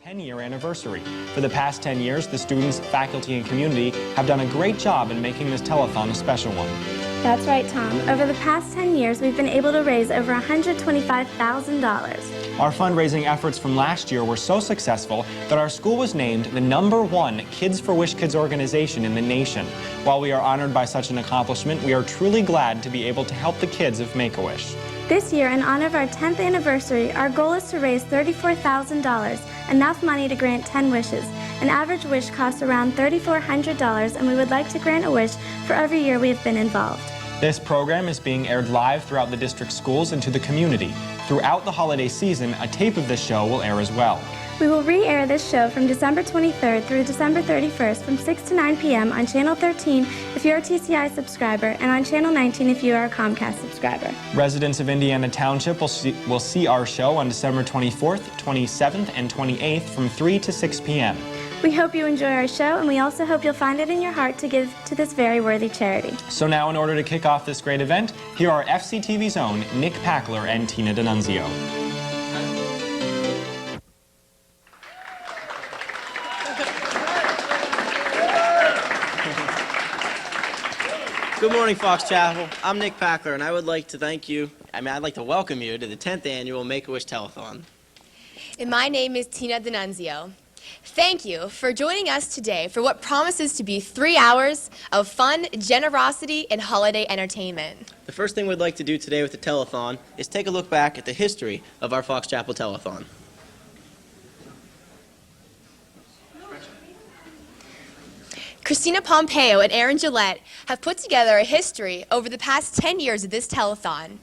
10-year anniversary. For the past 10 years, the students, faculty, and community have done a great job in making this telethon a special one. That's right, Tom. Over the past 10 years, we've been able to raise over $125,000. Our fundraising efforts from last year were so successful that our school was named the #1 Kids for Wish Kids organization in the nation. While we are honored by such an accomplishment, we are truly glad to be able to help the kids of Make-A-Wish. This year, in honor of our 10th anniversary, our goal is to raise $34,000, enough money to grant 10 wishes. An average wish costs around $3,400, and we would like to grant a wish for every year we have been involved. This program is being aired live throughout the district schools and to the community. Throughout the holiday season, a tape of this show will air as well. We will re-air this show from December 23rd through December 31st from 6 to 9 p.m. on Channel 13 if you're a TCI subscriber and on Channel 19 if you are a Comcast subscriber. Residents of Indiana Township will see our show on December 24th, 27th, and 28th from 3 to 6 p.m. We hope you enjoy our show, and we also hope you'll find it in your heart to give to this very worthy charity. So now, in order to kick off this great event, here are FCTV's own Nick Packler and Tina D'Annunzio. Good morning, Fox Chapel. I'm Nick Packler, and I would like to I'd like to welcome you to the 10th annual Make-A-Wish Telethon. And my name is Tina D'Annunzio. Thank you for joining us today for what promises to be 3 hours of fun, generosity, and holiday entertainment. The first thing we'd like to do today with the telethon is take a look back at the history of our Fox Chapel Telethon. Christina Pompeo and Aaron Gillette have put together a history over the past 10 years of this telethon.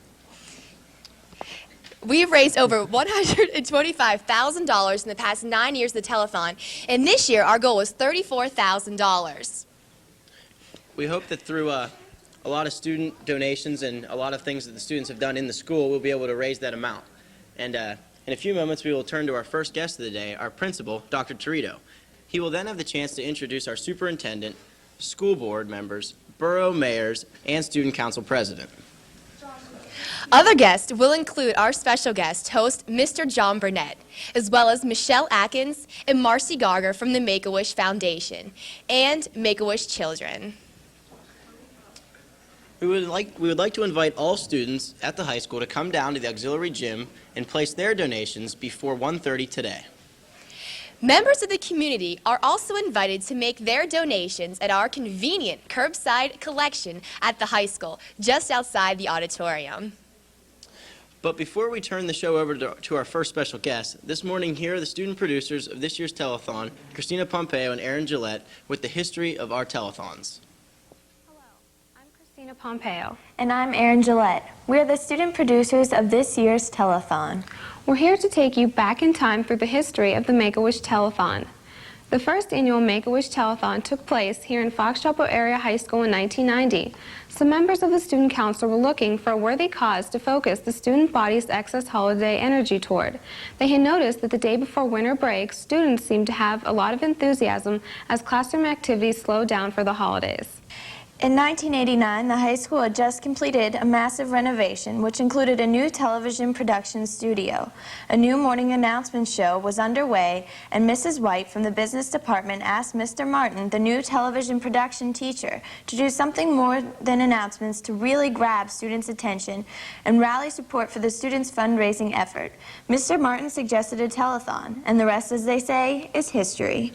We have raised over $125,000 in the past 9 years of the telethon, and this year our goal was $34,000. We hope that through a lot of student donations and a lot of things that the students have done in the school, we'll be able to raise that amount. And in a few moments, we will turn to our first guest of the day, our principal, Dr. Torito. He will then have the chance to introduce our superintendent, school board members, borough mayors, and student council president. Other guests will include our special guest host, Mr. John Burnett, as well as Michelle Atkins and Marcy Garger from the Make-A-Wish Foundation and Make-A-Wish Children. We would like to invite all students at the high school to come down to the auxiliary gym and place their donations before 1:30 today. Members of the community are also invited to make their donations at our convenient curbside collection at the high school, just outside the auditorium. But before we turn the show over to our first special guest, this morning here are the student producers of this year's telethon, Christina Pompeo and Aaron Gillette, with the history of our telethons. Hello, I'm Christina Pompeo. And I'm Aaron Gillette. We are the student producers of this year's telethon. We're here to take you back in time through the history of the Make-A-Wish Telethon. The first annual Make-A-Wish Telethon took place here in Fox Chapel Area High School in 1990. Some members of the Student Council were looking for a worthy cause to focus the student body's excess holiday energy toward. They had noticed that the day before winter break, students seemed to have a lot of enthusiasm as classroom activities slowed down for the holidays. In 1989, the high school had just completed a massive renovation, which included a new television production studio. A new morning announcement show was underway, and Mrs. White from the business department asked Mr. Martin, the new television production teacher, to do something more than announcements to really grab students' attention and rally support for the students' fundraising effort. Mr. Martin suggested a telethon, and the rest, as they say, is history.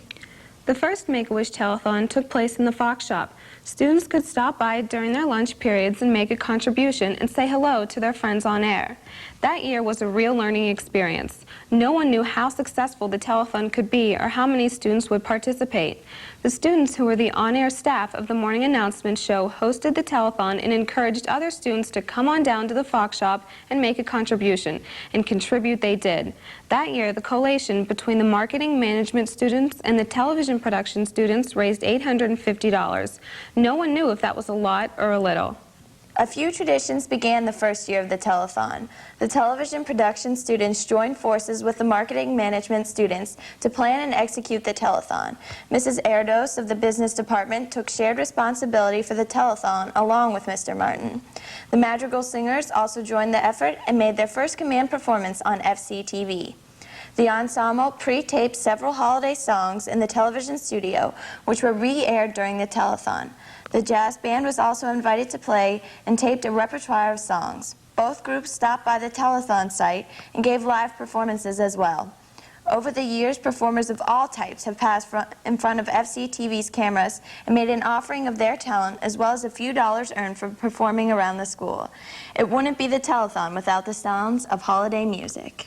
The first Make-A-Wish Telethon took place in the Fox Shop. Students could stop by during their lunch periods and make a contribution and say hello to their friends on air. That year was a real learning experience. No one knew how successful the telethon could be or how many students would participate. The students who were the on-air staff of the morning announcement show hosted the telethon and encouraged other students to come on down to the Fox Shop and make a contribution, and contribute they did. That year, the collation between the marketing management students and the television production students raised $850. No one knew if that was a lot or a little. A few traditions began the first year of the telethon. The television production students joined forces with the marketing management students to plan and execute the telethon. Mrs. Erdos of the business department took shared responsibility for the telethon along with Mr. Martin. The Madrigal Singers also joined the effort and made their first command performance on FCTV. The Ensemble pre-taped several holiday songs in the television studio, which were re-aired during the telethon. The jazz band was also invited to play and taped a repertoire of songs. Both groups stopped by the telethon site and gave live performances as well. Over the years, performers of all types have passed in front of FCTV's cameras and made an offering of their talent, as well as a few dollars earned for performing around the school. It wouldn't be the telethon without the sounds of holiday music.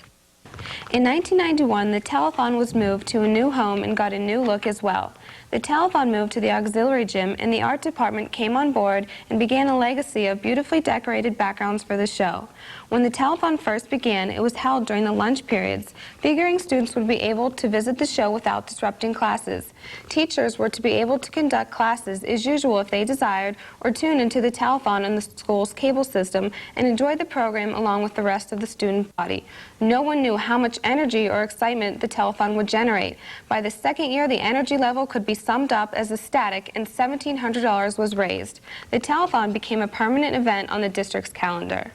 In 1991, the telethon was moved to a new home and got a new look as well. The telethon moved to the auxiliary gym, and the art department came on board and began a legacy of beautifully decorated backgrounds for the show. When the telethon first began, it was held during the lunch periods, figuring students would be able to visit the show without disrupting classes. Teachers were to be able to conduct classes as usual if they desired, or tune into the telethon on the school's cable system and enjoy the program along with the rest of the student body. No one knew how much energy or excitement the telethon would generate. By the second year, the energy level could be summed up as ecstatic, and $1,700 was raised. The telethon became a permanent event on the district's calendar.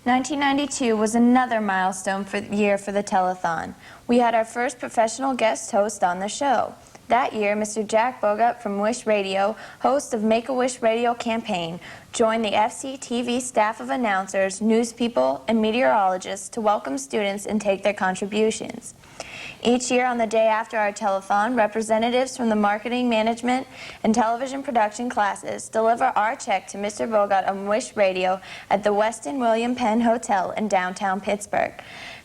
1992 was another milestone year for the telethon. We had our first professional guest host on the show. That year, Mr. Jack Bogart from Wish Radio, host of Make-A-Wish Radio campaign, joined the FCTV staff of announcers, news people, and meteorologists to welcome students and take their contributions. Each year on the day after our telethon, representatives from the marketing, management, and television production classes deliver our check to Mr. Bogart on Wish Radio at the Westin William Penn Hotel in downtown Pittsburgh.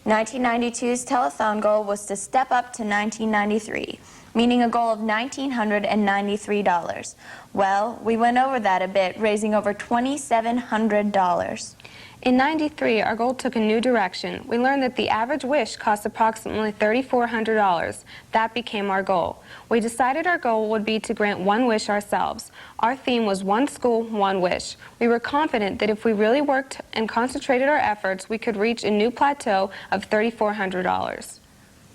1992's telethon goal was to step up to 1993, meaning a goal of $1,993. Well, we went over that a bit, raising over $2,700. In '93, our goal took a new direction. We learned that the average wish costs approximately $3,400. That became our goal. We decided our goal would be to grant one wish ourselves. Our theme was one school, one wish. We were confident that if we really worked and concentrated our efforts, we could reach a new plateau of $3,400.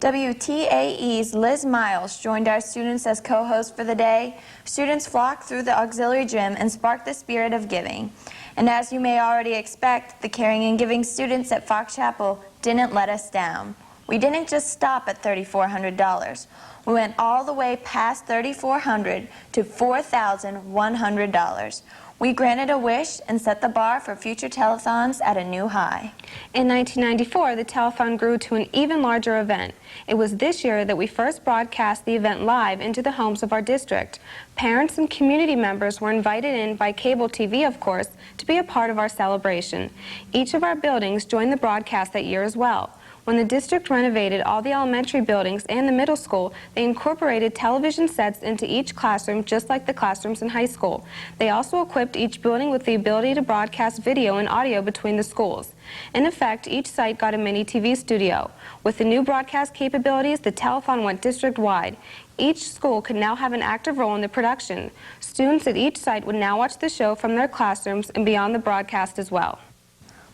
WTAE's Liz Miles joined our students as co-host for the day. Students flocked through the auxiliary gym and sparked the spirit of giving. And as you may already expect, the caring and giving students at Fox Chapel didn't let us down. We didn't just stop at $3,400. We went all the way past $3,400 to $4,100. We granted a wish and set the bar for future telethons at a new high. In 1994, the telethon grew to an even larger event. It was this year that we first broadcast the event live into the homes of our district. Parents and community members were invited in by cable TV, of course, to be a part of our celebration. Each of our buildings joined the broadcast that year as well. When the district renovated all the elementary buildings and the middle school, they incorporated television sets into each classroom just like the classrooms in high school. They also equipped each building with the ability to broadcast video and audio between the schools. In effect, each site got a mini TV studio. With the new broadcast capabilities, the telethon went district-wide. Each school could now have an active role in the production. Students at each site would now watch the show from their classrooms and be on the broadcast as well.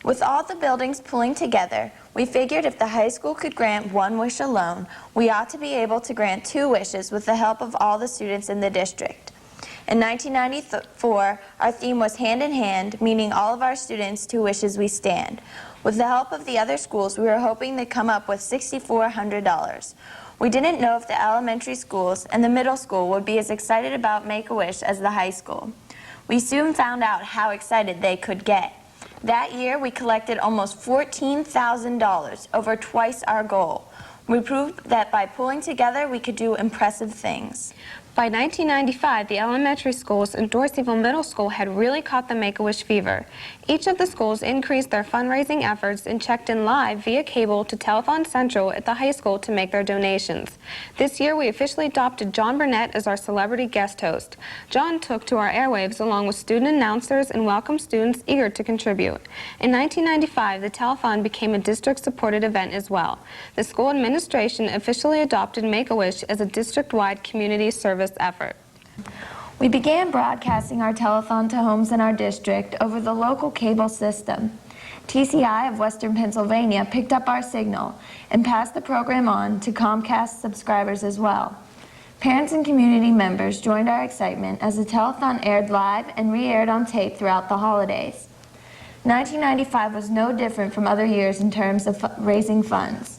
With all the buildings pulling together, we figured if the high school could grant one wish alone, we ought to be able to grant two wishes with the help of all the students in the district. In 1994, our theme was Hand in Hand, meaning all of our students, two wishes we stand. With the help of the other schools, we were hoping to come up with $6,400. We didn't know if the elementary schools and the middle school would be as excited about Make-A-Wish as the high school. We soon found out how excited they could get. That year, we collected almost $14,000, over twice our goal. We proved that by pulling together, we could do impressive things. By 1995, the elementary schools and Doorsville Middle School had really caught the Make-A-Wish fever. Each of the schools increased their fundraising efforts and checked in live via cable to Telethon Central at the high school to make their donations. This year, we officially adopted John Burnett as our celebrity guest host. John took to our airwaves along with student announcers and welcomed students eager to contribute. In 1995, the Telethon became a district-supported event as well. The school administration officially adopted Make-A-Wish as a district-wide community service effort. We began broadcasting our telethon to homes in our district over the local cable system. TCI of Western Pennsylvania picked up our signal and passed the program on to Comcast subscribers as well. Parents and community members joined our excitement as the telethon aired live and re-aired on tape throughout the holidays. 1995 was no different from other years in terms of raising funds.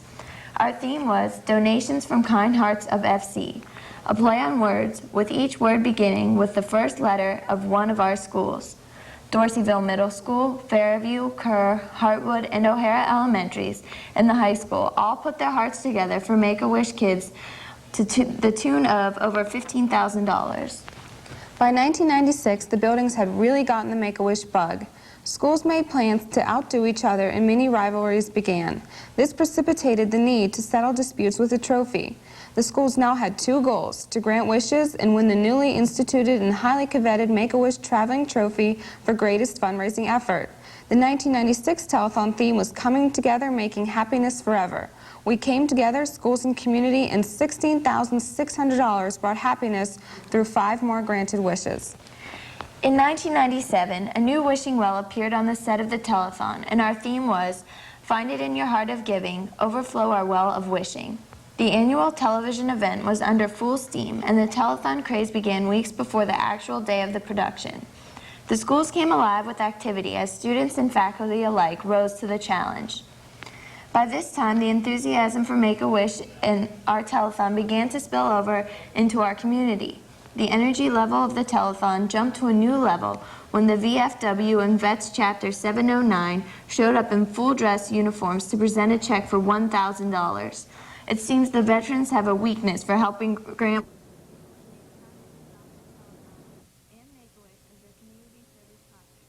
Our theme was Donations from Kind Hearts of FC, a play on words, with each word beginning with the first letter of one of our schools. Doorsville Middle School, Fairview, Kerr, Hartwood, and O'Hara Elementaries, and the high school all put their hearts together for Make-A-Wish kids to the tune of over $15,000. By 1996, the buildings had really gotten the Make-A-Wish bug. Schools made plans to outdo each other and many rivalries began. This precipitated the need to settle disputes with a trophy. The schools now had two goals: to grant wishes and win the newly instituted and highly coveted Make-A-Wish Traveling Trophy for greatest fundraising effort. The 1996 telethon theme was Coming Together, Making Happiness Forever. We came together, schools and community, and $16,600 brought happiness through 5 more granted wishes. In 1997, a new wishing well appeared on the set of the telethon, and our theme was Find It in Your Heart of Giving, Overflow Our Well of Wishing. The annual television event was under full steam, and the telethon craze began weeks before the actual day of the production. The schools came alive with activity as students and faculty alike rose to the challenge. By this time, the enthusiasm for Make-A-Wish and our telethon began to spill over into our community. The energy level of the telethon jumped to a new level when the VFW and Vets Chapter 709 showed up in full dress uniforms to present a check for $1,000. It seems the veterans have a weakness for helping grant and Make-A-Wish as their community service project.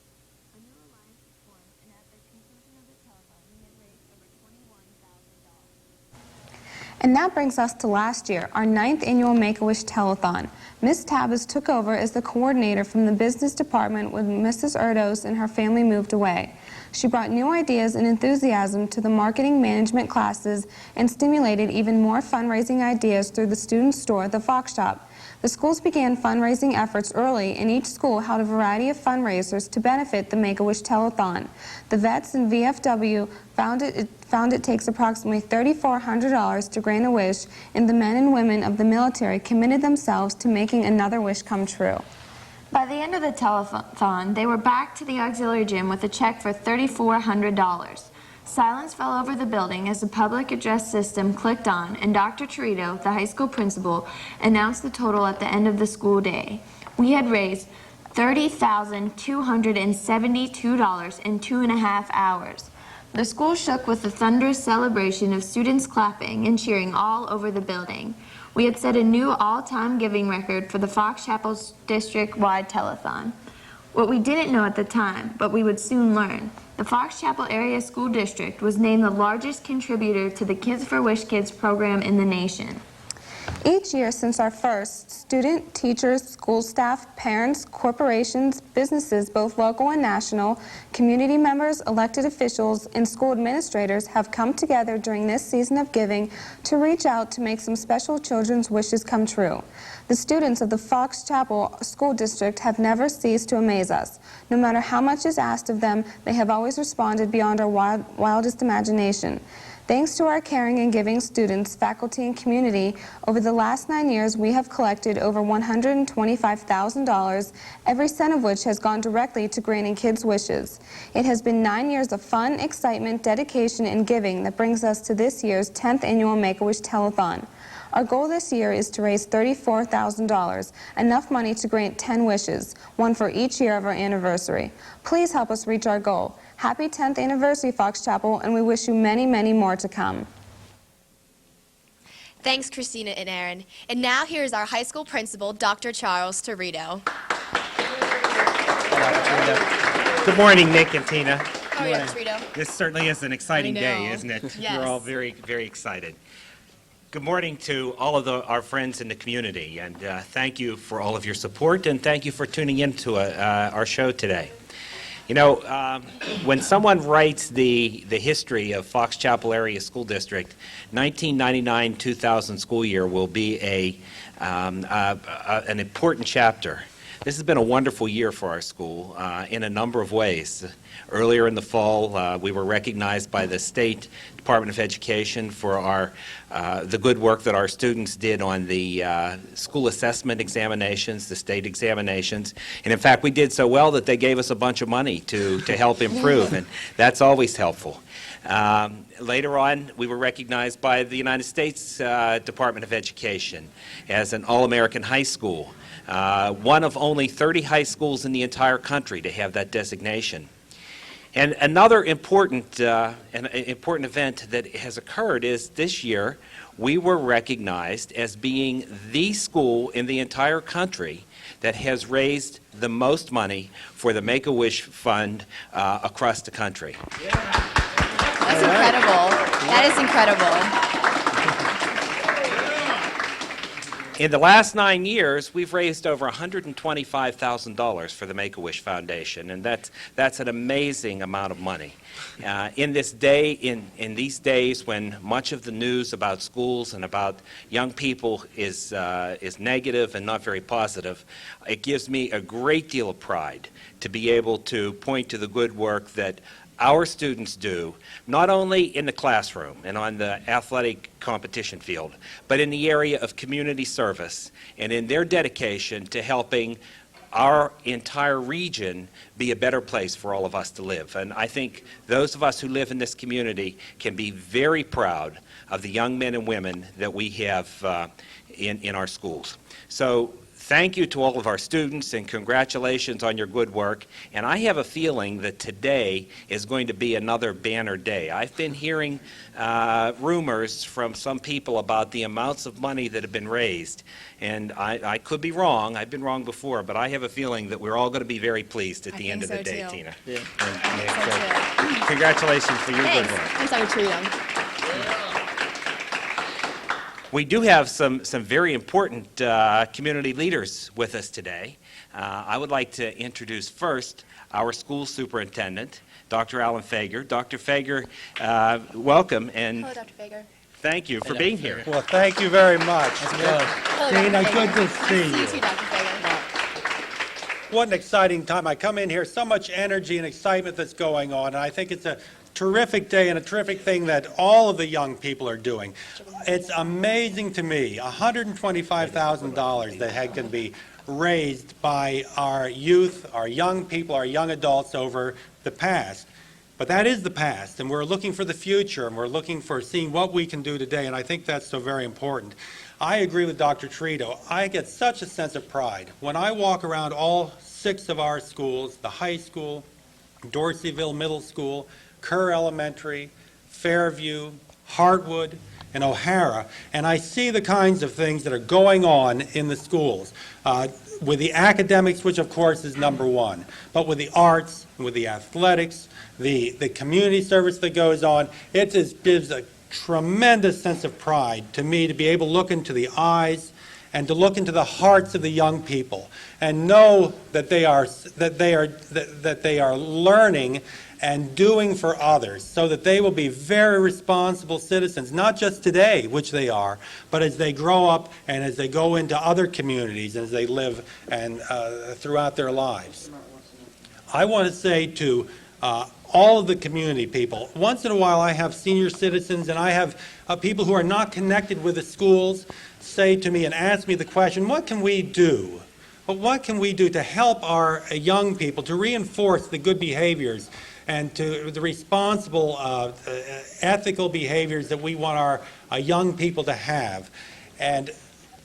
A new alliance was formed, and at the conclusion of the telethon, we had raised over $21,000. And that brings us to last year, our 9th annual Make-A-Wish Telethon. Ms. Tabas took over as the coordinator from the business department when Mrs. Erdos and her family moved away. She brought new ideas and enthusiasm to the marketing management classes and stimulated even more fundraising ideas through the student store, the Fox Shop. The schools began fundraising efforts early, and each school held a variety of fundraisers to benefit the Make-A-Wish Telethon. The Vets and VFW found it takes approximately $3,400 to grant a wish, and the men and women of the military committed themselves to making another wish come true. By the end of the telethon, they were back to the auxiliary gym with a check for $3,400. Silence fell over the building as the public address system clicked on, and Dr. Torito, the high school principal, announced the total at the end of the school day. We had raised $30,272 in 2.5 hours. The school shook with the thunderous celebration of students clapping and cheering all over the building. We had set a new all-time giving record for the Fox Chapel's district-wide telethon. What we didn't know at the time, but we would soon learn, the Fox Chapel Area School District was named the largest contributor to the Kids for Wish Kids program in the nation. Each year since our first, student, teachers, school staff, parents, corporations, businesses, both local and national, community members, elected officials, and school administrators have come together during this season of giving to reach out to make some special children's wishes come true. The students of the Fox Chapel School District have never ceased to amaze us. No matter how much is asked of them, they have always responded beyond our wildest imagination. Thanks to our caring and giving students, faculty, and community, over the last 9 years we have collected over $125,000, every cent of which has gone directly to granting kids' wishes. It has been 9 years of fun, excitement, dedication, and giving that brings us to this year's 10th annual Make-A-Wish Telethon. Our goal this year is to raise $34,000, enough money to grant 10 wishes, one for each year of our anniversary. Please help us reach our goal. Happy 10th anniversary, Fox Chapel, and we wish you many, many more to come. Thanks, Christina and Aaron. And now here's our high school principal, Dr. Charles Torito. Good morning, Nick and Tina. How are you, Torito? This certainly is an exciting day, isn't it? Yes. We're all very, very excited. Good morning to all of our friends in the community, and thank you for all of your support, and thank you for tuning in to our show today. You know, when someone writes the history of Fox Chapel Area School District, 1999-2000 school year will be an important chapter. This has been a wonderful year for our school in a number of ways. Earlier in the fall, we were recognized by the State Department of Education for the good work that our students did on the school assessment examinations, the state examinations. And in fact, we did so well that they gave us a bunch of money to help improve, and that's always helpful. Later on, we were recognized by the United States Department of Education as an All-American high school, one of only 30 high schools in the entire country to have that designation. And another important event that has occurred is this year we were recognized as being the school in the entire country that has raised the most money for the Make-A-Wish Fund across the country. That's incredible. That is incredible. In the last 9 years, we've raised over $125,000 for the Make-A-Wish Foundation, and that's an amazing amount of money. In these days when much of the news about schools and about young people is negative and not very positive, it gives me a great deal of pride to be able to point to the good work that our students do, not only in the classroom and on the athletic competition field, but in the area of community service and in their dedication to helping our entire region be a better place for all of us to live. And I think those of us who live in this community can be very proud of the young men and women that we have in our schools. So thank you to all of our students and congratulations on your good work. And I have a feeling that today is going to be another banner day. I've been hearing rumors from some people about the amounts of money that have been raised. And I could be wrong. I've been wrong before, but I have a feeling that we're all going to be very pleased at the end of the day, Tina. Yeah. So congratulations for your good work. Thanks, Dr. Cheatham. We do have some very important community leaders with us today. I would like to introduce first our school superintendent, Dr. Alan Fager. Dr. Fager, welcome, and Hello, Dr. Fager. thank you for being here. Well, thank you very much. Hello, Tina, Dr. good Fager. to Nice see to you. see you, Dr. Fager. What an exciting time. I come in here, so much energy and excitement that's going on, and I think it's a terrific day and a terrific thing that all of the young people are doing. It's amazing to me, $125,000 that can be raised by our youth, our young people, our young adults over the past. But that is the past, and we're looking for the future, and we're looking for seeing what we can do today, and I think that's so very important. I agree with Dr. Trito. I get such a sense of pride when I walk around all 6 of our schools, the high school, Doorsville Middle School, Kerr Elementary, Fairview, Hartwood, and O'Hara, and I see the kinds of things that are going on in the schools, with the academics, which of course is number one, but with the arts, with the athletics, the community service that goes on. It just gives a tremendous sense of pride to me to be able to look into the eyes and to look into the hearts of the young people and know that they are learning and doing for others so that they will be very responsible citizens, not just today, which they are, but as they grow up and as they go into other communities, as they live and throughout their lives. I want to say to all of the community people, once in a while I have senior citizens and I have people who are not connected with the schools say to me and ask me the question, what can we do? But what can we do to help our young people, to reinforce the good behaviors and to the responsible, ethical behaviors that we want our young people to have? And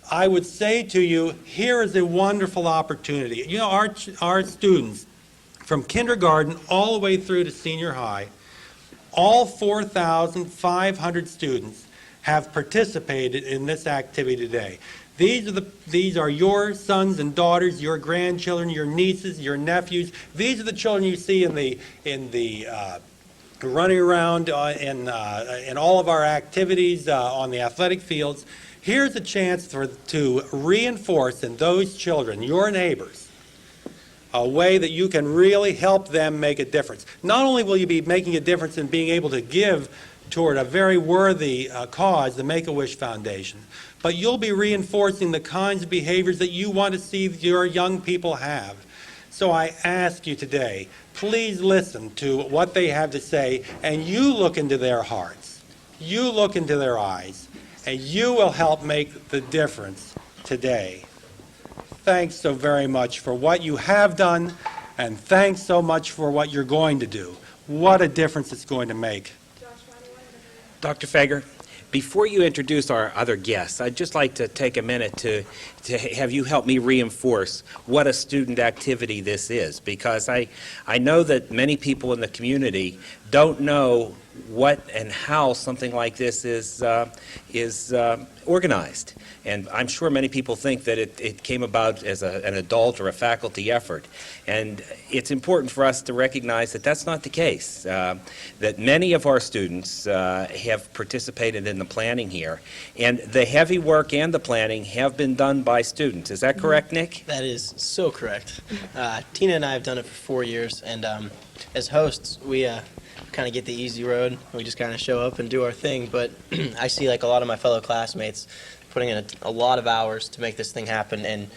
I would say to you, here is a wonderful opportunity. You know, our students, from kindergarten all the way through to senior high, all 4,500 students have participated in this activity today. These are your sons and daughters, your grandchildren, your nieces, your nephews. These are the children you see in the running around in all of our activities on the athletic fields. Here's a chance to reinforce in those children, your neighbors, a way that you can really help them make a difference. Not only will you be making a difference in being able to give toward a very worthy cause, the Make-A-Wish Foundation, but you'll be reinforcing the kinds of behaviors that you want to see your young people have. So I ask you today, please listen to what they have to say, and you look into their hearts, you look into their eyes, and you will help make the difference today. Thanks so very much for what you have done, and thanks so much for what you're going to do. What a difference it's going to make. Dr. Fager, before you introduce our other guests, I'd just like to take a minute to have you help me reinforce what a student activity this is, because I know that many people in the community don't know what and how something like this is organized. And I'm sure many people think that it came about as an adult or a faculty effort. And it's important for us to recognize that that's not the case, that many of our students have participated in the planning here. And the heavy work and the planning have been done by students. Is that correct, Nick? That is so correct. Tina and I have done it for 4 years, and as hosts, we kind of get the easy road. We just kind of show up and do our thing, but I see like a lot of my fellow classmates putting in a lot of hours to make this thing happen, and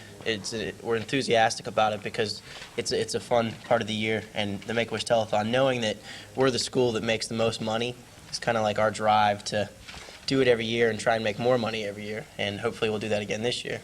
we're enthusiastic about it because it's a fun part of the year. And the Make-A-Wish Telethon, knowing that we're the school that makes the most money, is kind of like our drive to do it every year and try and make more money every year, and hopefully we'll do that again this year.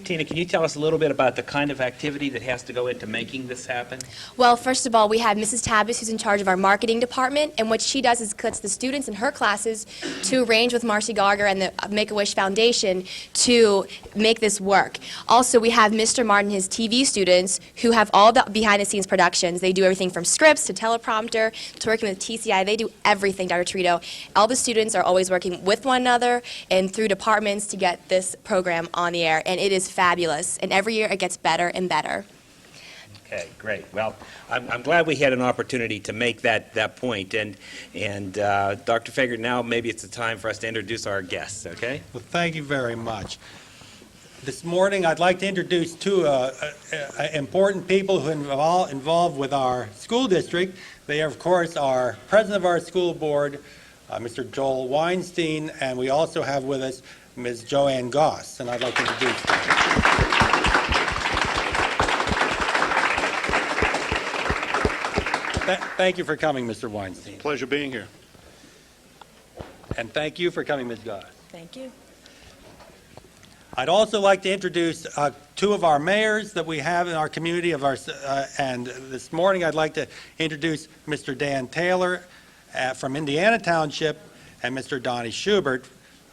Tina, can you tell us a little bit about the kind of activity that has to go into making this happen? Well, first of all, we have Mrs. Tabbas, who's in charge of our marketing department, and what she does is gets the students in her classes to arrange with Marcy Gauger and the Make-A-Wish Foundation to make this work. Also, we have Mr. Martin, his TV students, who have all the behind-the-scenes productions. They do everything from scripts to teleprompter to working with TCI. They do everything, Dr. Torito. All the students are always working with one another and through departments to get this program on the air, and it is fabulous, and every year it gets better and better. Okay, great. Well, I'm glad we had an opportunity to make that point. And Dr. Fager, now maybe it's the time for us to introduce our guests, okay? Well, thank you very much. This morning, I'd like to introduce two important people who are involved with our school district. They, of course, are president of our school board, Mr. Joel Weinstein, and we also have with us Ms. Joanne Goss, and I'd like to introduce them. Thank you for coming, Mr. Weinstein. Pleasure being here. And thank you for coming, Ms. Goss. Thank you. I'd also like to introduce two of our mayors that we have in our community, and this morning I'd like to introduce Mr. Dan Taylor from Indiana Township and Mr. Donnie Schubert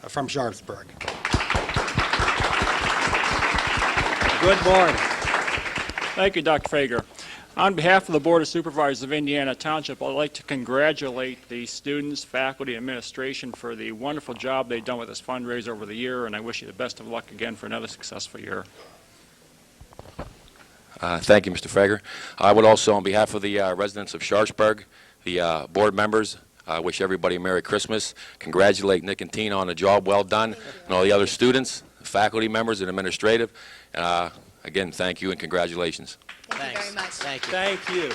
from Sharpsburg. Good morning. Thank you, Dr. Fager. On behalf of the Board of Supervisors of Indiana Township, I'd like to congratulate the students, faculty, and administration for the wonderful job they've done with this fundraiser over the year, and I wish you the best of luck again for another successful year. Thank you, Mr. Fager. I would also, on behalf of the residents of Sharpsburg, the board members, wish everybody a Merry Christmas. Congratulate Nick and Tina on a job well done, and all the other students, faculty members, and administrative. Again, thank you and congratulations. Thank you very much. Thank you. Thank you.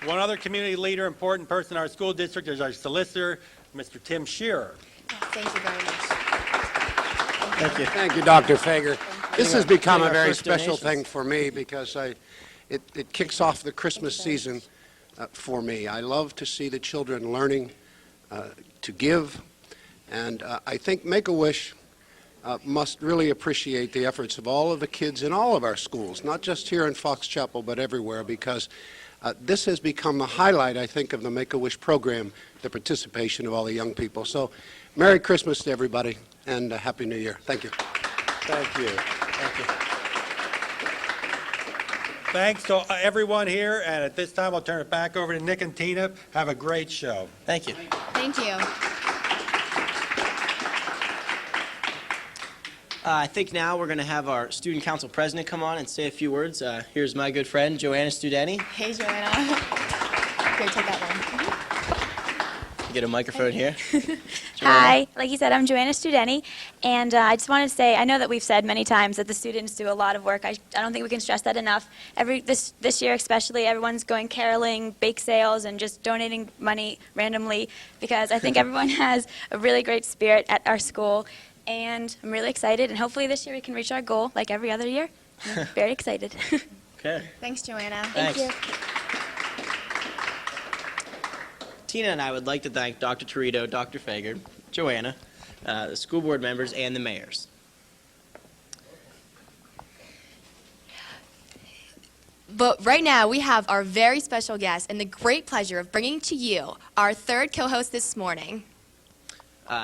One other community leader, important person in our school district is our solicitor, Mr. Tim Shearer. Thank you very much. Thank you. Thank you, Dr. Fager. This has become a our very first special donations. thing for me because it kicks off the Christmas season for me. I love to see the children learning to give, and I think Make-A-Wish must really appreciate the efforts of all of the kids in all of our schools, not just here in Fox Chapel, but everywhere, because this has become the highlight, I think, of the Make-A-Wish program, the participation of all the young people. So, Merry Christmas to everybody, and Happy New Year. Thank you. Thank you. Thank you. Thanks to everyone here, and at this time I'll turn it back over to Nick and Tina. Have a great show. Thank you. Thank you. I think now we're going to have our student council president come on and say a few words. Here's my good friend, Joanna Studenti. Hey, Joanna. Here, take that one. Get a microphone here. Hi, like you said, I'm Joanna Studenti, and I just wanted to say, I know that we've said many times that the students do a lot of work. I don't think we can stress that enough. This year especially, everyone's going caroling, bake sales, and just donating money randomly, because I think everyone has a really great spirit at our school, and I'm really excited, and hopefully this year we can reach our goal like every other year. I'm very excited. Okay. Thanks, Joanna. Thanks. Thank you. Tina and I would like to thank Dr. Torito, Dr. Fager, Joanna, the school board members, and the mayors. But right now, we have our very special guest and the great pleasure of bringing to you our third co-host this morning.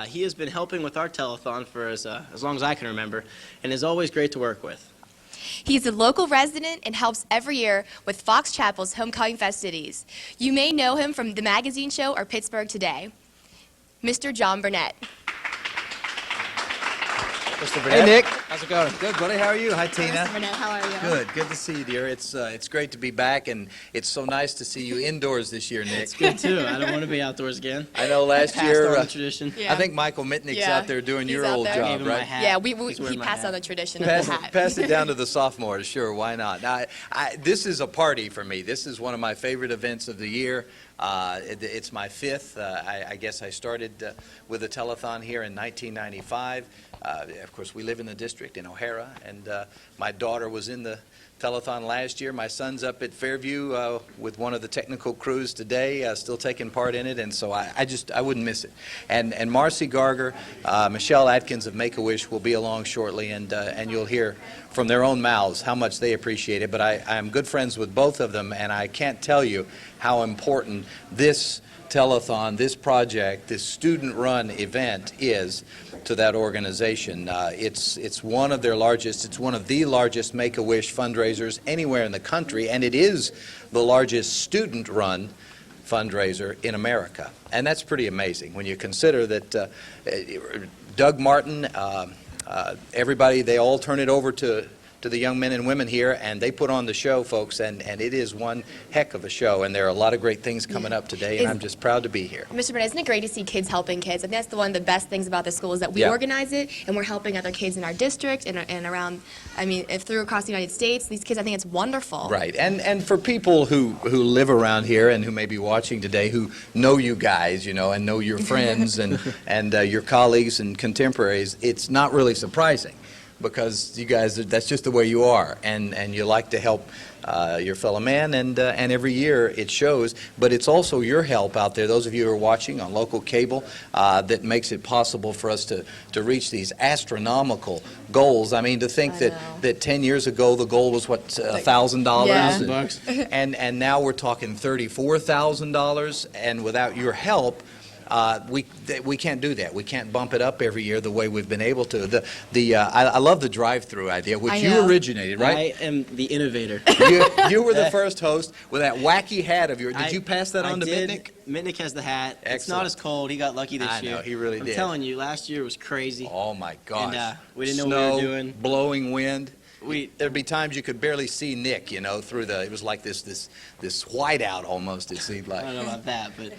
He has been helping with our telethon for as long as I can remember, and is always great to work with. He's a local resident and helps every year with Fox Chapel's homecoming festivities. You may know him from the magazine show or Pittsburgh Today. Mr. John Burnett. Mr. Burnett. Hey, Nick. How's it going? Good, buddy. How are you? Hi, Tina. Mr. Burnett, how are you? Good. Good to see you, dear. It's great to be back, and it's so nice to see you indoors this year, Nick. It's good too. I don't want to be outdoors again. I know last Passed year, on the tradition. I think Michael Mitnick's out there doing He's your out old there. job, Gave him my right? hat. Yeah, He's wearing he my passed hat. on the tradition of the hat. Pass it down to the sophomores. Sure, why not? Now, this is a party for me. This is one of my favorite events of the year. It's my fifth. I guess I started with a telethon here in 1995. Of course, we live in the district in O'Hara, and my daughter was in the telethon last year. My son's up at Fairview with one of the technical crews today, still taking part in it, and so I wouldn't miss it. And Marcy Garger, Michelle Atkins of Make-A-Wish will be along shortly, and you'll hear from their own mouths how much they appreciate it. But I'm good friends with both of them, and I can't tell you how important this telethon, this project, this student-run event is to that organization. It's one of their largest, it's one of the largest Make-A-Wish fundraisers anywhere in the country, and it is the largest student-run fundraiser in America. And that's pretty amazing when you consider that Doug Martin, everybody, they all turn it over to the young men and women here, and they put on the show, folks, and it is one heck of a show, and there are a lot of great things coming up today, and I'm just proud to be here. Mr. Burnett, isn't it great to see kids helping kids? I think that's one of the best things about the school is that we organize it, and we're helping other kids in our district and around, I mean, through across the United States. These kids, I think it's wonderful. Right, and for people who live around here and who may be watching today, who know you guys, you know, and know your friends and your colleagues and contemporaries, it's not really surprising, because you guys, that's just the way you are, and you like to help your fellow man, and every year it shows. But it's also your help out there, those of you who are watching on local cable, that makes it possible for us to reach these astronomical goals. I mean, to think that 10 years ago the goal was what, $1,000, $1,000, and now we're talking $34,000, and without your help, we can't do that. We can't bump it up every year the way we've been able to. I love the drive-through idea, which you originated, right? I am the innovator. You were the first host with that wacky hat of yours. Did you pass that on to Mitnick? Mitnick has the hat. Excellent. It's not as cold. He got lucky this year. I know, he really I'm did. telling you, last year was crazy. Oh, my gosh. And we didn't know Snow, what we were doing. Blowing wind. There'd be times you could barely see Nick, you know, through it was like this whiteout almost, it seemed like. I don't know about that, but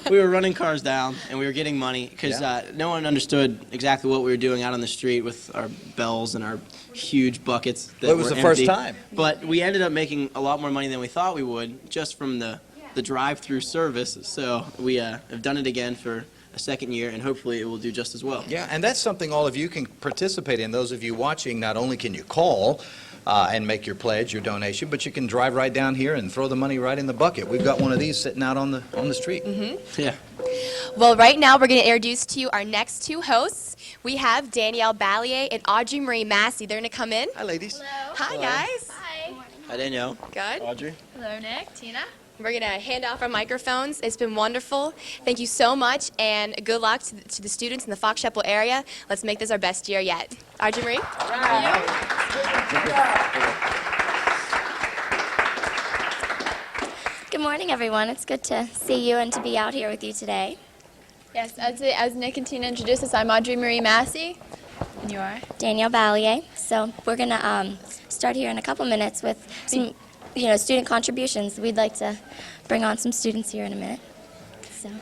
we were running cars down, and we were getting money, because no one understood exactly what we were doing out on the street with our bells and our huge buckets that Well, it was were the first empty. time. But we ended up making a lot more money than we thought we would, just from the drive-through service. So we have done it again for a second year, and hopefully it will do just as well. Yeah, and that's something all of you can participate in. Those of you watching, not only can you call and make your pledge, your donation, but you can drive right down here and throw the money right in the bucket. We've got one of these sitting out on the street. Mm-hmm. Yeah. Well, right now we're going to introduce to you our next two hosts. We have Danielle Ballier and Audrey Marie Massey. They're going to come in. Hi, ladies. Hello. Hi, guys. Hi. Hi, Danielle. Good. Audrey. Hello, Nick. Tina. We're going to hand off our microphones. It's been wonderful. Thank you so much, and good luck to the students in the Fox Chapel area. Let's make this our best year yet. Audrey Marie? All right. Good morning, everyone. It's good to see you and to be out here with you today. Yes, as Nick and Tina introduced us, I'm Audrey Marie Massey. And you are? Danielle Ballier. So we're going to start here in a couple minutes with some student contributions. We'd like to bring on some students here in a minute. So. Do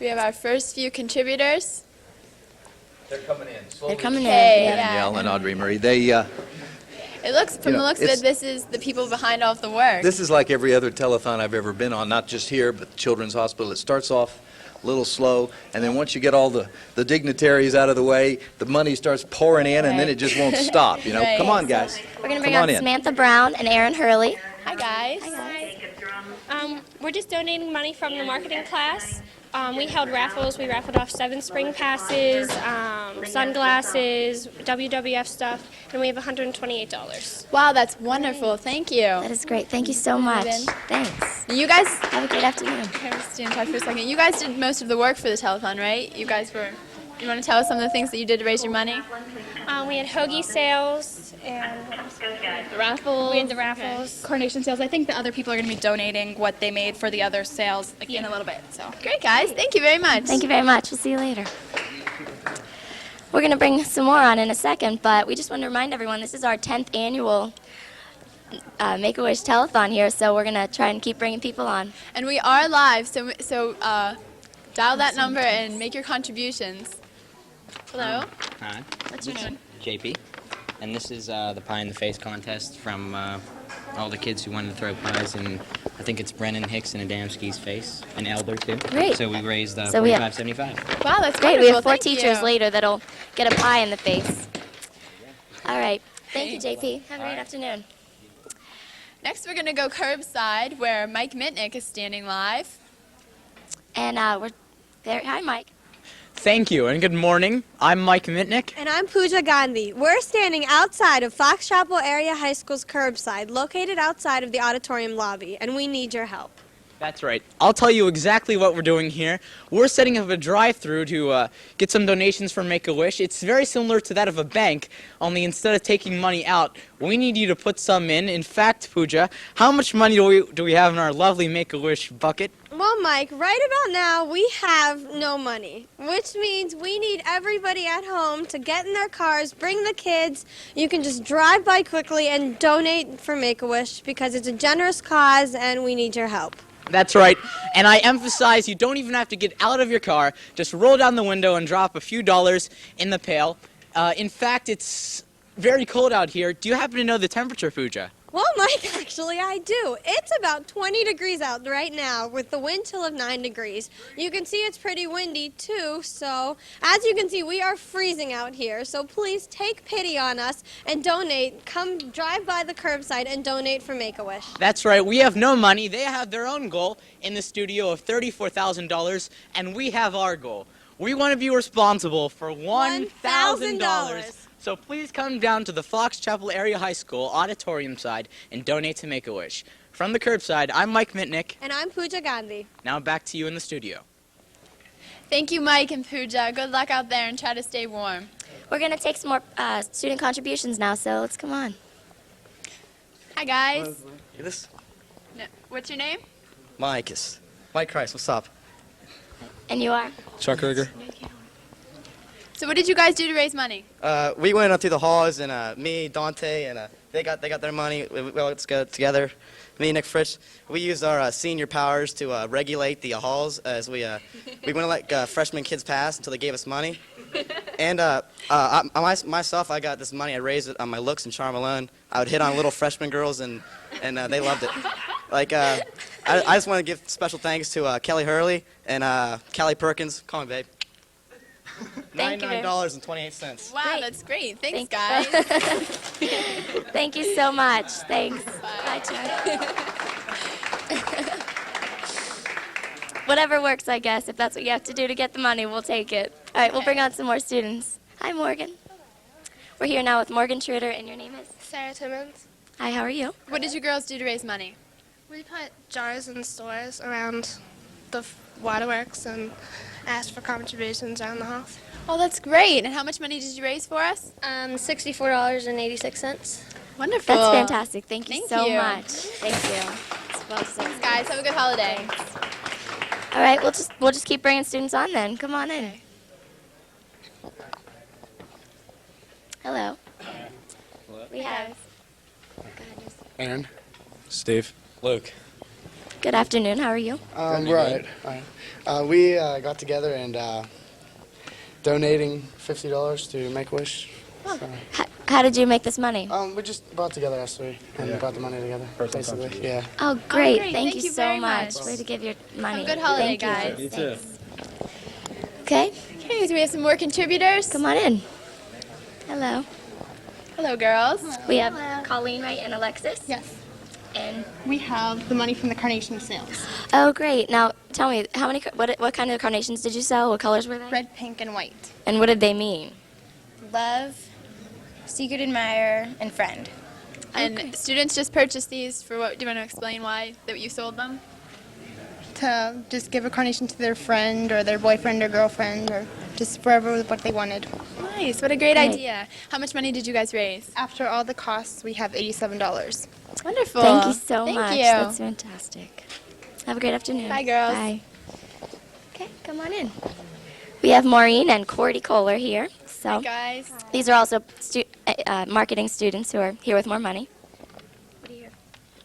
we have our first few contributors? They're coming in. They're coming in. Danielle and Audrey Marie. They. It looks, from the looks of it, this is the people behind all of the work. This is like every other telethon I've ever been on, not just here, but Children's Hospital. It starts off a little slow, and then once you get all the dignitaries out of the way, the money starts pouring in, and then it just won't stop. You know, come on, guys. We're going to bring on Samantha Brown and Aaron Hurley. Hi, guys. We're just donating money from the marketing class. We held raffles. We raffled off 7 spring passes, sunglasses, WWF stuff, and we have $128. Wow, that's wonderful. Thank you. That is great. Thank you so much. Ruben. Thanks. You guys Have a great afternoon. Okay, stand talk for a second. You guys did most of the work for the telethon, right? You want to tell us some of the things that you did to raise your money? We had hoagie sales and The raffles. we had the raffles. Coordination sales. I think the other people are going to be donating what they made for the other sales in a little bit. So Great, guys. Thank you very much. Thank you very much. We'll see you later. We're going to bring some more on in a second, but we just want to remind everyone this is our 10th annual Make-A-Wish Telethon here, so we're going to try and keep bringing people on. And we are live, so dial that number and make your contributions. Hello? Hi, What's your name? JP. And this is the Pie in the Face contest from all the kids who wanted to throw pies in, I think it's Brennan Hicks and Adamski's face, an elder too. Great. So we raised So we have- $45.75. Wow, that's Great. We wonderful. have 4 Thank teachers you. later that'll get a pie in the face. All right. Thank you, JP. Have a great afternoon. Next, we're going to go curbside, where Mike Mitnick is standing live. And we're there. Hi, Mike. Thank you, and good morning. I'm Mike Mitnick. And I'm Pooja Gandhi. We're standing outside of Fox Chapel Area High School's curbside, located outside of the auditorium lobby, and we need your help. That's right. I'll tell you exactly what we're doing here. We're setting up a drive-through to get some donations for Make-A-Wish. It's very similar to that of a bank, only instead of taking money out, we need you to put some in. In fact, Pooja, how much money do we have in our lovely Make-A-Wish bucket? Well, Mike, right about now, we have no money, which means we need everybody at home to get in their cars, bring the kids. You can just drive by quickly and donate for Make-A-Wish because it's a generous cause and we need your help. That's right. And I emphasize you don't even have to get out of your car. Just roll down the window and drop a few dollars in the pail. In fact, it's very cold out here. Do you happen to know the temperature, Pooja? Well, Mike, actually, I do. It's about 20 degrees out right now with the wind chill of 9 degrees. You can see it's pretty windy, too, so as you can see, we are freezing out here. So please take pity on us and donate. Come drive by the curbside and donate for Make-A-Wish. That's right. We have no money. They have their own goal in the studio of $34,000, and we have our goal. We want to be responsible for $1,000. So please come down to the Fox Chapel Area High School auditorium side and donate to Make-A-Wish. From the curbside, I'm Mike Mitnick. And I'm Pooja Gandhi. Now back to you in the studio. Thank you, Mike and Pooja. Good luck out there and try to stay warm. We're going to take some more student contributions now, so let's come on. Hi, guys. This? No, what's your name? Mike Christ, what's up? And you are? Chuck Ruger. So what did you guys do to raise money? We went up through the halls, and me, Dante, and they got their money. We all got together. Me and Nick Fritz, we used our senior powers to regulate the halls as we wouldn't let freshman kids pass until they gave us money. And myself, I got this money. I raised it on my looks and charm alone. I would hit on little freshman girls, and they loved it. Like I just want to give special thanks to Kelly Hurley and Callie Perkins. Call me, babe. $99.28. Wow, that's great. Thanks, guys. Thank you so much. Thanks. Bye, Chuck. Whatever works, I guess. If that's what you have to do to get the money, we'll take it. All right, we'll bring on some more students. Hi, Morgan. We're here now with Morgan Schroeder, and your name is? Sarah Timmons. Hi, how are you? What did you girls do to raise money? We put jars in stores around the waterworks and asked for contributions around the house. Oh, that's great. And how much money did you raise for us? $64.86. Wonderful. That's fantastic. Thank you so you. much. Thank you. It's well said. Thanks, guys. Have a good holiday. All right, we'll just keep bringing students on then. Come on in. Hello. We have. Aaron. Steve. Luke. Good afternoon. How are you? Right. We got together and donating $50 to Make-A-Wish. Oh. How did you make this money? We just brought together us three and brought the money together, basically. Yeah. Oh, great. great. Thank you so very much. Way to give your money. Have a good holiday, Thank guys. You too. Okay. Okay, so we have some more contributors. Come on in. Hello. Hello, girls. We have Colleen, right, and Alexis? Yes. And we have the money from the carnation sales. oh, great. Now, tell me, what kind of carnations did you sell? What colors were they? Red, pink, and white. And what did they mean? Love, secret admirer, and friend. And students just purchased these for what? Do you want to explain why that you sold them? To just give a carnation to their friend or their boyfriend or girlfriend or just wherever what they wanted. Nice, what a great idea. How much money did you guys raise? After all the costs, we have $87. Wonderful. Thank you so Thank much. you. That's fantastic. Have a great afternoon. Bye, girls. Bye. Okay, come on in. We have Maureen and Cordy Kohler here. So Hi, guys. these are also marketing students who are here with more money.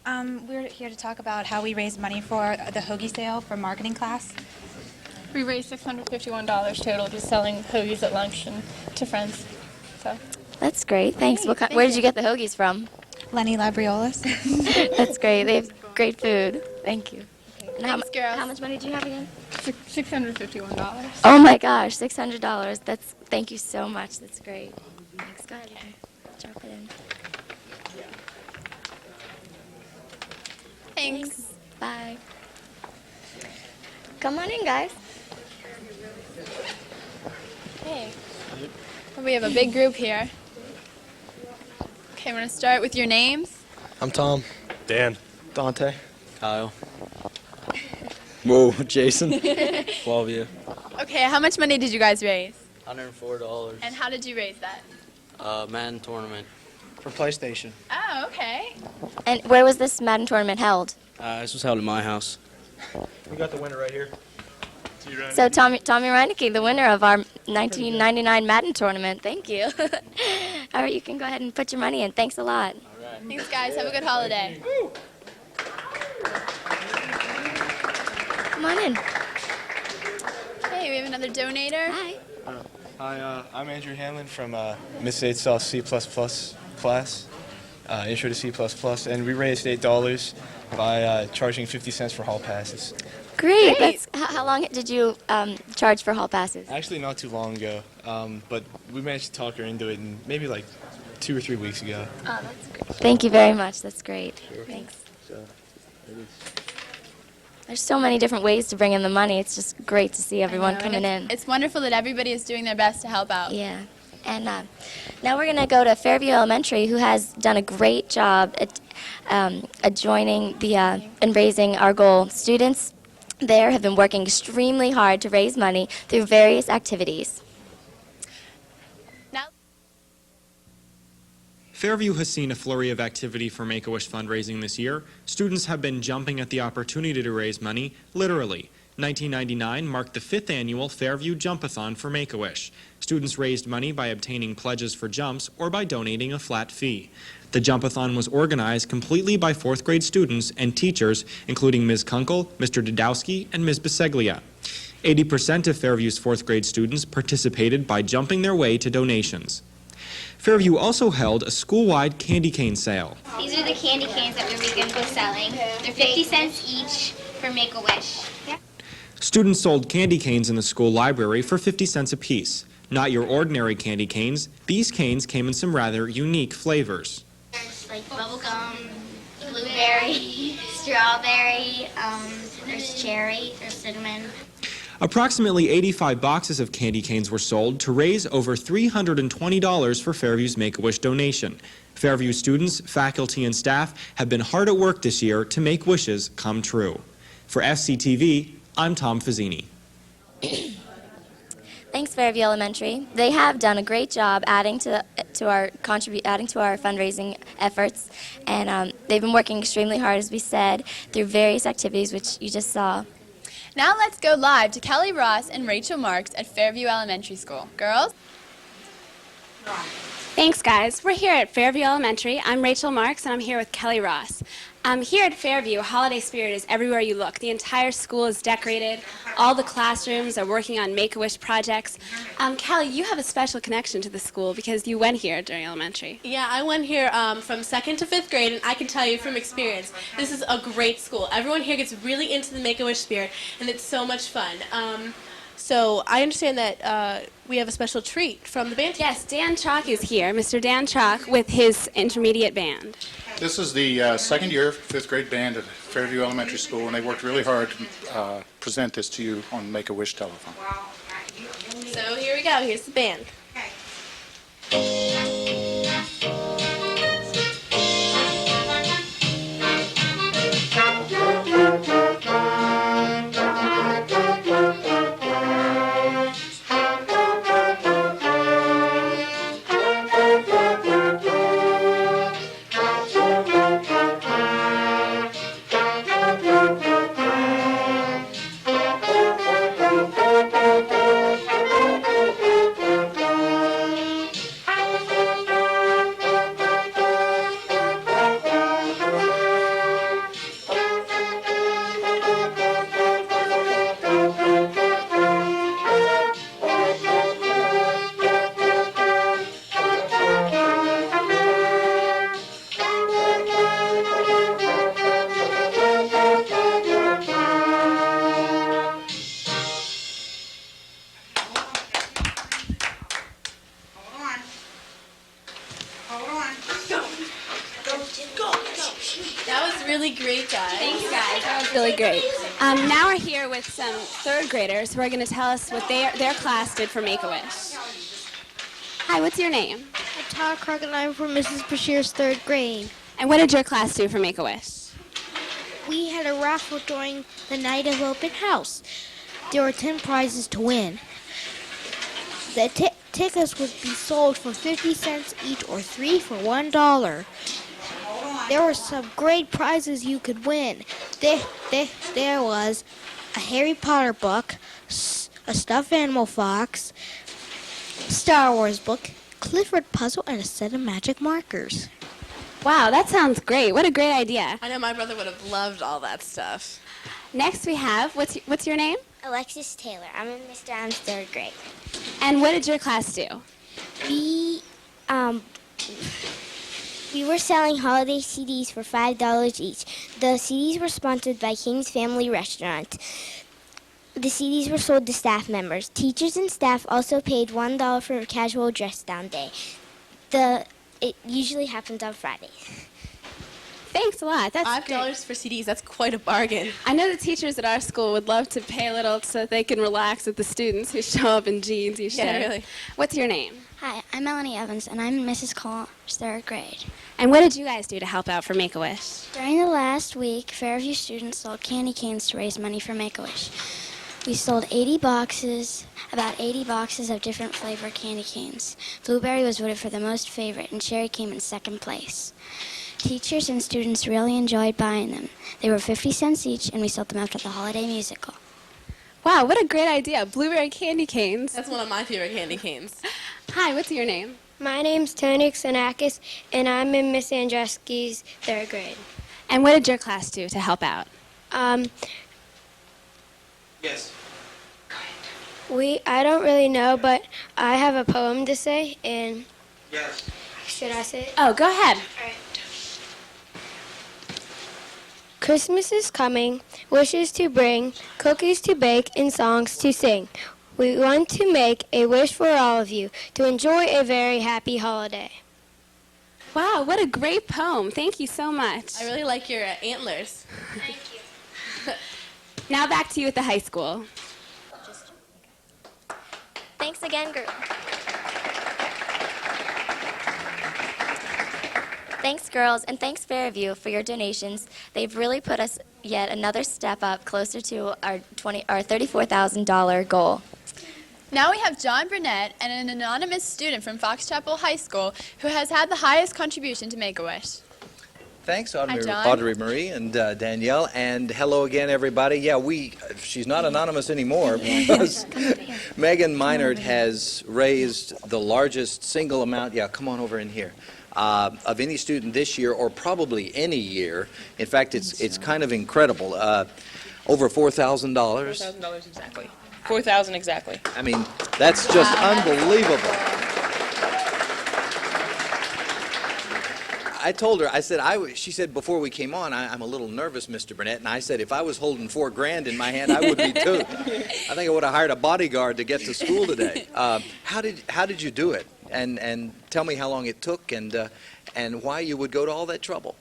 We're here to talk about how we raised money for the hoagie sale for marketing class. We raised $651 total just selling hoagies at lunch and to friends. So That's great. Thanks. Great, Where did you get the hoagies from? Lenny Labriolas. That's great. They have great food. Thank you. And Thanks, girls. How much money do you have again? $651. Oh my gosh, $600. Thank you so much. That's great. Thanks. Go ahead. Drop it in. Thanks. Bye. Come on in, guys. Hey. We have a big group here. Okay, I'm going to start with your names. I'm Tom. Dan. Dante. Kyle. Whoa, Jason. 12 you. Okay, how much money did you guys raise? $104. And how did you raise that? Madden tournament. For PlayStation. Oh, okay. And where was this Madden tournament held? This was held at my house. We got the winner right here. So Tommy Reinecke, the winner of our 1999 Madden tournament. Thank you. All right, you can go ahead and put your money in. Thanks a lot. Thanks, guys. Have a good holiday. Come on in. Hey, we have another donator. Hi. Hi, I'm Andrew Hanlon from Miss Aidsall C++ class, Intro to C++, and we raised $8 by charging 50 cents for hall passes. Great. How long did you charge for hall passes? Actually, not too long ago, but we managed to talk her into it in maybe like 2 or 3 weeks ago. Oh, that's great. Thank you very much. That's great. Sure. Thanks. So, it is. There's so many different ways to bring in the money. It's just great to see everyone coming in. It's wonderful that everybody is doing their best to help out. Yeah. And now we're going to go to Fairview Elementary, who has done a great job at adjoining and raising our goal. Students there have been working extremely hard to raise money through various activities. Fairview has seen a flurry of activity for Make-A-Wish fundraising this year. Students have been jumping at the opportunity to raise money, literally. 1999 marked the 5th annual Fairview Jumpathon for Make-A-Wish. Students raised money by obtaining pledges for jumps or by donating a flat fee. The Jumpathon was organized completely by 4th grade students and teachers, including Ms. Kunkel, Mr. Dudowski, and Ms. Biseglia. 80% of Fairview's 4th grade students participated by jumping their way to donations. Fairview also held a school-wide candy cane sale. These are the candy canes that we're going to be selling. They're 50 cents each for Make-A-Wish. Students sold candy canes in the school library for 50 cents apiece. Not your ordinary candy canes. These canes came in some rather unique flavors. There's like bubblegum, blueberry, strawberry, there's cherry, there's cinnamon. Approximately 85 boxes of candy canes were sold to raise over $320 for Fairview's Make-A-Wish donation. Fairview students, faculty, and staff have been hard at work this year to make wishes come true. For FCTV, I'm Tom Fazzini. Thanks, Fairview Elementary. They have done a great job adding to our fundraising efforts, and they've been working extremely hard, as we said, through various activities, which you just saw. Now let's go live to Kelly Ross and Rachel Marks at Fairview Elementary School. Girls? Thanks, guys. We're here at Fairview Elementary. I'm Rachel Marks, and I'm here with Kelly Ross. Here at Fairview, holiday spirit is everywhere you look. The entire school is decorated. All the classrooms are working on Make-A-Wish projects. Kelly, you have a special connection to the school because you went here during elementary. Yeah, I went here from 2nd to 5th grade, and I can tell you from experience, this is a great school. Everyone here gets really into the Make-A-Wish spirit, and it's so much fun. So I understand that we have a special treat from the band team. Yes, Dan Chalk is here, Mr. Dan Chalk with his intermediate band. This is the second year fifth grade band at Fairview Elementary School, and they worked really hard to present this to you on Make-A-Wish Telethon. So here we go. Here's the band. That was really great, guys. Thanks, guys. That was really great. Now we're here with some third graders who are going to tell us what their class did for Make-A-Wish. Hi, what's your name? I'm Todd Clark, and I'm from Mrs. Bashir's third grade. And what did your class do for Make-A-Wish? We had a raffle during the night of open house. There were 10 prizes to win. The tickets would be sold for 50 cents each or 3 for $1. There were some great prizes you could win. There was a Harry Potter book, a stuffed animal fox, Star Wars book, Clifford puzzle, and a set of magic markers. Wow, that sounds great. What a great idea. I know my brother would have loved all that stuff. Next we have, what's your name? Alexis Taylor. I'm in Miss Down's third grade. And what did your class do? We were selling holiday CDs for $5 each. The CDs were sponsored by King's Family Restaurant. The CDs were sold to staff members. Teachers and staff also paid $1 for casual dress down day. It usually happens on Fridays. Thanks a lot. That's $5 for CDs. That's quite a bargain. I know the teachers at our school would love to pay a little so that they can relax with the students who show up in jeans each day. Yeah, really. What's your name? Hi, I'm Melanie Evans, and I'm in Mrs. Cole's third grade. And what did you guys do to help out for Make-A-Wish? During the last week, Fairview students sold candy canes to raise money for Make-A-Wish. We sold about 80 boxes of different flavor candy canes. Blueberry was voted for the most favorite, and cherry came in second place. Teachers and students really enjoyed buying them. They were 50 cents each, and we sold them after the holiday musical. Wow, what a great idea. Blueberry candy canes. That's one of my favorite candy canes. Hi, what's your name? My name's Tony Xenakis, and I'm in Miss Andreski's third grade. And what did your class do to help out? Yes. I don't really know, but I have a poem to say, and Yes. should I say it? Oh, go ahead. All right. Christmas is coming, wishes to bring, cookies to bake, and songs to sing. We want to make a wish for all of you to enjoy a very happy holiday. Wow, what a great poem. Thank you so much. I really like your antlers. Thank you. Now back to you at the high school. Thanks again, group. Thanks, girls, and thanks, Fairview, for your donations. They've really put us yet another step up closer to our $34,000 goal. Now we have John Burnett and an anonymous student from Fox Chapel High School who has had the highest contribution to Make-A-Wish. Thanks, John. Audrey Marie and Danielle, and hello again, everybody. Yeah, she's not anonymous anymore because Megan Meinert has raised the largest single amount, come on over in here, of any student this year or probably any year. In fact, it's kind of incredible. Over $4,000. $4,000 exactly. $4,000 exactly. I mean, that's just unbelievable. I told her, I said, she said before we came on, I'm a little nervous, Mr. Burnett, and I said, if I was holding $4,000 in my hand, I would be too. I think I would have hired a bodyguard to get to school today. How did you do it? And tell me how long it took and why you would go to all that trouble.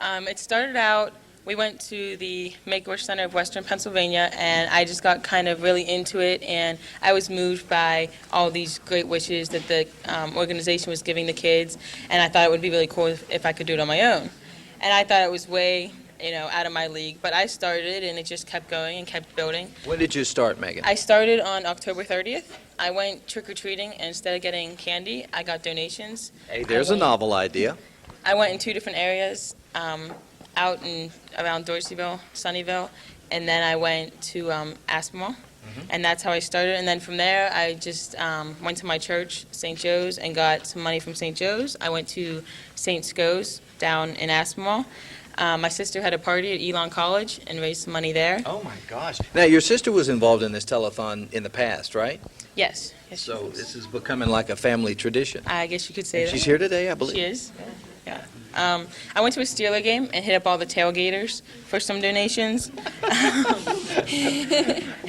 It started out, we went to the Make-A-Wish Center of Western Pennsylvania, and I just got kind of really into it, and I was moved by all these great wishes that the organization was giving the kids, and I thought it would be really cool if I could do it on my own. And I thought it was way, out of my league, but I started, and it just kept going and kept building. When did you start, Megan? I started on October 30th. I went trick-or-treating, and instead of getting candy, I got donations. Hey, there's a novel idea. I went in 2 different areas, out and around Doorsville, Sunnyvale, and then I went to Aspinwall, and that's how I started. And then from there, I just went to my church, St. Joe's, and got some money from St. Joe's. I went to St. Sco's down in Aspinwall. My sister had a party at Elon College and raised some money there. Oh my gosh. Now, your sister was involved in this telethon in the past, right? Yes. So this is becoming like a family tradition. I guess you could say that. She's here today, I believe. She is. Yeah. I went to a Steeler game and hit up all the tailgaters for some donations.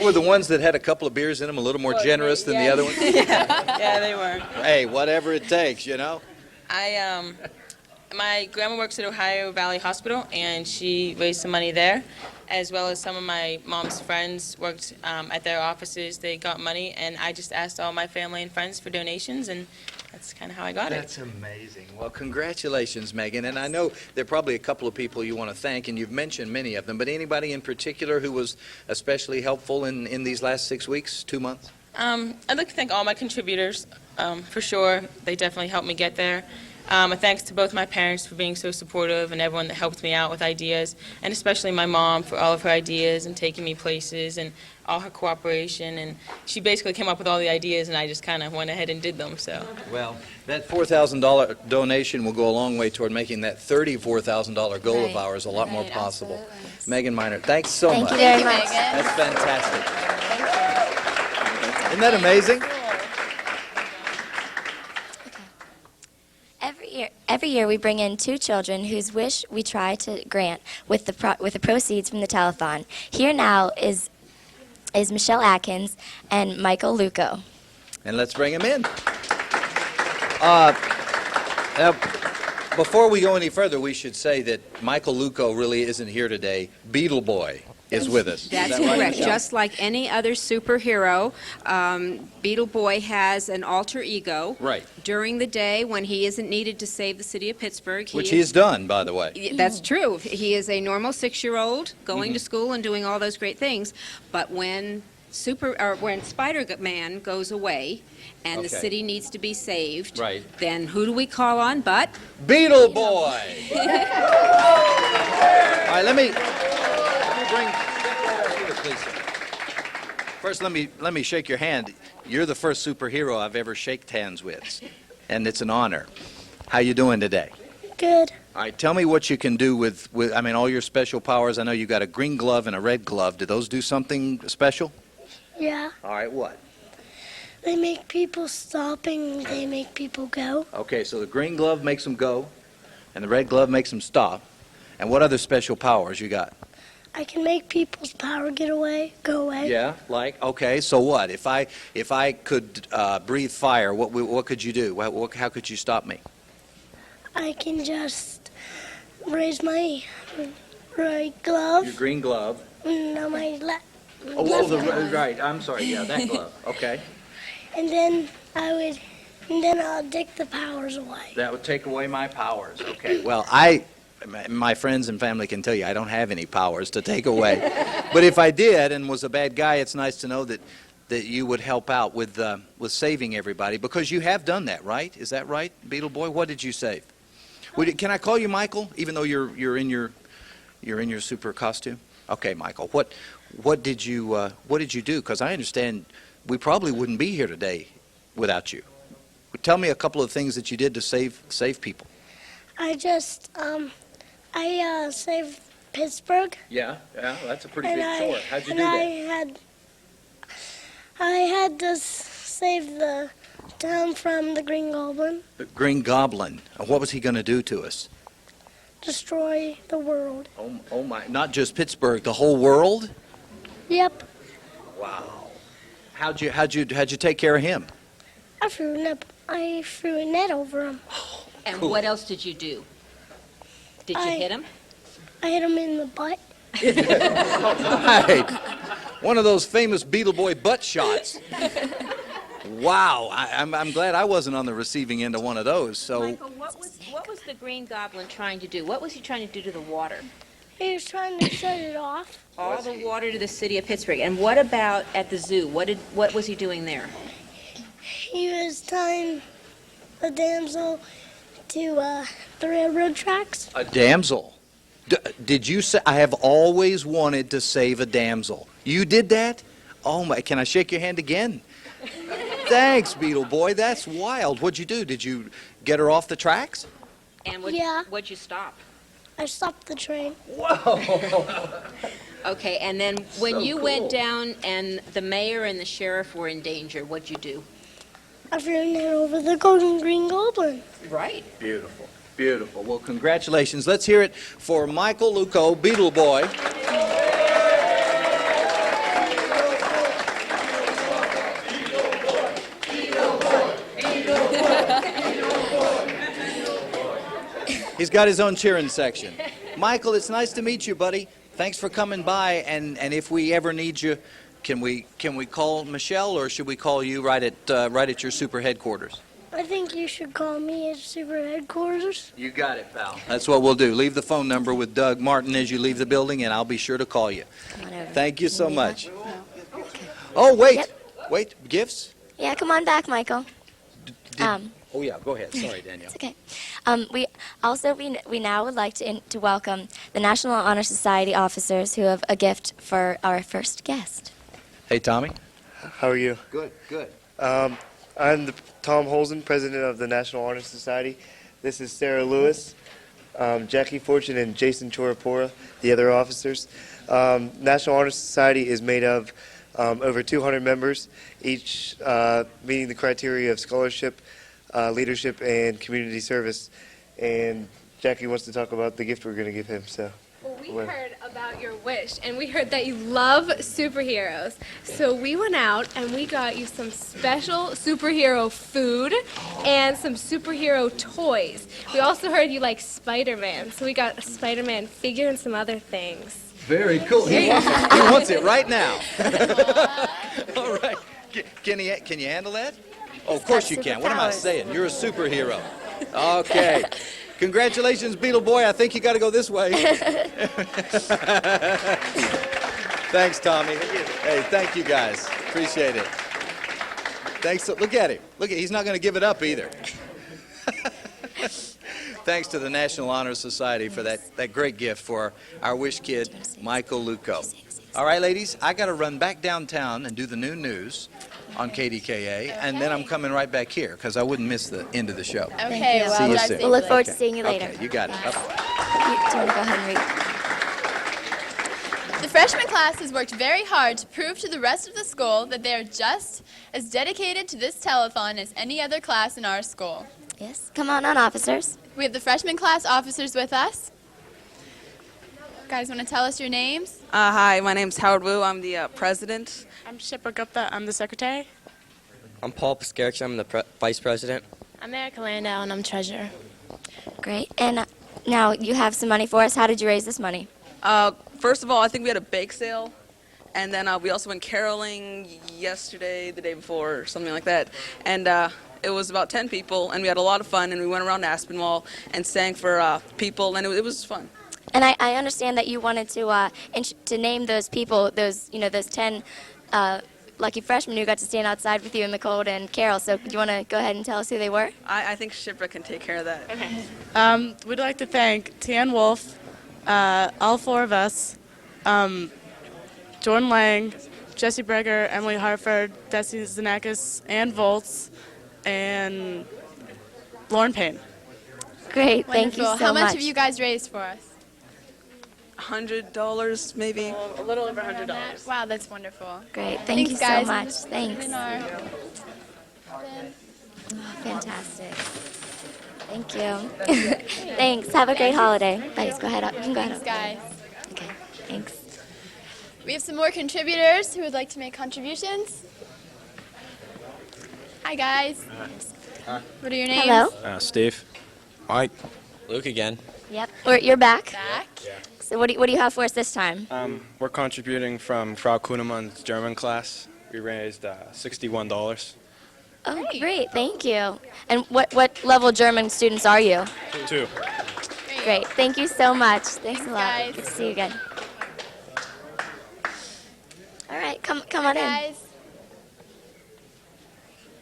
Were the ones that had a couple of beers in them a little more generous than the other ones? Yeah, they were. Hey, whatever it takes, My grandma works at Ohio Valley Hospital, and she raised some money there, as well as some of my mom's friends worked at their offices. They got money, and I just asked all my family and friends for donations, and that's kind of how I got it. That's amazing. Well, congratulations, Megan. And I know there are probably a couple of people you want to thank, and you've mentioned many of them, but anybody in particular who was especially helpful in these last 6 weeks, 2 months? I'd like to thank all my contributors, for sure. They definitely helped me get there. A thanks to both my parents for being so supportive and everyone that helped me out with ideas, and especially my mom for all of her ideas and taking me places and all her cooperation. And she basically came up with all the ideas, and I just kind of went ahead and did them. So. Well, that $4,000 donation will go a long way toward making that $34,000 goal of ours a lot more possible. Megan Miner, thanks so much. Thank you very much. That's fantastic. Isn't that amazing? Every year we bring in 2 children whose wish we try to grant with the proceeds from the telethon. Here now is Michelle Atkins and Michael Luco. And let's bring him in. Now, before we go any further, we should say that Michael Luco really isn't here today. Beetle Boy is with us. That's Is that right, correct. Michelle? Just like any other superhero, Beetle Boy has an alter ego. Right. During the day, when he isn't needed to save the city of Pittsburgh, Which he's done, by the way. That's true. He is a normal 6-year-old going to school and doing all those great things. But when Spider-Man goes away and the Okay. city needs to be saved, Right. then who do we call on but Beetle Boy? All right, let me bring here, please, sir. First, let me shake your hand. You're the first superhero I've ever shaked hands with, and it's an honor. How you doing today? Good. All right, tell me what you can do with all your special powers. I know you got a green glove and a red glove. Do those do something special? Yeah. All right, what? They make people stop and they make people go. Okay, so the green glove makes them go, and the red glove makes them stop. And what other special powers you got? I can make people's power go away. Yeah, like, okay, so what? If I could breathe fire, what could you do? How could you stop me? I can just raise my right glove. Your green glove. No, my left. Right, I'm sorry, yeah, that glove, okay. And then I'll take the powers away. That would take away my powers, okay. Well, my friends and family can tell you I don't have any powers to take away. But if I did and was a bad guy, it's nice to know that you would help out with saving everybody, because you have done that, right? Is that right, Beetle Boy? What did you save? Can I call you Michael, even though you're in your super costume? Okay, Michael. What did you do? Because I understand we probably wouldn't be here today without you. Tell me a couple of things that you did to save people. I just saved Pittsburgh. Yeah, that's a pretty And big chore. How'd you do that? I had to save the Down from the Green Goblin. The Green Goblin. What was he going to do to us? Destroy the world. Oh my! Not just Pittsburgh, the whole world. Yep. Wow. How'd you take care of him? I threw a net over him. And Cool. what else did you do? Did you hit him? I hit him in the butt. Right. One of those famous Beetle Boy butt shots. Wow. I'm glad I wasn't on the receiving end of one of those. So. Michael, what was the Green Goblin trying to do? What was he trying to do to the water? He was trying to shut it off. All the water to the city of Pittsburgh. And what about at the zoo? What was he doing there? He was tying a damsel to the railroad tracks. A damsel. Did you say? I have always wanted to save a damsel. You did that? Oh my! Can I shake your hand again? Thanks, Beetle Boy. That's wild. What'd you do? Did you get her off the tracks? And what'd you stop? I stopped the train. Whoa! Okay, and then when So you cool. went down and the mayor and the sheriff were in danger, what'd you do? I threw a net over the Golden Green Goblin. Right. Beautiful. Beautiful. Well, congratulations. Let's hear it for Michael Luco, Beetle Boy. He's got his own cheering section. Michael, it's nice to meet you, buddy. Thanks for coming by. And if we ever need you, can we call Michelle, or should we call you right at your super headquarters? I think you should call me at super headquarters. You got it, pal. That's what we'll do. Leave the phone number with Doug Martin as you leave the building, and I'll be sure to call you. Thank you so much. Oh, wait. Yep. Wait, gifts? Yeah, come on back, Michael. Oh, yeah, go ahead. Sorry, Danielle. It's okay. We now would like to welcome the National Honor Society officers who have a gift for our first guest. Hey, Tommy. How are you? Good, good. I'm Tom Holzen, president of the National Honor Society. This is Sarah Lewis, Jackie Fortune, and Jason Chorapora, the other officers. National Honor Society is made of over 200 members, each meeting the criteria of scholarship, leadership, and community service. And Jackie wants to talk about the gift we're going to give him. So. Well, we heard about your wish, and we heard that you love superheroes. So we went out and we got you some special superhero food and some superhero toys. We also heard you like Spider-Man, so we got a Spider-Man figure and some other things. Very cool. He wants it right now. All right. Can you handle that? Oh, of course you can. What am I saying? You're a superhero. Okay. Congratulations, Beetle Boy. I think you got to go this way. Thanks, Tommy. Hey, thank you guys. Appreciate it. Thanks. Look at him. Look, he's not going to give it up either. Thanks to the National Honor Society for that great gift for our wish kid, Michael Luco. All right, ladies, I got to run back downtown and do the noon news on KDKA, and then I'm coming right back here because I wouldn't miss the end of the show. Okay, well, see you soon. we'll look forward to seeing you later. Okay, you got it. Bye-bye. Do you want to go ahead and read? The freshman class has worked very hard to prove to the rest of the school that they are just as dedicated to this telethon as any other class in our school. Yes, come on, officers. We have the freshman class officers with us. Guys, want to tell us your names? Hi, my name's Howard Wu. I'm the president. I'm Shipra Gupta. I'm the secretary. I'm Paul Piskarich. I'm the vice president. I'm Erica Landau, and I'm treasurer. Great. And now you have some money for us. How did you raise this money? First of all, I think we had a bake sale, and then we also went caroling yesterday, the day before, or something like that. And it was about 10 people, and we had a lot of fun, and we went around Aspinwall and sang for people, and it was fun. And I understand that you wanted to name those people, those 10 lucky freshmen who got to stand outside with you in the cold and carol. So do you want to go ahead and tell us who they were? I think Shipra can take care of that. Okay. We'd like to thank Tian Wolf, all four of us, Jordan Lang, Jesse Breger, Emily Harford, Desi Zanakis, Ann Volz, and Lauren Payne. Great, thank you so much. How much much have you guys raised for us? $100 maybe. A little over $100. Wow, that's wonderful. Great, thank you so guys. much. Thanks. Fantastic. Thank you. Thanks. Have a great holiday. Guys, go ahead up. You can go ahead Thanks, up. guys. Okay. Thanks. We have some more contributors who would like to make contributions. Hi, guys. What are your names? Hello. Steve. Mike. Luke again. Yep. You're back. Back. So what do you have for us this time? We're contributing from Frau Kuhnemann's German class. We raised $61. Oh, great. Thank you. And what level German students are you? 2. Great. Thank you so much. Thanks a lot. guys. Good to see you again. All right, come on in. Guys.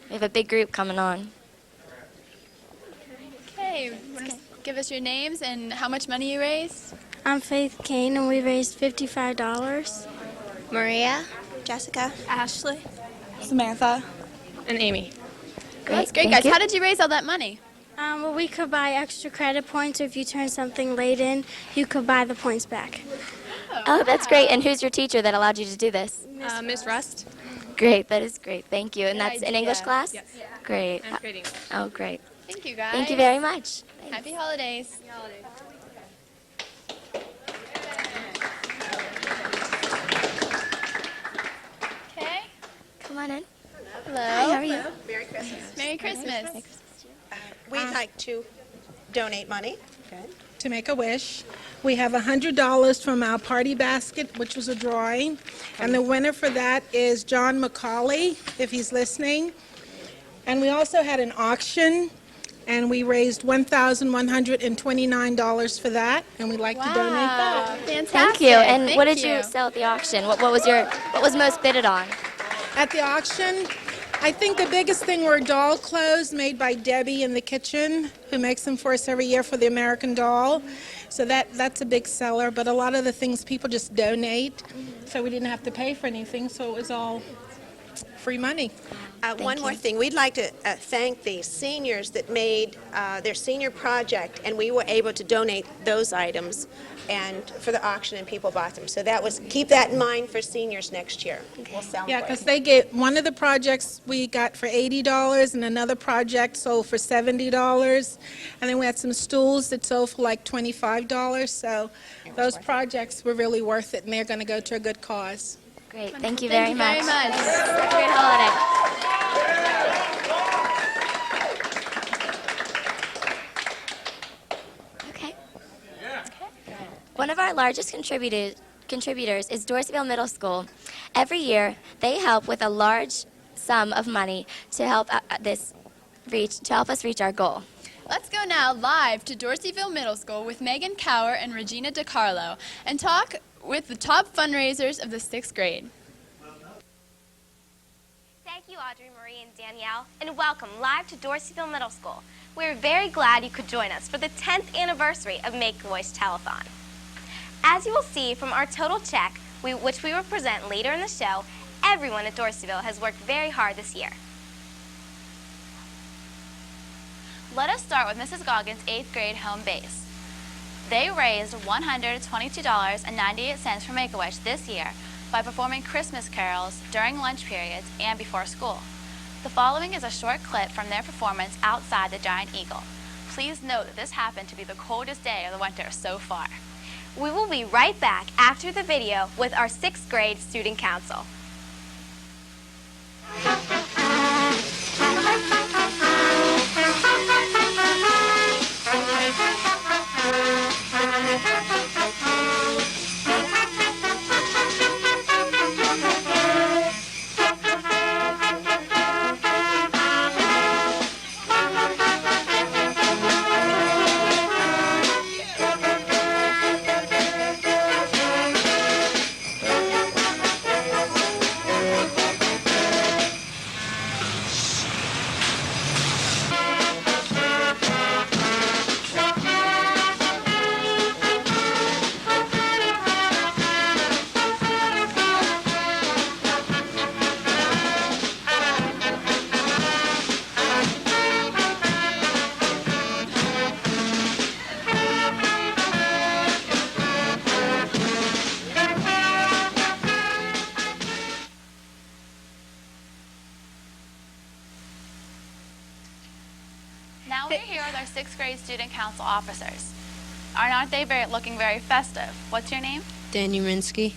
We have a big group coming on. Okay. Want to give us your names and how much money you raised? I'm Faith Kane, and we raised $55. Maria, Jessica, Ashley, Samantha, and Amy. That's great, Thank guys. you. How did you raise all that money? Well, we could buy extra credit points, or if you turn something late in, you could buy the points back. Oh, that's great. And who's your teacher that allowed you to do this? Miss Rust. Great. That is great. Thank you. And that's in idea. English class? Yes. Great. I'm creating. Oh, great. Thank you, guys. Thank you very much. Happy holidays. Okay. Come on in. Hello. Hi, how are you? Merry Christmas. Merry Christmas. We'd like to donate money to Make-A-Wish. We have $100 from our party basket, which was a drawing, and the winner for that is John McCauley, if he's listening. And we also had an auction, and we raised $1,129 for that, and we'd like to donate that. Fantastic. Thank you. And Thank what did you sell at the auction? What was most bidded on? At the auction, I think the biggest thing were doll clothes made by Debbie in the kitchen, who makes them for us every year for the American Doll. So that's a big seller, but a lot of the things people just donate, so we didn't have to pay for anything, so it was all free money. One more thing, we'd like to thank the seniors that made their senior project, and we were able to donate those items and for the auction, and people bought them. So keep that in mind for seniors next year. We'll sell Yeah, for because it. they get, one of the projects we got for $80, and another project sold for $70, and then we had some stools that sold for like $25, so those projects were really worth it, and they're going to go to a good cause. Great. Thank you very much. Thank you very much. Have a great holiday. Okay. One of our largest contributors is Doorsville Middle School. Every year, they help with a large sum of money to help us reach our goal. Let's go now live to Doorsville Middle School with Megan Cower and Regina DiCarlo and talk with the top fundraisers of the 6th grade. Thank you, Audrey, Marie, and Danielle, and welcome live to Doorsville Middle School. We're very glad you could join us for the 10th anniversary of Make-A-Wish Telethon. As you will see from our total check, which we will present later in the show, everyone at Doorsville has worked very hard this year. Let us start with Mrs. Goggins' 8th grade home base. They raised $122.98 for Make-A-Wish this year by performing Christmas carols during lunch periods and before school. The following is a short clip from their performance outside the Giant Eagle. Please note that this happened to be the coldest day of the winter so far. We will be right back after the video with our 6th grade student council. Now we're here with our 6th grade student council officers. Aren't they looking very festive? What's your name? Daniel Minsky.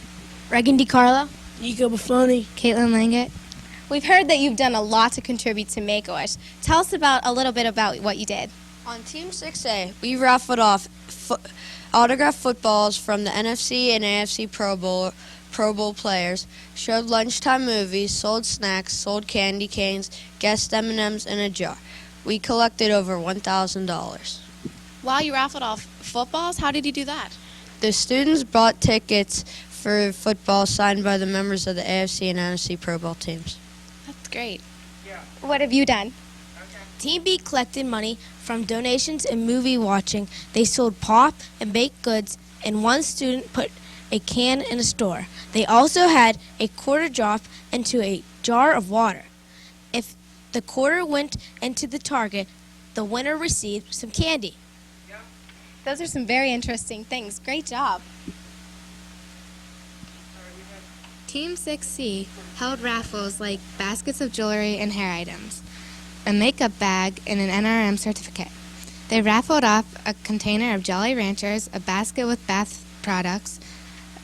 Regan DiCarlo. Nico Buffoni. Caitlin Langett. We've heard that you've done a lot to contribute to Make-A-Wish. Tell us a little bit about what you did. On Team 6A, we raffled off autographed footballs from the NFC and AFC Pro Bowl players, showed lunchtime movies, sold snacks, sold candy canes, guessed M&Ms in a jar. We collected over $1,000. Wow, you raffled off footballs? How did you do that? The students bought tickets for football signed by the members of the AFC and NFC Pro Bowl teams. That's great. What have you done? Team B collected money from donations and movie watching. They sold pop and baked goods, and one student put a can in a store. They also had a quarter drop into a jar of water. If the quarter went into the target, the winner received some candy. Those are some very interesting things. Great job. Team 6C held raffles like baskets of jewelry and hair items, a makeup bag, and an NRM certificate. They raffled off a container of Jolly Ranchers, a basket with bath products,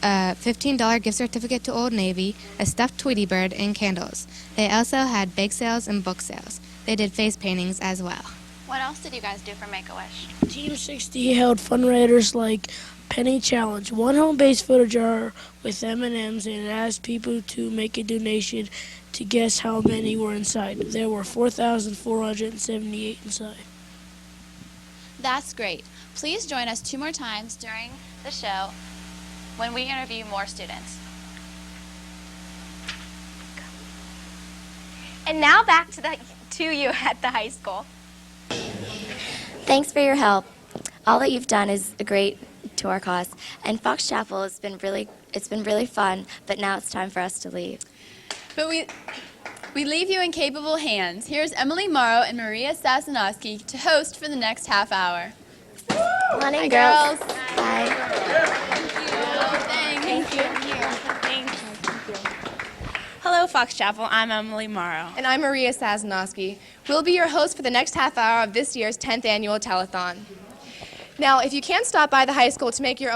a $15 gift certificate to Old Navy, a stuffed Tweety Bird, and candles. They also had bake sales and book sales. They did face paintings as well. What else did you guys do for Make-A-Wish? Team 60 held fundraisers like Penny Challenge, one home-based photo jar with M&Ms, and asked people to make a donation to guess how many were inside. There were 4,478 inside. That's great. Please join us 2 more times during the show when we interview more students. And now back to you at the high school. Thanks for your help. All that you've done is a great to our cause. And Fox Chapel it's been really fun, but now it's time for us to leave. But we leave you in capable hands. Here's Emily Morrow and Maria Sasanowski to host for the next half hour. Come on in, Hi, girls. girls. Bye. Thank you. Hello, Fox Chapel. I'm Emily Morrow. And I'm Maria Sasanowski. We'll be your host for the next half hour of this year's 10th annual telethon. Now, if you can't stop by the high school to make your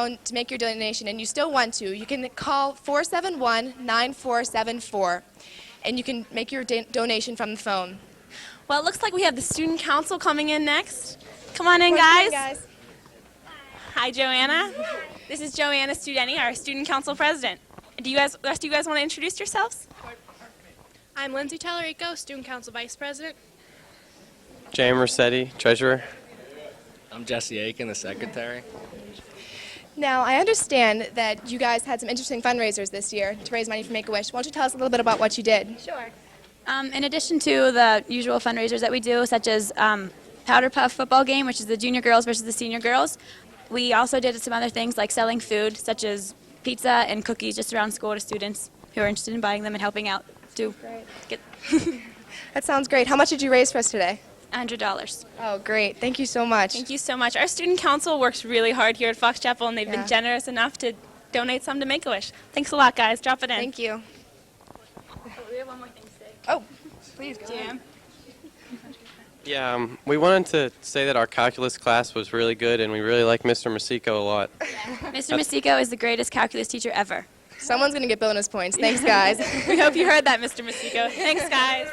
donation and you still want to, you can call 471-9474 and you can make your donation from the phone. Well, it looks like we have the student council coming in next. Come on in, guys. Hi, Joanna. This is Joanna Studenti, our student council president. Do you guys want to introduce yourselves? I'm Lindsay Tallarico, student council vice president. Jay Mercetti, treasurer. I'm Jesse Aiken, the secretary. Now, I understand that you guys had some interesting fundraisers this year to raise money for Make-A-Wish. Why don't you tell us a little bit about what you did? Sure. In addition to the usual fundraisers that we do, such as Powder Puff football game, which is the junior girls versus the senior girls, we also did some other things like selling food, such as pizza and cookies just around school to students who are interested in buying them and helping out to get. That sounds great. How much did you raise for us today? $100. Oh, great. Thank you so much. Thank you so much. Our student council works really hard here at Fox Chapel, and they've been generous enough to donate some to Make-A-Wish. Thanks a lot, guys. Drop it in. Thank you. We have one more thing to say. Oh, please go Jam. Yeah, we wanted to say that our calculus class was really good, and we really like Mr. Masico a lot. Mr. Masico is the greatest calculus teacher ever. Someone's going to get bonus points. Thanks, guys. We hope you heard that, Mr. Masico. Thanks, guys.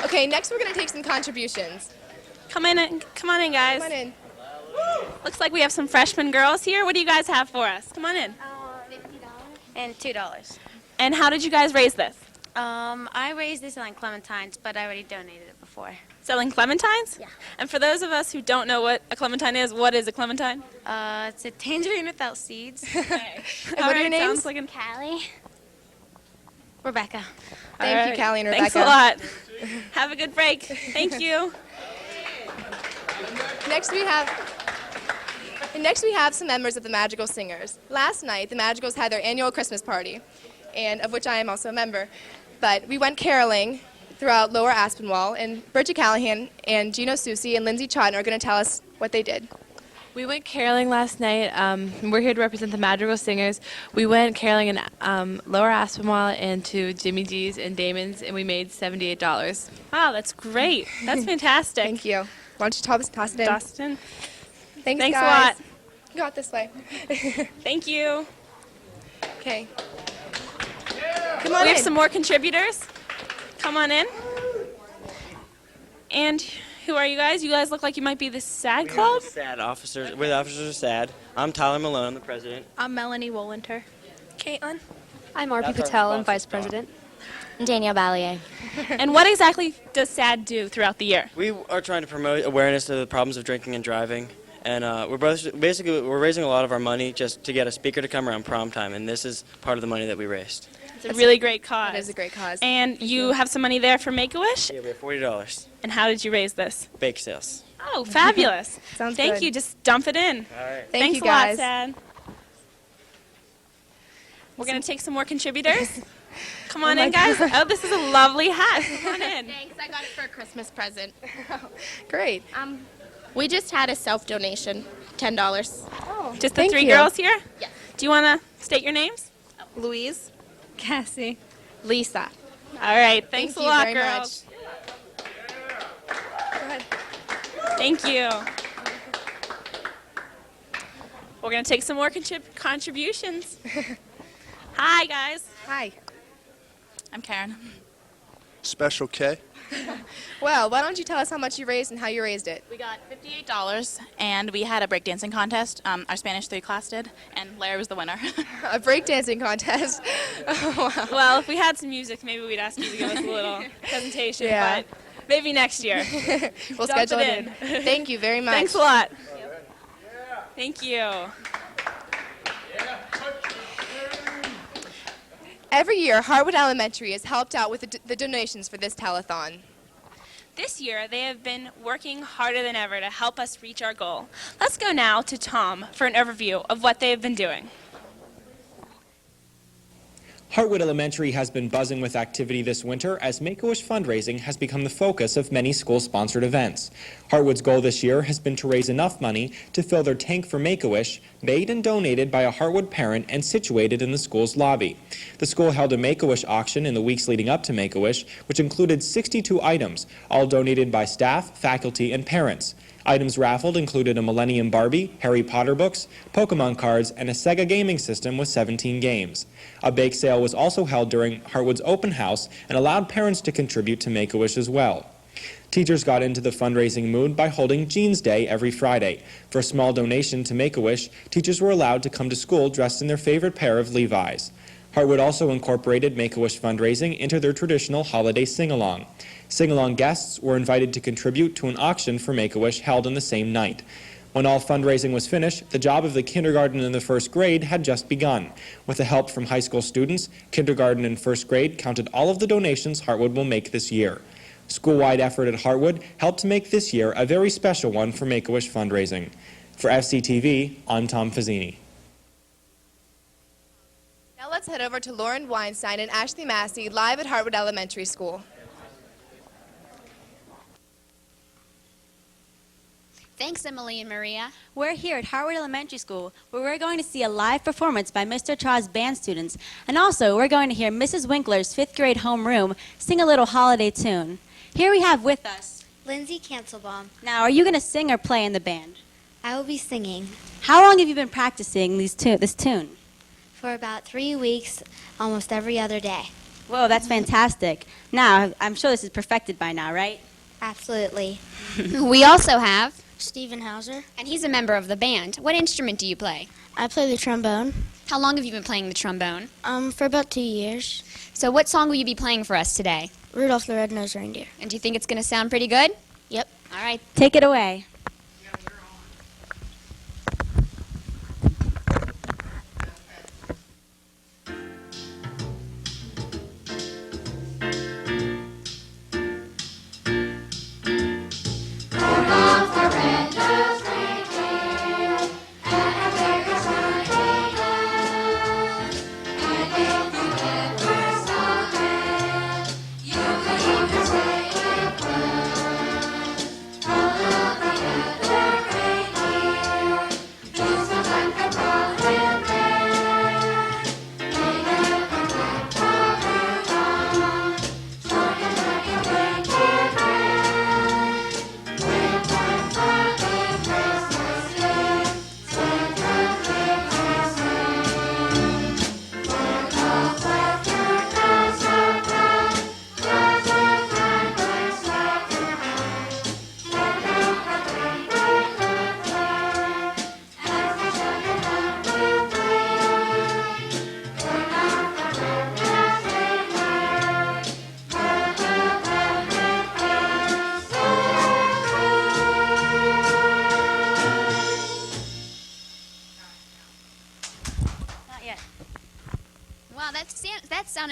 Okay, next we're going to take some contributions. Come on in, guys. Come on in. Looks like we have some freshman girls here. What do you guys have for us? Come on in. $50 and $2. And how did you guys raise this? I raised this on clementines, but I already donated it before. Selling clementines? Yeah. And for those of us who don't know what a clementine is, what is a clementine? It's a tangerine without seeds. And what are your names? Like Callie. Rebecca. Thank you, Callie and Rebecca. Thanks a lot. Have a good break. Thank you. Next we have some members of the Magical Singers. Last night, the Magicals had their annual Christmas party, and of which I am also a member. But we went caroling throughout Lower Aspinwall, and Bridget Callahan and Gino Susi and Lindsay Chodden are going to tell us what they did. We went caroling last night. We're here to represent the Madrigal Singers. We went caroling in Lower Aspinwall and to Jimmy G's and Damon's, and we made $78. Wow, that's great. That's fantastic. Thank you. Why don't you pass it in? Dustin. Thanks Thanks a guys. lot. Go out this way. Thank you. Okay. Come on We in. have some more contributors. Come on in. And who are you guys? You guys look like you might be the SAD Club. SAD officers. We're the officers of SAD. I'm Tyler Malone, I'm the president. I'm Melanie Wollenter. Caitlin. I'm RP That's our Patel, I'm sponsor, Vice President. Danielle Ballier. And what exactly does SAD do throughout the year? We are trying to promote awareness of the problems of drinking and driving. And we're raising a lot of our money just to get a speaker to come around prom time, and this is part of the money that we raised. It's a really great cause. It is a great cause. And you have some money there for Make-A-Wish? Yeah, we have $40. And how did you raise this? Bake sales. Oh, fabulous. Sounds Thank good. you. Just dump it in. All right. Thank Thanks you, a lot, guys. SAD. We're going to take some more contributors. Come on my in, guys. gosh. Oh, this is a lovely hat. Come on in. Thanks, I got it for a Christmas present. Great. We just had a self-donation, $10. Oh, Just the thank three you. girls here? Yes. Do you want to state your names? Louise. Cassie. Lisa. All right. Thanks Thank a you lot, very girls. Go ahead. Thank you. We're going to take some more contributions. Hi, guys. Hi. I'm Karen. Special K. Well, why don't you tell us how much you raised and how you raised it? We got $58, and we had a breakdancing contest. Our Spanish 3 class did, and Larry was the winner. A breakdancing contest. Oh, wow. Well, if we had some music, maybe we'd ask you to give us a little presentation, Yeah. but maybe next year. We'll Dump schedule it it in. in. Thank you very much. Thanks a lot. Thank you. Every year, Harwood Elementary has helped out with the donations for this telethon. This year, they have been working harder than ever to help us reach our goal. Let's go now to Tom for an overview of what they have been doing. Harwood Elementary has been buzzing with activity this winter as Make-A-Wish fundraising has become the focus of many school-sponsored events. Harwood's goal this year has been to raise enough money to fill their tank for Make-A-Wish, made and donated by a Harwood parent and situated in the school's lobby. The school held a Make-A-Wish auction in the weeks leading up to Make-A-Wish, which included 62 items, all donated by staff, faculty, and parents. Items raffled included a Millennium Barbie, Harry Potter books, Pokemon cards, and a Sega gaming system with 17 games. A bake sale was also held during Harwood's open house and allowed parents to contribute to Make-A-Wish as well. Teachers got into the fundraising mood by holding Jeans Day every Friday. For a small donation to Make-A-Wish, teachers were allowed to come to school dressed in their favorite pair of Levi's. Harwood also incorporated Make-A-Wish fundraising into their traditional holiday sing-along. Sing-along guests were invited to contribute to an auction for Make-A-Wish held on the same night. When all fundraising was finished, the job of the kindergarten and the first grade had just begun. With the help from high school students, kindergarten and first grade counted all of the donations Harwood will make this year. School-wide effort at Harwood helped to make this year a very special one for Make-A-Wish fundraising. For FCTV, I'm Tom Fazzini. Now let's head over to Lauren Weinstein and Ashley Massey live at Harwood Elementary School. Thanks, Emily and Maria. We're here at Harwood Elementary School, where we're going to see a live performance by Mr. Chaw's band students. And also, we're going to hear Mrs. Winkler's 5th grade homeroom sing a little holiday tune. Here we have with us Lindsay Cancelbaum. Now, are you going to sing or play in the band? I will be singing. How long have you been practicing this tune? For about 3 weeks, almost every other day. Whoa, that's fantastic. Now, I'm sure this is perfected by now, right? Absolutely. We also have Stephen Hauser. And he's a member of the band. What instrument do you play? I play the trombone. How long have you been playing the trombone? For about 2 years. So what song will you be playing for us today? Rudolph the Red-Nosed Reindeer. And do you think it's going to sound pretty good? Yep. All right. Take it away. You can even say it well.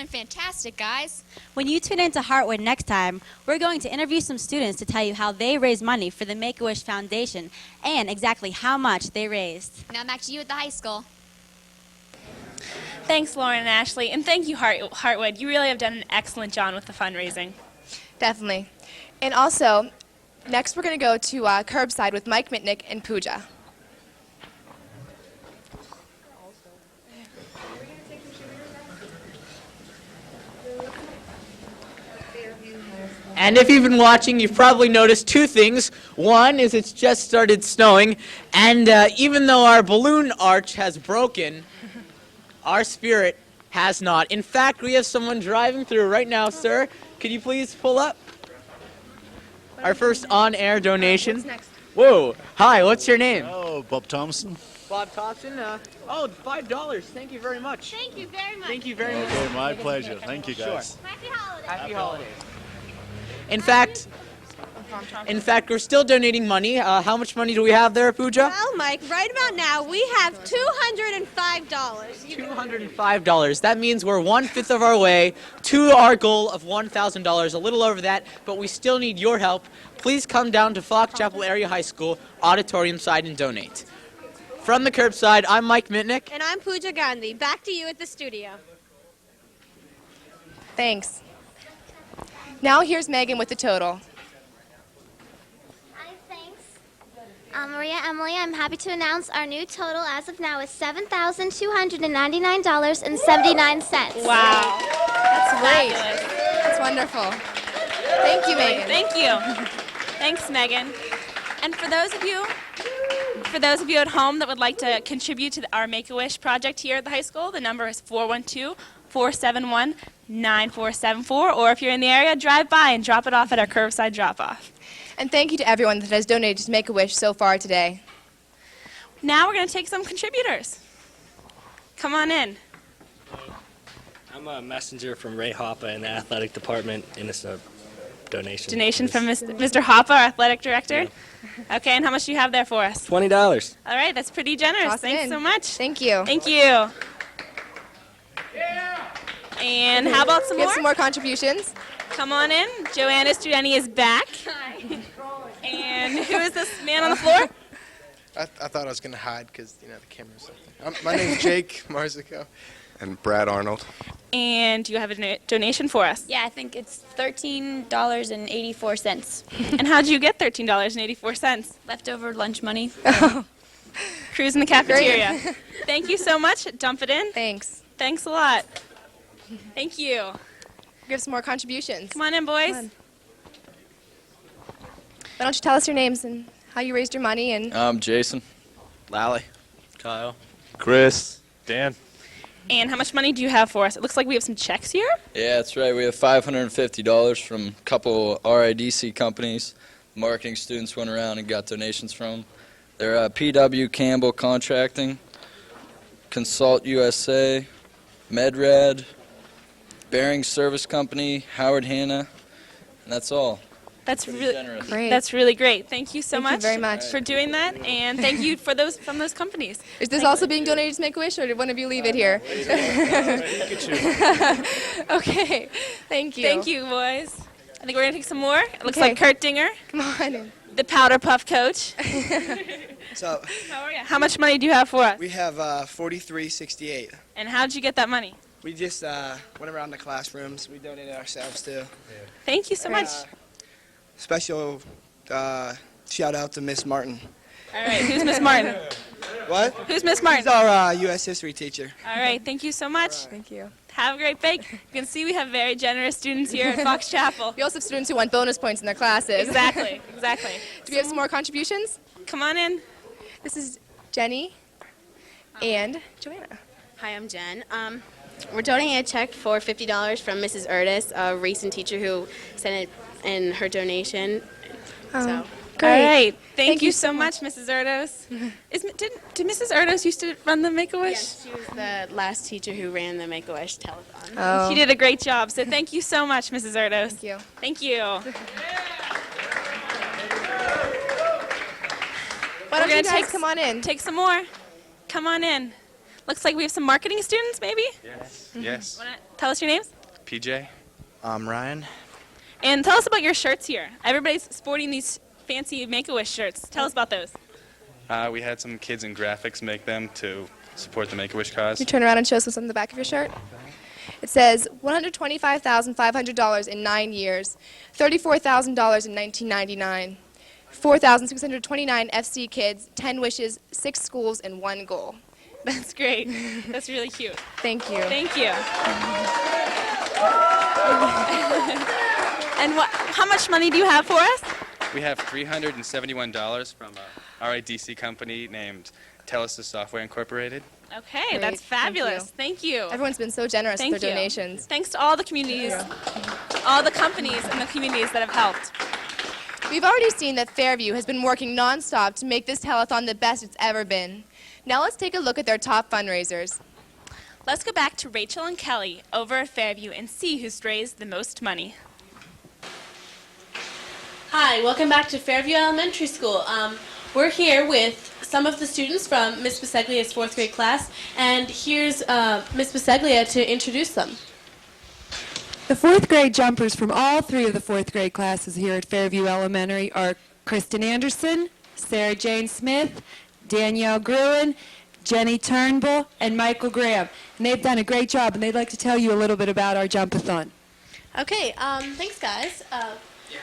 and fantastic, guys. When you tune into Heartwood next time, we're going to interview some students to tell you how they raise money for the Make-A-Wish Foundation and exactly how much they raised. Now back to you at the high school. Thanks, Lauren and Ashley, and thank you, Heartwood. You really have done an excellent job with the fundraising. Definitely. And also, next we're going to go to Curbside with Mike Mitnick and Pooja. And if you've been watching, you've probably noticed two things. One is it's just started snowing, and even though our balloon arch has broken, our spirit has not. In fact, we have someone driving through right now, sir. Could you please pull up? Our first on-air donation. What's next? Whoa. Hi, what's your name? Oh, Bob Thompson. Bob Thompson. $5. Thank you very much. Thank you very much. Thank you very much. Okay, my pleasure. Thank you, guys. Sure. Happy holidays. Happy holidays. In fact, we're still donating money. How much money do we have there, Pooja? Well, Mike, right about now, we have $205. $205. That means we're 1/5 of our way to our goal of $1,000, a little over that, but we still need your help. Please come down to Fox Chapel Area High School auditorium side and donate. From the curbside, I'm Mike Mitnick. And I'm Pooja Gandhi. Back to you at the studio. Thanks. Now here's Megan with the total. Maria, Emily, I'm happy to announce our new total as of now is $7,299.79. Wow. That's great. That's wonderful. Thank you, Megan. Thank you. Thanks, Megan. And for those of you at home that would like to contribute to our Make-A-Wish project here at the high school, the number is 412-471-9474, or if you're in the area, drive by and drop it off at our curbside drop-off. And thank you to everyone that has donated to Make-A-Wish so far today. Now we're going to take some contributors. Come on in. I'm a messenger from Ray Hoppe in the athletic department, and it's a donation. Donation from Mr. Hoppe, our athletic director. Yeah. Okay, and how much do you have there for us? $20. All right, that's pretty generous. Toss Thanks in. so much. Thank you. Thank you. And how about some more? Give some more contributions. Come on in. Joanna Studeni is back. Hi. And who is this man on the floor? I thought I was going to hide because, the camera or something. My name's Jake Marzico. And Brad Arnold. And do you have a donation for us? Yeah, I think it's $13.84. And how did you get $13.84? Leftover lunch money. Cruise in the cafeteria. Thank you so much. Dump it in. Thanks. Thanks a lot. Thank you. Give some more contributions. Come on in, boys. Why don't you tell us your names and how you raised your money? And I'm Jason. Lally. Kyle. Chris. Dan. And how much money do you have for us? It looks like we have some checks here. Yeah, that's right. We have $550 from a couple RIDC companies. Marketing students went around and got donations from. They're PW Campbell Contracting, Consult USA, MedRad, Bearing Service Company, Howard Hanna, and that's all. That's really generous. Great. That's really great. Thank you so Thank you much, very much for doing that, and thank you for those from those companies. Is this also being donated to Make-A-Wish, or did one of you leave it here? Okay. Thank you. Thank you, boys. I think we're going to take some more. It looks Okay. like Kurt Dinger. Come on in. The Powder Puff coach. So, How are you? How much money do you have for us? we have $43.68. And how did you get that money? We just went around the classrooms. We donated ourselves too. Thank you so much. Special shout out to Miss Martin. All right, who's Miss Martin? What? Who's Miss Martin? She's our U.S. history teacher. All right, thank you so much. Thank you. Have a great break. You can see we have very generous students here at Fox Chapel. We also have students who want bonus points in their classes. Exactly, exactly. Do we have some more contributions? Come on in. This is Jenny and Joanna. Hi, I'm Jen. We're donating a check for $50 from Mrs. Erdis, a recent teacher who sent it in her donation. So. Great. All right. Thank you so much, Mrs. Erdos. Did Mrs. Erdos used to run the Make-A-Wish? Yes, she was the last teacher who ran the Make-A-Wish Telethon. Oh. She did a great job. So thank you so much, Mrs. Erdos. Thank you. Thank you. Why don't you guys come on in? Take some more. Come on in. Looks like we have some marketing students, maybe? Yes. Yes. Wanna tell us your names? PJ. Ryan. And tell us about your shirts here. Everybody's sporting these fancy Make-A-Wish shirts. Tell us about those. We had some kids in graphics make them to support the Make-A-Wish cause. You turn around and show us what's on the back of your shirt. It says $125,500 in 9 years, $34,000 in 1999, 4,629 FC kids, 10 wishes, 6 schools, and 1 goal. That's great. That's really cute. Thank you. Thank you. And how much money do you have for us? We have $371 from a RIDC company named Telethon Software Incorporated. Okay, Great. that's fabulous. Thank you. Everyone's been so generous with their donations. Thanks to all the communities, all the companies and the communities that have helped. We've already seen that Fairview has been working nonstop to make this telethon the best it's ever been. Now let's take a look at their top fundraisers. Let's go back to Rachel and Kelly over at Fairview and see who's raised the most money. Hi, welcome back to Fairview Elementary School. We're here with some of the students from Miss Biseglia's 4th grade class, and here's Miss Biseglia to introduce them. The 4th grade jumpers from all 3 of the 4th grade classes here at Fairview Elementary are Kristen Anderson, Sarah Jane Smith, Danielle Gruen, Jenny Turnbull, and Michael Graham. And they've done a great job, and they'd like to tell you a little bit about our jump-a-thon. Okay, thanks guys.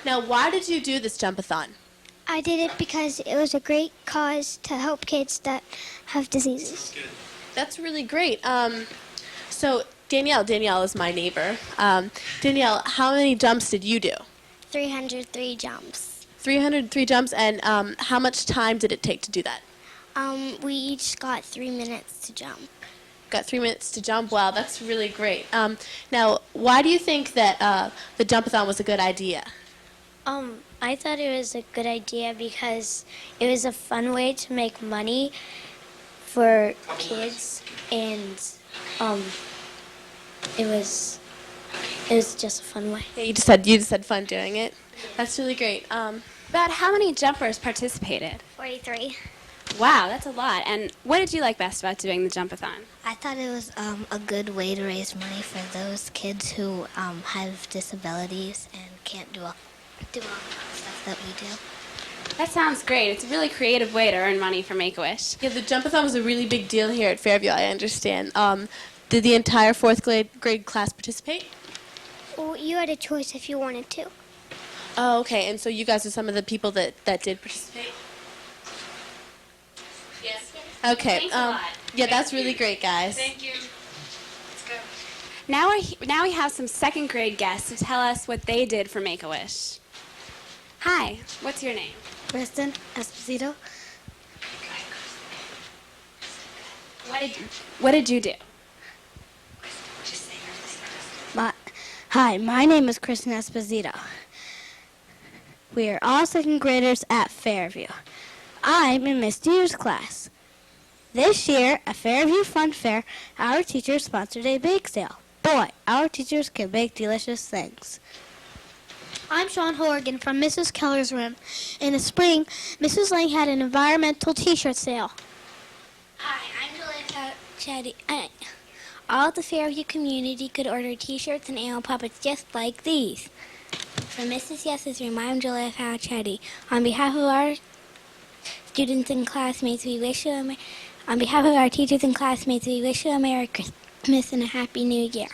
Now, why did you do this jump-a-thon? I did it because it was a great cause to help kids that have diseases. That's really great. So Danielle is my neighbor. Danielle, how many jumps did you do? 303 jumps. 303 jumps, and how much time did it take to do that? We each got 3 minutes to jump. Got 3 minutes to jump. Wow, that's really great. Now, why do you think that the jump-a-thon was a good idea? I thought it was a good idea because it was a fun way to make money for kids, and it was just a fun way. Yeah, you just had fun doing it. That's really great. About how many jumpers participated? 43. Wow, that's a lot. And what did you like best about doing the jump-a-thon? I thought it was a good way to raise money for those kids who have disabilities and can't do all the stuff that we do. That sounds great. It's a really creative way to earn money for Make-A-Wish. Yeah, the jump-a-thon was a really big deal here at Fairview, I understand. Did the entire 4th grade class participate? Well, you had a choice if you wanted to. Oh, okay. And so you guys are some of the people that did participate? Yes. Okay. Thanks a lot. Yeah, that's really great, guys. Thank you. Let's go. Now we have some 2nd grade guests to tell us what they did for Make-A-Wish. Hi, what's your name? Kristen Esposito. What did you do? Hi, my name is Kristen Esposito. We are all 2nd graders at Fairview. I'm in Miss Deer's class. This year, at Fairview Fun Fair, our teachers sponsored a bake sale. Boy, our teachers can bake delicious things. I'm Sean Horgan from Mrs. Keller's room. In the spring, Mrs. Lang had an environmental t-shirt sale. Hi, I'm Julia Chetty. All the Fairview community could order t-shirts and animal puppets just like these. From Mrs. Yes's room, I'm Julia Chetty. On behalf of our students and classmates, on behalf of our teachers and classmates, we wish you a Merry Christmas and a Happy New Year.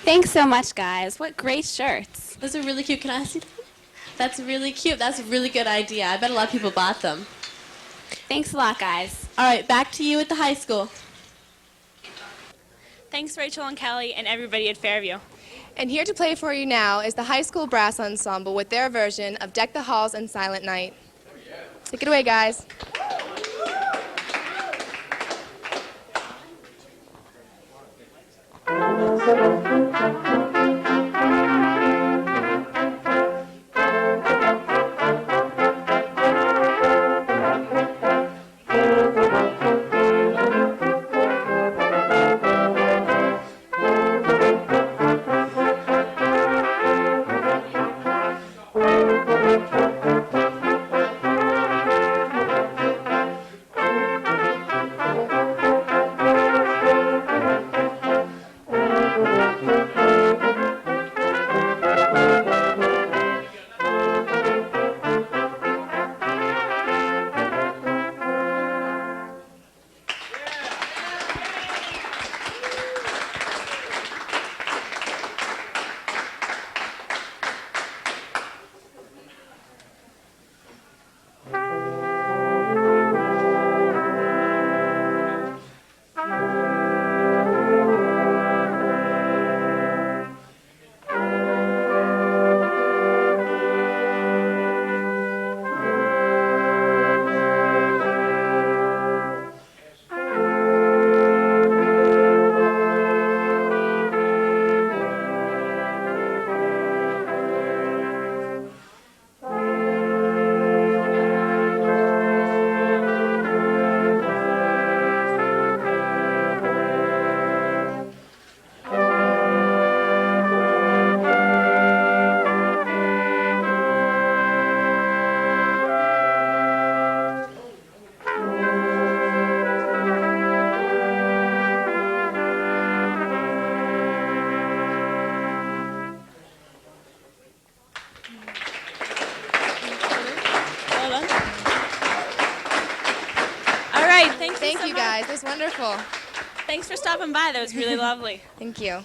Thanks so much, guys. What great shirts. Those are really cute. Can I see them? That's really cute. That's a really good idea. I bet a lot of people bought them. Thanks a lot, guys. All right, back to you at the high school. Thanks, Rachel and Kelly, and everybody at Fairview. And here to play for you now is the high school brass ensemble with their version of Deck the Halls and Silent Night. Take it away, guys. Thank so you, much. guys. That was wonderful. Thanks for stopping by. That was really lovely. Thank you.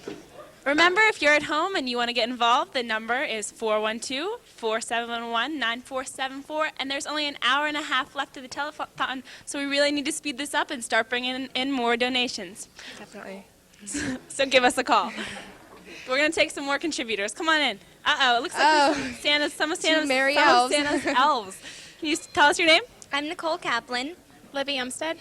Remember, if you're at home and you want to get involved, the number is 412-471-9474, and there's only an hour and a half left of the telethon, so we really need to speed this up and start bringing in more donations. Definitely. So give us a call. We're going to take some more contributors. Come on in. Uh-oh, it looks like some of Santa's elves. Can you tell us your name? I'm Nicole Kaplan. Libby Umstead.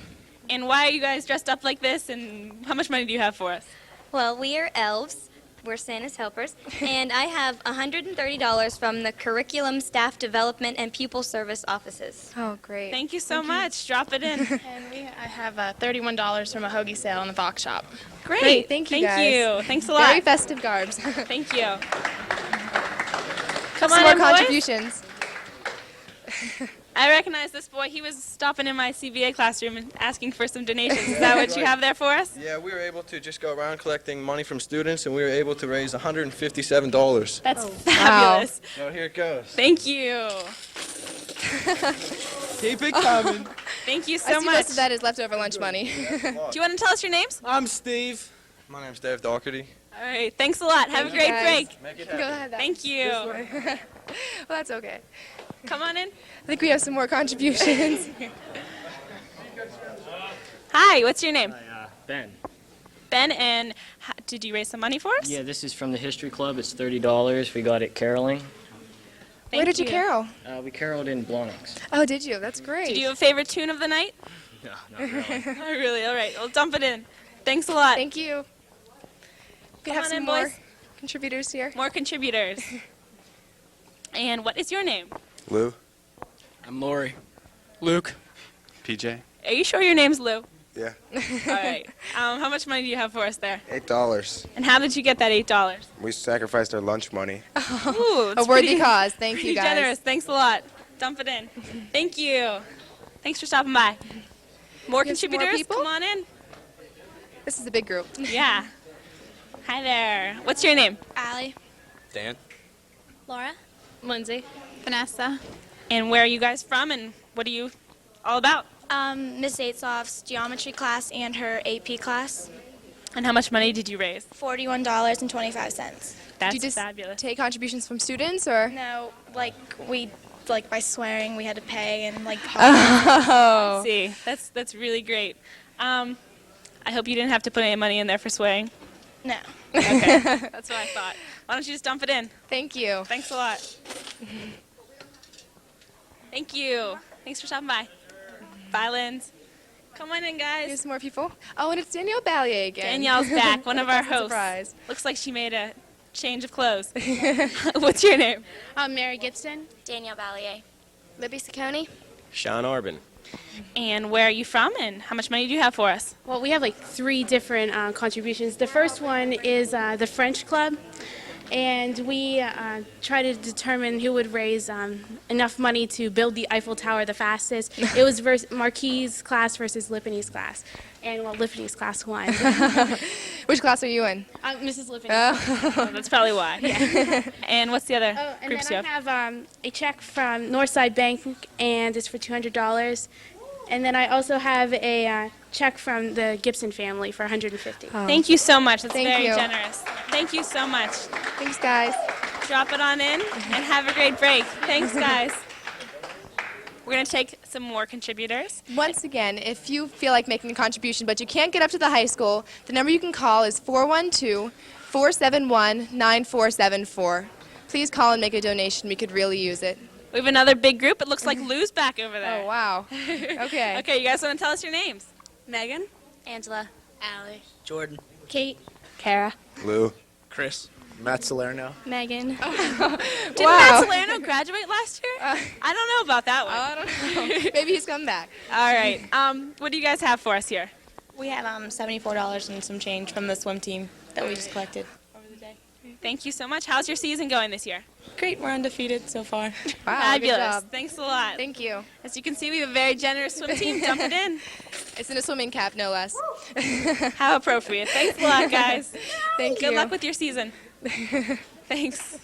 And why are you guys dressed up like this, and how much money do you have for us? Well, we are elves. We're Santa's helpers. And I have $130 from the Curriculum, Staff Development, and Pupil Service offices. Oh, great. Thank you so much. Drop it in. And I have $31 from a hoagie sale in the Fox shop. Great. Thank you, Thank guys. you. Thanks a lot. Very festive garbs. Thank you. Come on more in, boys. contributions. I recognize this boy. He was stopping in my CVA classroom and asking for some donations. Is that what you have there for us? Yeah, we were able to just go around collecting money from students, and we were able to raise $157. That's fabulous. So here it goes. Thank you. Keep it coming. Thank you I so see much. most of that is leftover lunch money. Do you want to tell us your names? I'm Steve. My name's Dave Doherty. All right. Thanks a lot. Have a great break. Make it Go ahead. Thank you. Well, that's okay. Come on in. I think we have some more contributions. Hi, what's your name? Ben. Ben, and did you raise some money for us? Yeah, this is from the History Club. It's $30. We got it caroling. Where did you carol? We caroled in Blawnox. Oh, did you? That's great. Did you have a favorite tune of the night? No, not really. Not really. All right. Well, dump it in. Thanks a lot. Thank you. We Come have on some in, more boys. contributors here. More contributors. And what is your name? Lou. I'm Lori. Luke. PJ. Are you sure your name's Lou? Yeah. All right. How much money do you have for us there? $8. And how did you get that $8? We sacrificed our lunch money. Ooh, A worthy cause. Thank you, pretty guys. generous. Thanks a lot. Dump it in. Thank you. Thanks for stopping by. More You have some more contributors? people? Come on in. This is a big group. Yeah. Hi there. What's your name? Allie. Dan. Laura. Lindsay. Vanessa. And where are you guys from, and what are you all about? Miss Aitzloff's geometry class and her AP class. And how much money did you raise? $41.25. That's Did you just fabulous. take contributions from students, or? No, by swearing we had to pay and Oh. See, that's really great. I hope you didn't have to put any money in there for swearing. No. Okay, that's what I thought. Why don't you just dump it in? Thank you. Thanks a lot. Thank you. Thanks for stopping by. Bye, Linz. Come on in, guys. Here's some more people. Oh, and it's Danielle Ballier again. Danielle's back, one of our That's a hosts. surprise. Looks like she made a change of clothes. What's your name? Mary Gibson. Danielle Ballier. Libby Saccone. Sean Orban. And where are you from, and how much money do you have for us? Well, we have 3 different contributions. The first one is the French Club, and we try to determine who would raise enough money to build the Eiffel Tower the fastest. It was Marquis' class versus Lippiny's class, and Lippiny's class won. Which class are you in? Mrs. Lippany. Oh, that's probably why. Yeah. And what's the other And groups then you I have? have a check from Northside Bank, and it's for $200. And then I also have a check from the Gibson family for $150. Thank you so much. That's Thank very you. generous. Thank you so much. Thanks, guys. Drop it on in and have a great break. Thanks, guys. We're going to take some more contributors. Once again, if you feel like making a contribution but you can't get up to the high school, the number you can call is 412-471-9474. Please call and make a donation. We could really use it. We have another big group. It looks like Lou's back over there. Oh, wow. Okay. Okay, you guys want to tell us your names? Megan. Angela. Allie. Jordan. Kate. Kara. Lou. Chris. Matt Salerno. Megan. Did Wow. Matt Salerno graduate last year? I don't know about that one. I don't know. Maybe he's come back. All right. What do you guys have for us here? We have $74 and some change from the swim team that we just collected. Thank you so much. How's your season going this year? Great, we're undefeated so far. Wow, Fabulous. good job. Thanks a lot. Thank you. As you can see, we have a very generous swim team. Dump it in. It's in a swimming cap, no less. How appropriate. Thanks a lot, guys. Thank you. Good luck with your season. Thanks.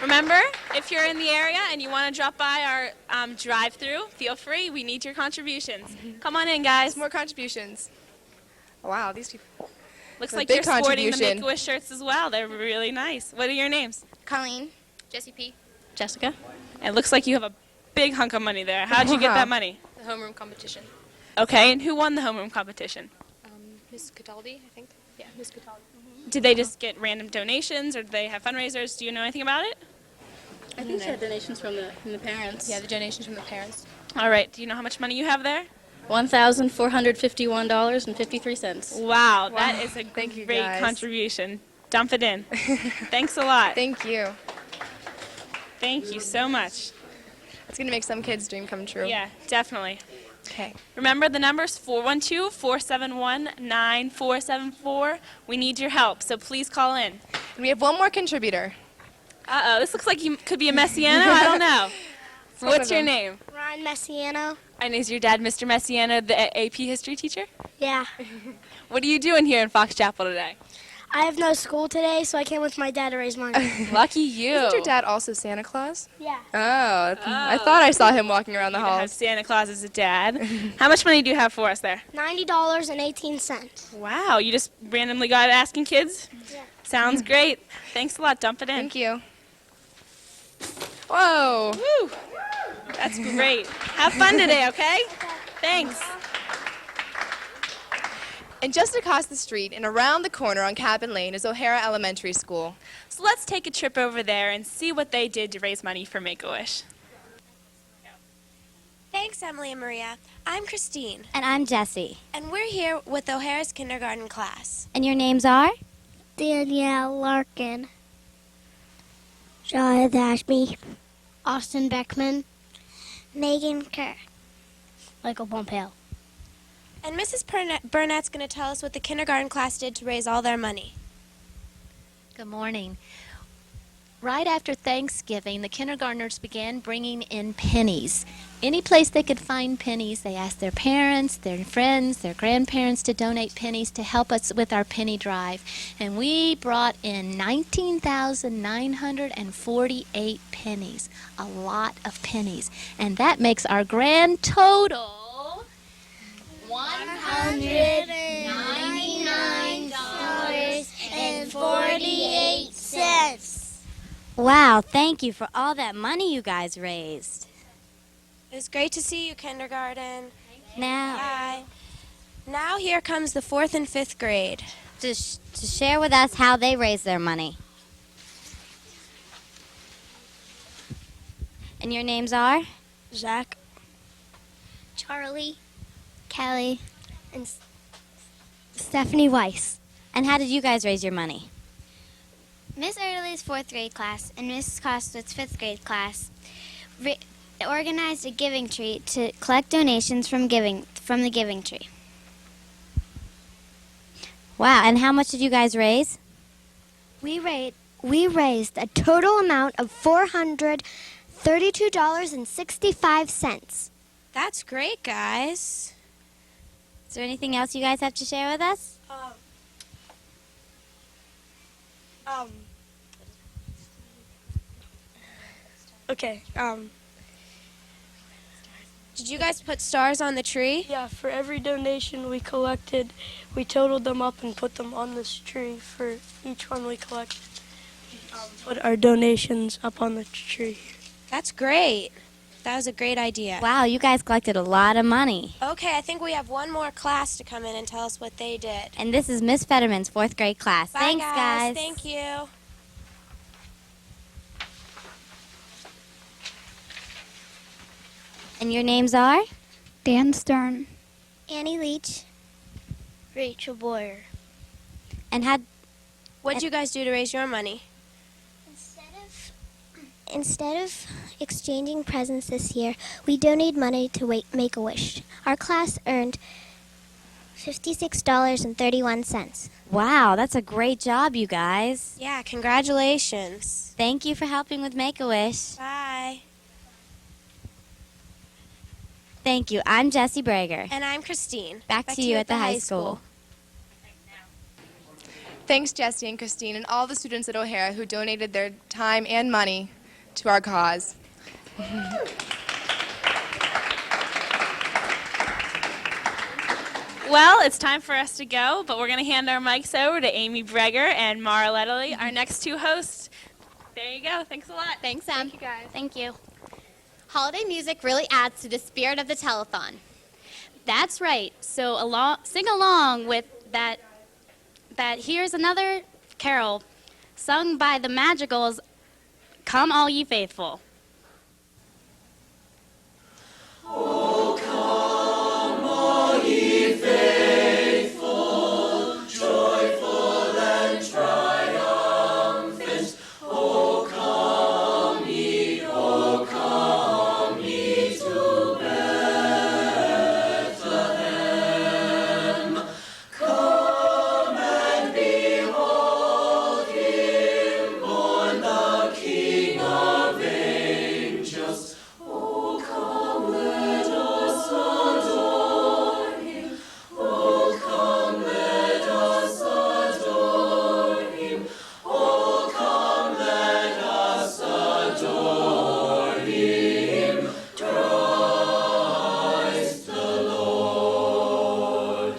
Remember, if you're in the area and you want to drop by our drive-through, feel free. We need your contributions. Come on in, guys. More contributions. Wow, these people. Looks A like big you're sporting the contribution. Make-A-Wish shirts as well. They're really nice. What are your names? Colleen. Jesse P. Jessica. It looks like you have a big hunk of money there. How'd you get that money? The homeroom competition. Okay, and who won the homeroom competition? Miss Cataldi, I think. Yeah, Miss Cataldi. Did they just get random donations, or did they have fundraisers? Do you know anything about it? I think she had donations from the parents. Yeah, the donations from the parents. All right. Do you know how much money you have there? $1,451.53. Wow, that is a Thank you, great guys. contribution. Dump it in. Thanks a lot. Thank you. Thank you so much. It's going to make some kids' dream come true. Yeah, definitely. Okay. Remember the numbers 412-471-9474. We need your help, so please call in. And we have one more contributor. Uh-oh, this looks like you could be a Messiano. I don't know. one What's of your them. name? Ron Messiano. And is your dad Mr. Messiano, the AP history teacher? Yeah. What are you doing here in Fox Chapel today? I have no school today, so I came with my dad to raise money. Lucky you. Isn't your dad also Santa Claus? Yeah. Oh, I thought I saw him walking around the You have halls. Santa Claus as a dad. How much money do you have for us there? $90.18. Wow, you just randomly got asking kids? Yeah. Sounds great. Thanks a lot. Dump it in. Thank you. Whoa. Woo. That's great. Have fun today, okay? Thanks. And just across the street and around the corner on Cabin Lane is O'Hara Elementary School. So let's take a trip over there and see what they did to raise money for Make-A-Wish. Thanks, Emily and Maria. I'm Christine, And I'm Jessie. and we're here with O'Hara's kindergarten class. And your names are? Danielle Larkin. Shahid Ashby. Austin Beckman. Megan Kerr. Michael Pompeo. And Mrs. Burnett's going to tell us what the kindergarten class did to raise all their money. Good morning. Right after Thanksgiving, the kindergartners began bringing in pennies. Any place they could find pennies, they asked their parents, their friends, their grandparents to donate pennies to help us with our penny drive. And we brought in 19,948 pennies, a lot of pennies. And that makes our grand total $199.48. Wow, thank you for all that money you guys raised. It was great to see you, kindergarten. Now, Bye. Now here comes the 4th and 5th grade. to share with us how they raised their money. And your names are? Zach. Charlie, Kelly, and Stephanie Weiss. And how did you guys raise your money? Miss Erdely's 4th grade class and Mrs. Costwood's 5th grade class organized a giving tree to collect donations from the giving tree. Wow, and how much did you guys raise? We raised a total amount of $432.65. That's great, guys. Is there anything else you guys have to share with us? Okay. Did you guys put stars on the tree? Yeah, for every donation we collected, we totaled them up and put them on this tree for each one we collected. Put our donations up on the tree. That's great. That was a great idea. Wow, you guys collected a lot of money. Okay, I think we have one more class to come in and tell us what they did. And this is Miss Fetterman's 4th grade class. Bye, Thanks, guys. Thank you. And your names are? Dan Stern. Annie Leach. Rachel Boyer. And what did you guys do to raise your money? Instead of exchanging presents this year, we donated money to Make-A-Wish. Our class earned $56.31. Wow, that's a great job, you guys. Yeah, congratulations. Thank you for helping with Make-A-Wish. Bye. Thank you. I'm Jessie Brager. And I'm Christine. Back to you at the high school. Thanks, Jesse and Christine, and all the students at O'Hara who donated their time and money to our cause. Well, it's time for us to go, but we're going to hand our mics over to Amy Breger and Mara Letterly, our next two hosts. There you go. Thanks a lot. Thanks, Em. Thank you, guys. Thank you. Holiday music really adds to the spirit of the telethon. That's right. So sing along with that. Here's another carol sung by the Madrigals, Come All Ye Faithful. Oh, come all ye faithful, joyful and triumphant. Oh, come ye to Bethlehem. Come and behold him, born the King of angels. Oh, come, let us adore him. Oh, come, let us adore him. Oh, come, let us adore him, Christ the Lord.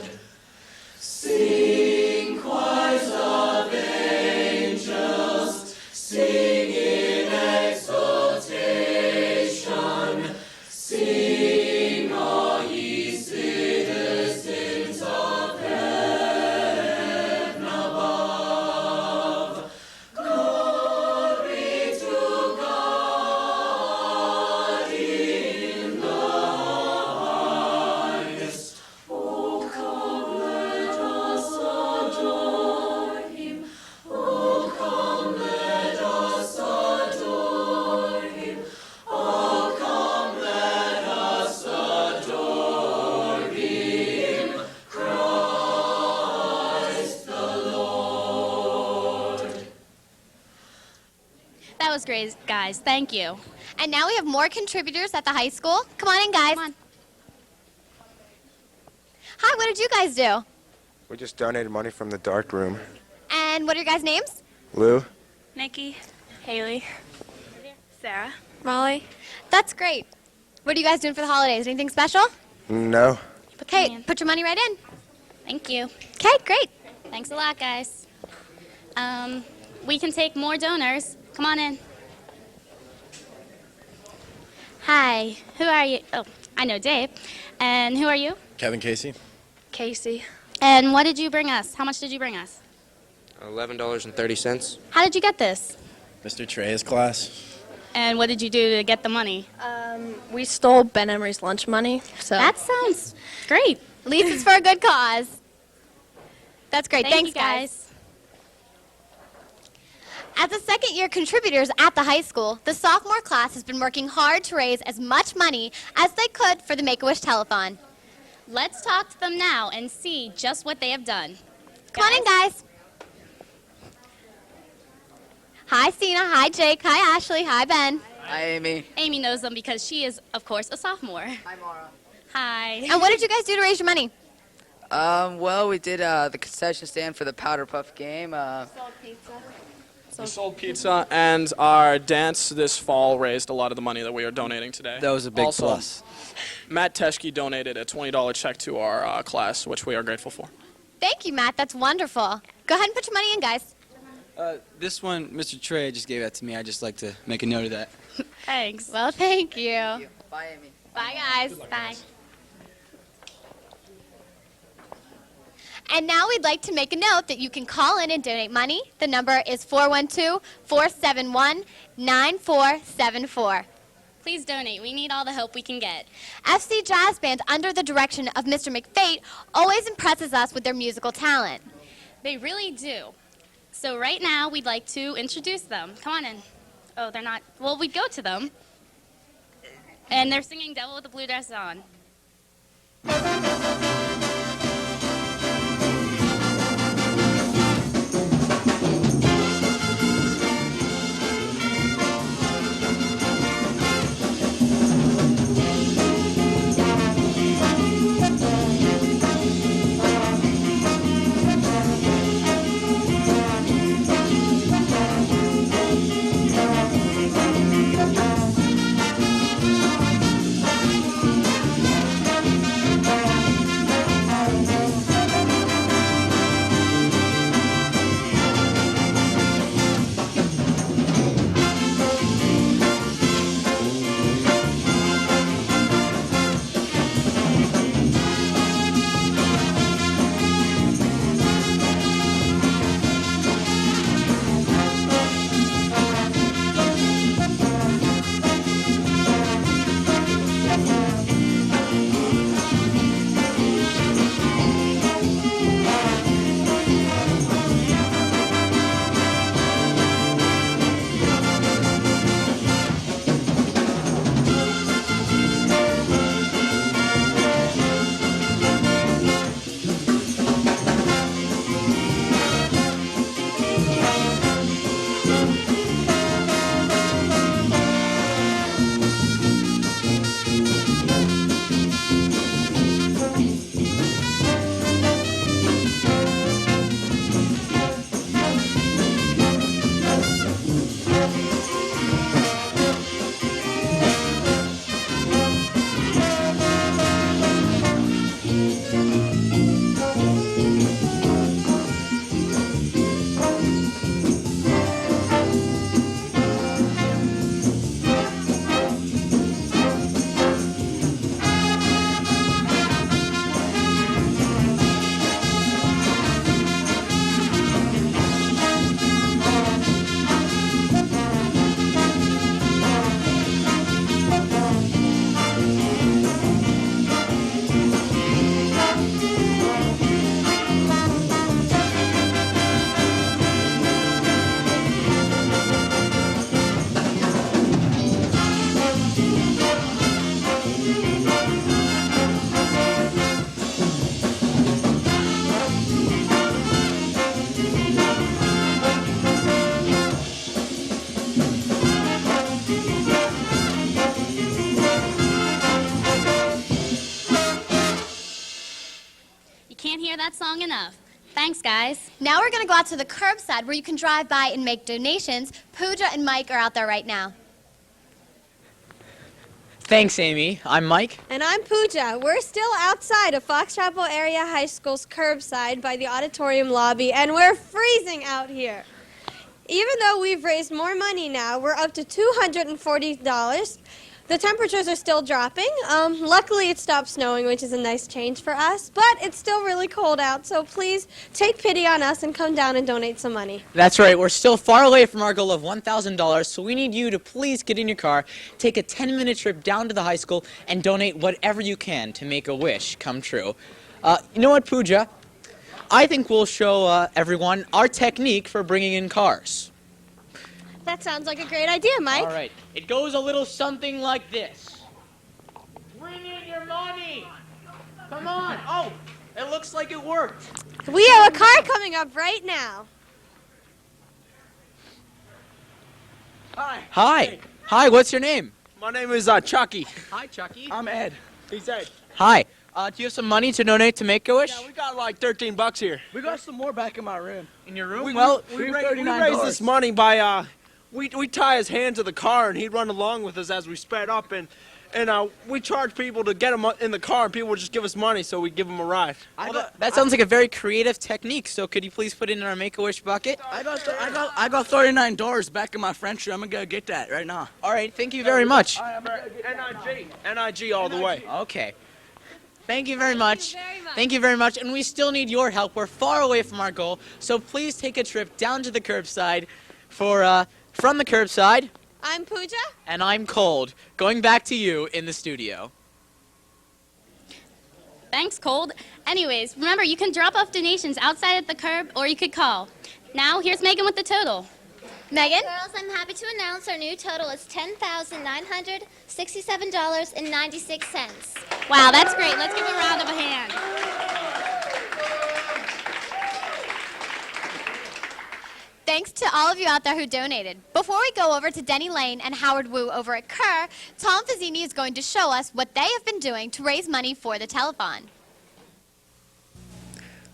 Sing, choirs of angels, sing in exaltation. Sing, all ye citizens of heaven above. Glory to God in the highest. Oh, come, let us adore him. Oh, come, let us adore him. Oh, come, let us adore him, Christ the Lord. That was great, guys. Thank you. And now we have more contributors at the high school. Come on in, guys. Come on. Hi, what did you guys do? We just donated money from the dark room. And what are your guys' names? Lou? Nikki, Haley, Sarah. Molly. That's great. What are you guys doing for the holidays? Anything special? No. Okay, put your money right in. Thank you. Okay, great. Thanks a lot, guys. We can take more donors. Come on in. Hi, who are you? Oh, I know Dave. And who are you? Kevin Casey. Casey. And what did you bring us? How much did you bring us? $11.30. How did you get this? Mr. Treya's class. And what did you do to get the money? We stole Ben Emery's lunch money. So That sounds great. At least it's for a good cause. That's great. Thank Thanks, you, guys. As the second-year contributors at the high school, the sophomore class has been working hard to raise as much money as they could for the Make-A-Wish Telethon. Let's talk to them now and see just what they have done. Come on in, guys. Hi, Sina. Hi, Jake. Hi, Ashley. Hi, Ben. Hi, Amy. Amy knows them because she is, of course, a sophomore. Hi, Mara. Hi. And what did you guys do to raise your money? Well, we did the concession stand for the Powder Puff game. We sold pizza, and our dance this fall raised a lot of the money that we are donating today. That was a big Also, plus. Matt Teschke donated a $20 check to our class, which we are grateful for. Thank you, Matt. That's wonderful. Go ahead and put your money in, guys. This one, Mr. Trey just gave that to me. I'd just like to make a note of that. Thanks. Well, thank you. Bye, Amy. Bye, guys. Bye. And now we'd like to make a note that you can call in and donate money. The number is 412-471-9474. Please donate. We need all the help we can get. FC Jazz Band, under the direction of Mr. McFate, always impresses us with their musical talent. They really do. So right now, we'd like to introduce them. Come on in. Oh, they're not. Well, we go to them. And they're singing Devil with the Blue Dress On. that song enough. Thanks, guys. Now we're going to go out to the curbside where you can drive by and make donations. Pooja and Mike are out there right now. Thanks, Amy. I'm Mike. And I'm Pooja. We're still outside of Fox Chapel Area High School's curbside by the auditorium lobby, and we're freezing out here. Even though we've raised more money now, we're up to $240. The temperatures are still dropping. Luckily, it stopped snowing, which is a nice change for us, but it's still really cold out, so please take pity on us and come down and donate some money. That's right. We're still far away from our goal of $1,000, so we need you to please get in your car, take a 10-minute trip down to the high school, and donate whatever you can to make a wish come true. You know what, Pooja? I think we'll show everyone our technique for bringing in cars. That sounds like a great idea, Mike. All right. It goes a little something like this. Bring in your money. Come on. Oh, it looks like it worked. We have a car coming up right now. Hi. Hi. Hi, what's your name? My name is Chucky. Hi, Chucky. I'm Ed. He's Ed. Hi. Do you have some money to donate to Make-A-Wish? Yeah, we got like 13 bucks here. We got some more back in my room. In your room? We $39. raised this money by, we tie his hand to the car and he'd run along with us as we sped up, and we charge people to get him in the car, and people would just give us money, so we give them a ride. That sounds like a very creative technique, so could you please put it in our Make-A-Wish bucket? I got $39 back in my French room. I'm gonna go get that right now. All right, thank you very much. NIG all the way. Okay. Thank you very much. Thank you very much. And we still need your help. We're far away from our goal, so please take a trip down to the curbside from the curbside. I'm Pooja. And I'm Cold. Going back to you in the studio. Thanks, Cold. Anyways, remember, you can drop off donations outside at the curb, or you could call. Now, here's Megan with the total. Megan? Girls, I'm happy to announce our new total is $10,967.96. Wow, that's great. Let's give a round of a hand. Thanks to all of you out there who donated. Before we go over to Denny Lane and Howard Wu over at Kerr, Tom Fazzini is going to show us what they have been doing to raise money for the telethon.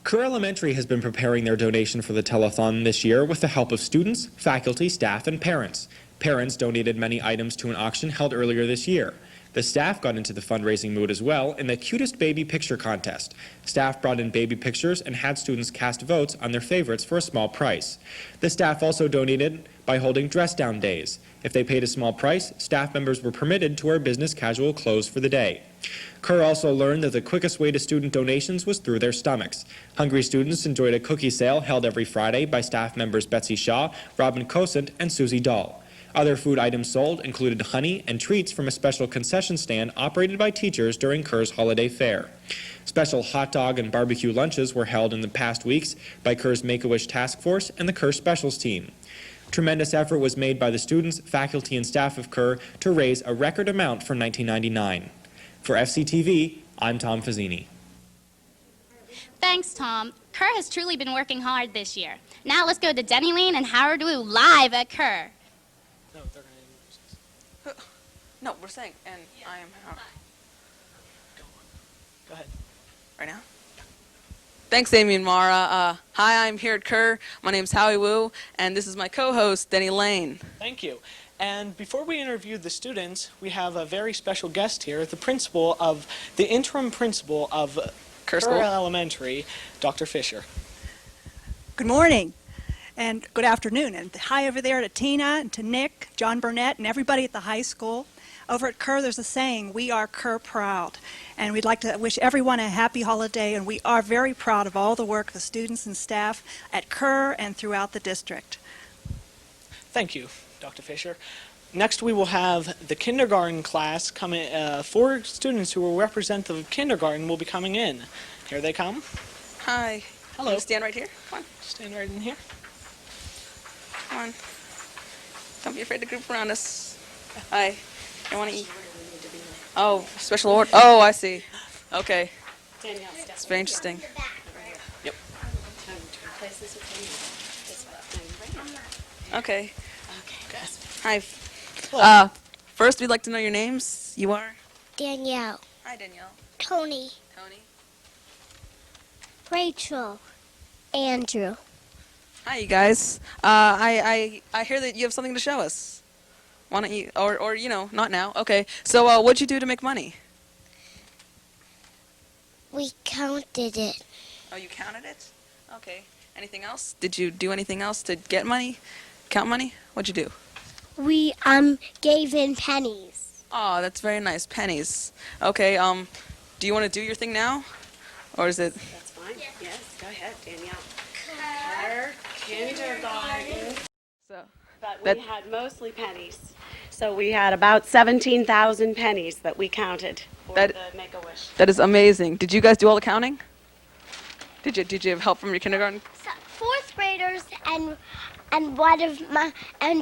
Kerr Elementary has been preparing their donation for the telethon this year with the help of students, faculty, staff, and parents. Parents donated many items to an auction held earlier this year. The staff got into the fundraising mood as well in the Cutest Baby Picture Contest. Staff brought in baby pictures and had students cast votes on their favorites for a small price. The staff also donated by holding dress-down days. If they paid a small price, staff members were permitted to wear business casual clothes for the day. Kerr also learned that the quickest way to student donations was through their stomachs. Hungry students enjoyed a cookie sale held every Friday by staff members Betsy Shaw, Robin Cosent, and Susie Dahl. Other food items sold included honey and treats from a special concession stand operated by teachers during Kerr's holiday fair. Special hot dog and barbecue lunches were held in the past weeks by Kerr's Make-A-Wish Task Force and the Kerr Specials team. Tremendous effort was made by the students, faculty, and staff of Kerr to raise a record amount for 1999. For FCTV, I'm Tom Fazzini. Thanks, Tom. Kerr has truly been working hard this year. Now let's go to Denny Lane and Howard Wu live at Kerr. No, we're saying, and I am Howard. Go ahead. Right now? Thanks, Amy and Mara. Hi, I'm here at Kerr. My name's Howie Wu, and this is my co-host, Denny Lane. Thank you. And before we interview the students, we have a very special guest here, the interim principal of Kerr Elementary, Dr. Fisher. Good morning and good afternoon. And hi over there to Tina and to Nick, John Burnett, and everybody at the high school. Over at Kerr, there's a saying, we are Kerr proud. And we'd like to wish everyone a happy holiday, and we are very proud of all the work the students and staff at Kerr and throughout the district. Thank you, Dr. Fisher. Next, we will have the kindergarten class coming. 4 students who will represent the kindergarten will be coming in. Here they come. Hi. Hello. You stand right here. Come on. Stand right in here. Come on. Don't be afraid to group around us. Hi. I want to eat. Oh, special order. Oh, I see. Okay. It's very interesting. Yep. Okay. Hi. First, we'd like to know your names. You are? Danielle. Hi, Danielle. Tony. Tony. Rachel. Andrew. Hi, you guys. I hear that you have something to show us. Why don't you, or you know, not now. Okay. So, what'd you do to make money? We counted it. Oh, you counted it? Okay. Anything else? Did you do anything else to get money? Count money? What'd you do? We gave in pennies. Oh, that's very nice. Pennies. Okay. Do you want to do your thing now, or is it? That's fine. Yes. Go ahead, Danielle. Kindergarten. But we had mostly pennies. So we had about 17,000 pennies that we counted for the Make-A-Wish. That is amazing. Did you guys do all the counting? Did you have help from your kindergarten? Fourth graders and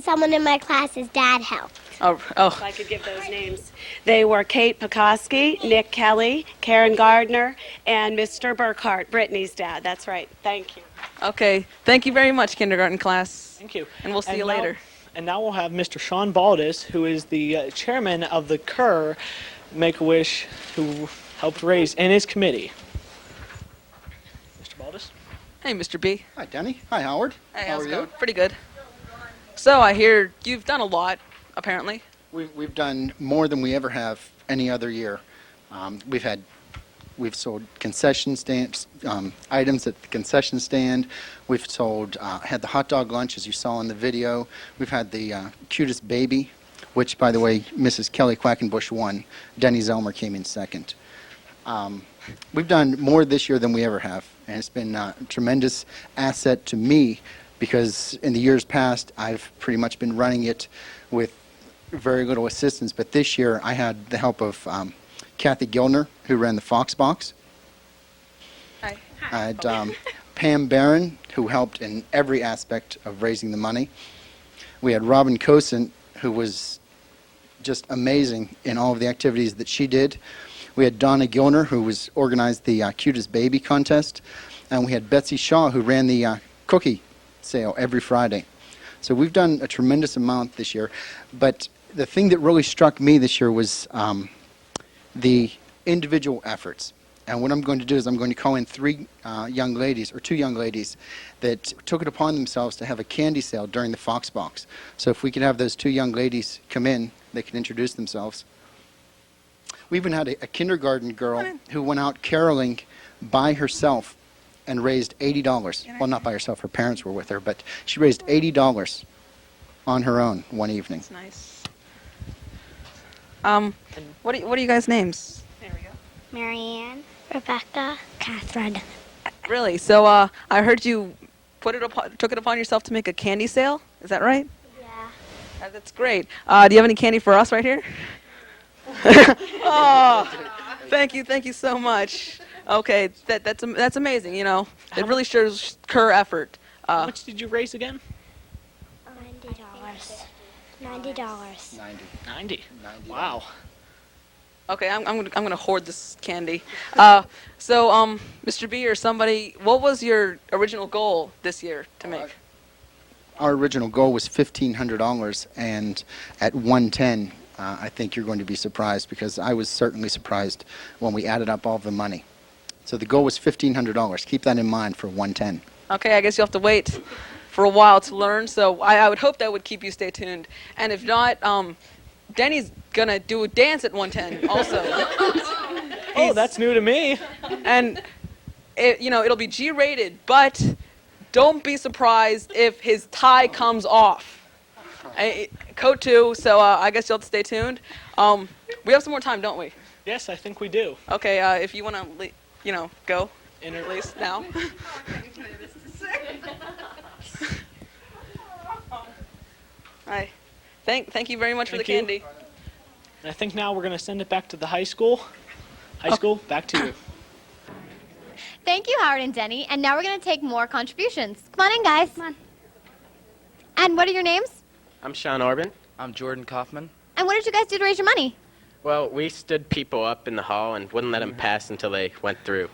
someone in my class's dad helped. Oh. If I could give those names. They were Kate Pekoski, Nick Kelly, Karen Gardner, and Mr. Burkhart, Brittany's dad. That's right. Thank you. Okay. Thank you very much, kindergarten class. Thank you. And we'll see you later. And now we'll have Mr. Sean Baldus, who is the chairman of the Kerr Make-A-Wish, who helped raise in his committee. Mr. Baldus? Hey, Mr. B. Hi, Denny. Hi, Howard. Hey, How how's are it you? going? Pretty good. So I hear you've done a lot, apparently. We've done more than we ever have any other year. We've sold concession stands, items at the concession stand. We've sold, had the hot dog lunch, as you saw in the video. We've had the cutest baby, which, by the way, Mrs. Kelly Quackenbush won. Denny Zelmer came in second. We've done more this year than we ever have, and it's been a tremendous asset to me because in the years past, I've pretty much been running it with very little assistance, but this year I had the help of Kathy Gilner, who ran the Fox Box. Hi. I had Pam Barron, who helped in every aspect of raising the money. We had Robin Cosen, who was just amazing in all of the activities that she did. We had Donna Gilner, who organized the Cutest Baby contest. And we had Betsy Shaw, who ran the cookie sale every Friday. So we've done a tremendous amount this year. But the thing that really struck me this year was the individual efforts. And what I'm going to do is I'm going to call in two young ladies that took it upon themselves to have a candy sale during the Fox Box. So if we could have those two young ladies come in, they can introduce themselves. We even had a kindergarten girl who went out caroling by herself and raised $80. Well, not by herself, her parents were with her, but she raised $80 on her own one evening. That's nice. What are you guys' names? Marianne, Rebecca, Catherine. Really? So I heard you took it upon yourself to make a candy sale. Is that right? Yeah. That's great. Do you have any candy for us right here? Oh, thank you so much. Okay, that's amazing. You know, it really shows Kerr effort. How much did you raise again? $90. 90. Wow. Okay, I'm gonna hoard this candy. So, Mr. B or somebody, what was your original goal this year to make? Our original goal was $1,500, and at 110, I think you're going to be surprised because I was certainly surprised when we added up all the money. So the goal was $1,500. Keep that in mind for 110. Okay, I guess you'll have to wait for a while to learn. So I would hope that would keep you stay tuned. And if not, Denny's gonna do a dance at 110 also. Oh, that's new to me. And it'll be G-rated, but don't be surprised if his tie comes off. Coat 2, so I guess you'll have to stay tuned. We have some more time, don't we? Yes, I think we do. Okay, if you want to, go in at least now. Hi. Thank you very much for the candy. And I think now we're going to send it back to the high school. High school, back to you. Thank you, Howard and Denny. And now we're going to take more contributions. Come on in, guys. Come on. And what are your names? I'm Sean Orban. I'm Jordan Kaufman. And what did you guys do to raise your money? Well, we stood people up in the hall and wouldn't let them pass until they went through.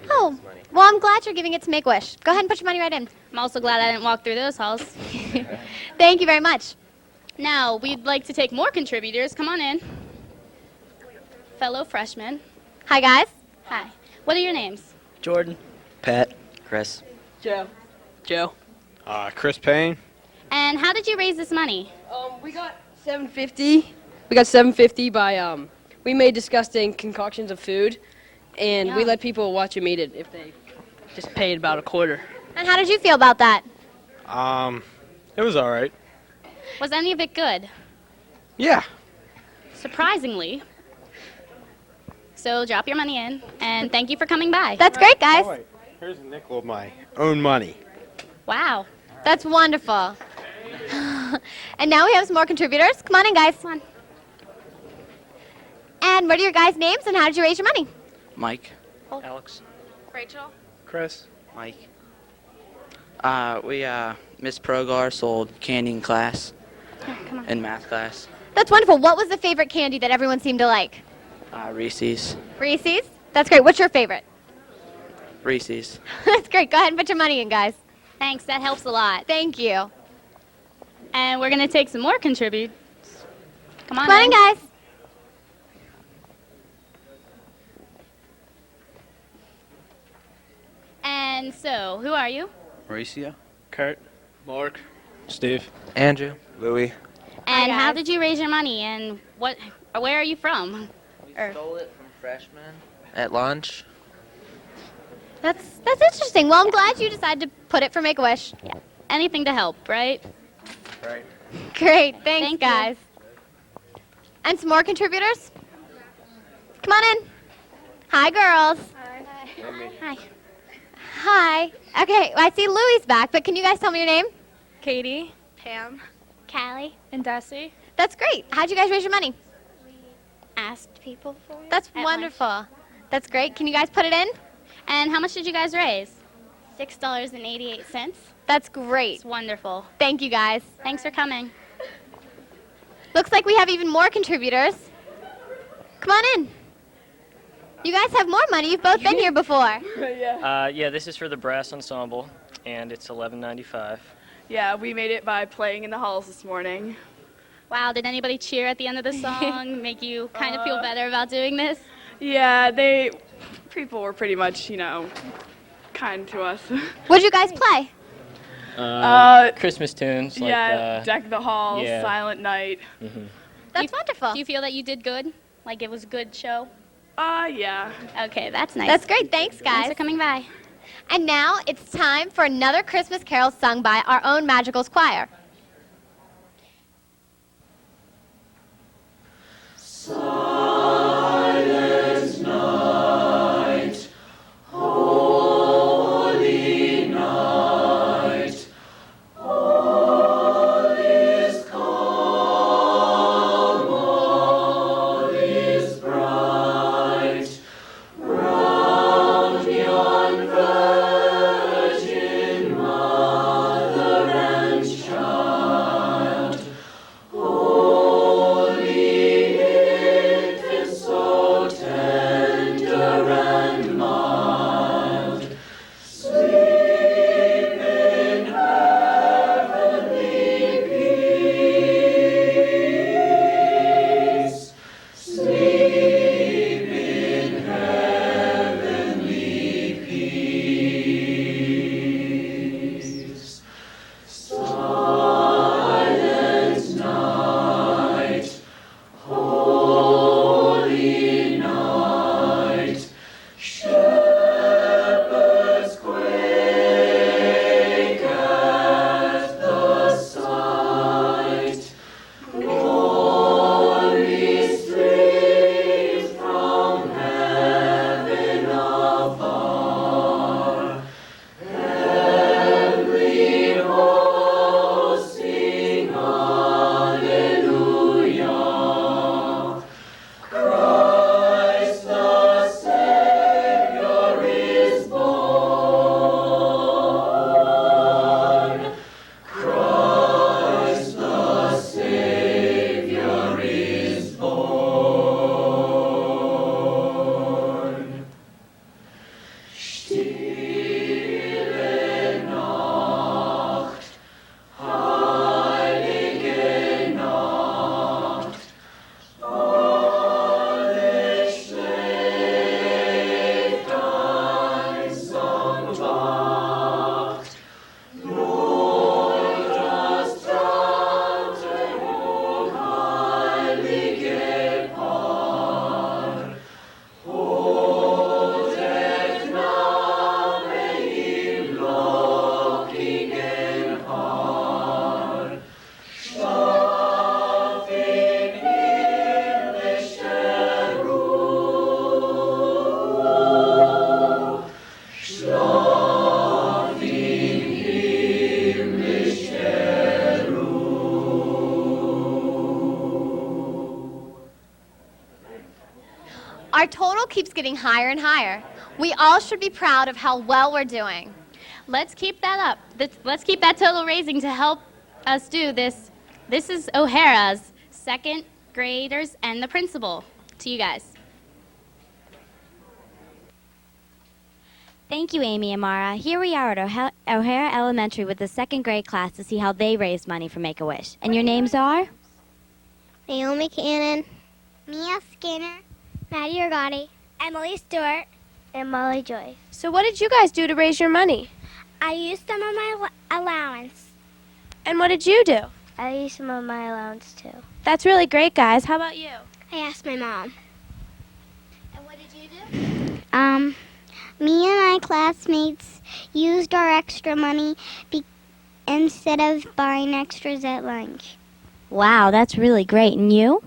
Oh, well, I'm glad you're giving it to Make-A-Wish. Go ahead and put your money right in. I'm also glad I didn't walk through those halls. Thank you very much. Now, we'd like to take more contributors. Come on in. Fellow freshmen. Hi, guys. Hi. What are your names? Jordan. Pat. Chris. Joe. Joe. Chris Payne. And how did you raise this money? We got $750. We got $750 by we made disgusting concoctions of food, and we Yum. let people watch them eat it if they just paid about a quarter. And how did you feel about that? It was all right. Was any of it good? Yeah. Surprisingly. So drop your money in, and thank you for coming by. That's great, guys. Oh, wait. Here's a nickel of my own money. Wow. That's wonderful. And now we have some more contributors. Come on in, guys. Come on. And what are your guys' names, and how did you raise your money? Mike. Alex. Rachel. Chris. Mike. Miss Progar sold candy in class. Come on. In math class. That's wonderful. What was the favorite candy that everyone seemed to like? Reese's. Reese's? That's great. What's your favorite? Reese's. That's great. Go ahead and put your money in, guys. Thanks, that helps a lot. Thank you. And we're going to take some more contributes. Come on Come on in, guys. And so, who are you? Mauricio. Kurt. Mark. Steve. Andrew. Louis. And how did you raise your money? And where are you from? We stole it from freshmen at lunch. That's interesting. Well, I'm glad you decided to put it for Make-A-Wish. Yeah. Anything to help, right? Right. Great. Thanks, Thank you. guys. And some more contributors? Come on in. Hi, girls. Hi. Hi. Okay, I see Louie's back, but can you guys tell me your name? Katie, Pam, Callie. and Desi. That's great. How'd you guys raise your money? Asked people for it. That's at wonderful. lunch. That's great. Can you guys put it in? And how much did you guys raise? $6.88. That's great. It's wonderful. Thank you, guys. Thanks for coming. Looks like we have even more contributors. Come on in. You guys have more money. You've both been here before. Yeah, this is for the brass ensemble, and it's $11.95. Yeah, we made it by playing in the halls this morning. Wow, did anybody cheer at the end of the song? Make you kind of feel better about doing this? Yeah, people were pretty much, kind to us. What'd you guys play? Christmas tunes. Deck the Halls, yeah. Silent Night. Mm-hmm. That's wonderful. Do you feel that you did good? Like it was a good show? Yeah. Okay, that's nice. That's great. Thanks, guys. Thanks for coming by. And now it's time for another Christmas carol sung by our own Magicals Choir. Silent night, holy night, all is calm, all is bright, round yon virgin mother and child. Our total keeps getting higher and higher. We all should be proud of how well we're doing. Let's keep that up. Let's keep that total raising to help us do this. This is O'Hara's second graders and the principal. To you guys. Thank you, Amy and Mara. Here we are at O'Hara Elementary with the second grade class to see how they raised money for Make-A-Wish. And your names are? Naomi Cannon, Mia Skinner, Maddie Orgati, Emily Stewart, and Molly Joy. So what did you guys do to raise your money? I used some of my allowance. And what did you do? I used some of my allowance too. That's really great, guys. How about you? I asked my mom. And what did you do? Me and my classmates used our extra money instead of buying extras at lunch. Wow, that's really great. And you?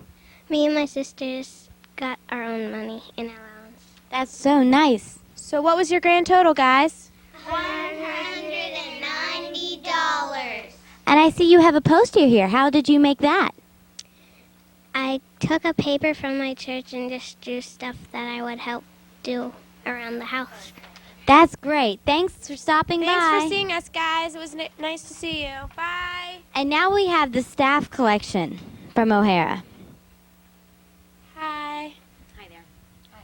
Me and my sisters got our own money in allowance. That's so nice. So what was your grand total, guys? $190. And I see you have a poster here. How did you make that? I took a paper from my church and just drew stuff that I would help do around the house. That's great. Thanks for stopping by. Thanks for seeing us, guys. It was nice to see you. Bye. And now we have the staff collection from O'Hara. Hi. Hi there. Hi.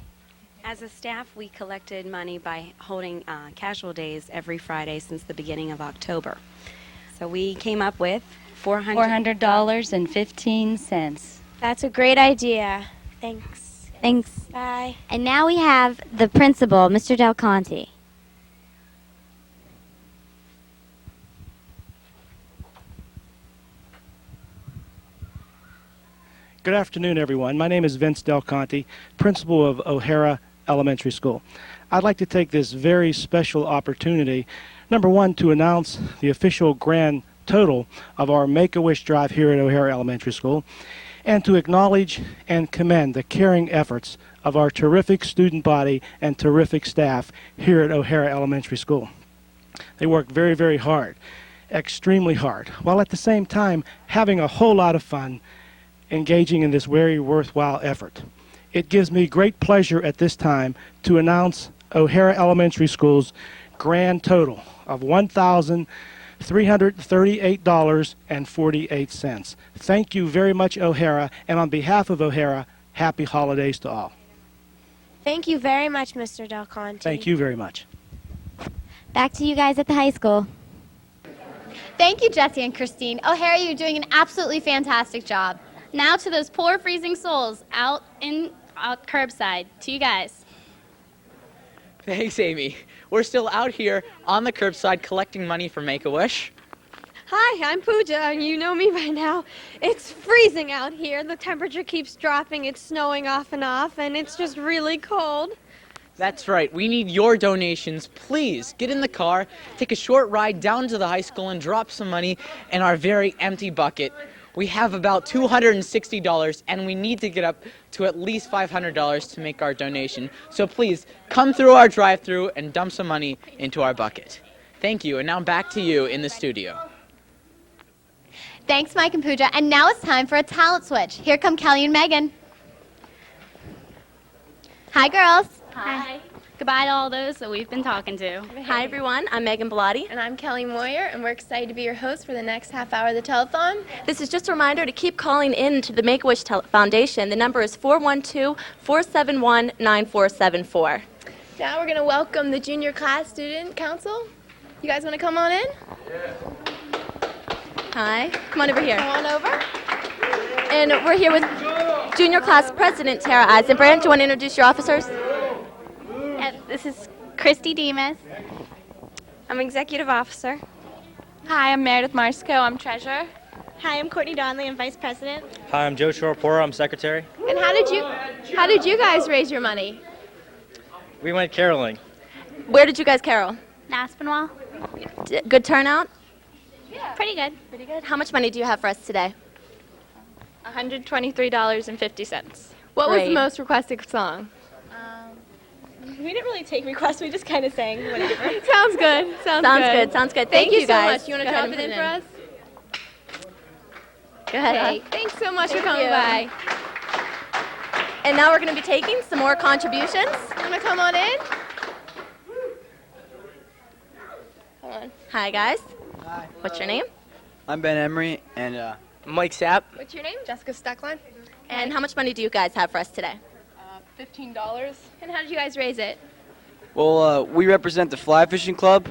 As a staff, we collected money by holding casual days every Friday since the beginning of October. So we came up with $400.15. That's a great idea. Thanks. Thanks. Bye. And now we have the principal, Mr. Del Conte. Good afternoon, everyone. My name is Vince Del Conte, principal of O'Hara Elementary School. I'd like to take this very special opportunity, number one, to announce the official grand total of our Make-A-Wish drive here at O'Hara Elementary School, and to acknowledge and commend the caring efforts of our terrific student body and terrific staff here at O'Hara Elementary School. They work very, very hard, extremely hard, while at the same time having a whole lot of fun engaging in this very worthwhile effort. It gives me great pleasure at this time to announce O'Hara Elementary School's grand total of $1,338.48. Thank you very much, O'Hara, and on behalf of O'Hara, happy holidays to all. Thank you very much, Mr. Del Conte. Thank you very much. Back to you guys at the high school. Thank you, Jesse and Christine. O'Hara, you're doing an absolutely fantastic job. Now to those poor freezing souls out curbside. To you guys. Thanks, Amy. We're still out here on the curbside collecting money for Make-A-Wish. Hi, I'm Pooja, and you know me by now. It's freezing out here. The temperature keeps dropping. It's snowing off, and it's just really cold. That's right. We need your donations. Please get in the car, take a short ride down to the high school, and drop some money in our very empty bucket. We have about $260, and we need to get up to at least $500 to make our donation. So please, come through our drive-thru and dump some money into our bucket. Thank you, and now back to you in the studio. Thanks, Mike and Pooja. And now it's time for a talent switch. Here come Kelly and Megan. Hi, girls. Hi. Goodbye to all those that we've been talking to. Hi, everyone. I'm Megan Bellotti. And I'm Kelly Moyer, and we're excited to be your host for the next half hour of the telethon. This is just a reminder to keep calling in to the Make-A-Wish Foundation. The number is 412-471-9474. Now we're going to welcome the Junior Class Student Council. You guys want to come on in? Yeah. Hi. Come on over here. Come on over. And we're here with Junior Class President Tara Eisenbrand. Do you want to introduce your officers? This is Christy Demas. I'm Executive Officer. Hi, I'm Meredith Marsco. I'm Treasurer. Hi, I'm Courtney Donley. I'm Vice President. Hi, I'm Joe Shorpora. I'm Secretary. And how did you guys raise your money? We went caroling. Where did you guys carol? Aspinwall. Good turnout? Yeah. Pretty good. Pretty good. How much money do you have for us today? $123.50. What was the most requested song? We didn't really take requests. We just kind of sang whatever. Sounds good. Sounds good. Sounds good. Thank you so guys. much. You want to drop it in for us? Go ahead. Hey, thanks so much for coming by. And now we're going to be taking some more contributions. Want to come on in? Come on. Hi, guys. Hi. What's your name? I'm Ben Emery, and Mike Sapp. What's your name? Jessica Steckline. And how much money do you guys have for us today? $15. And how did you guys raise it? well, we represent the Fly Fishing Club,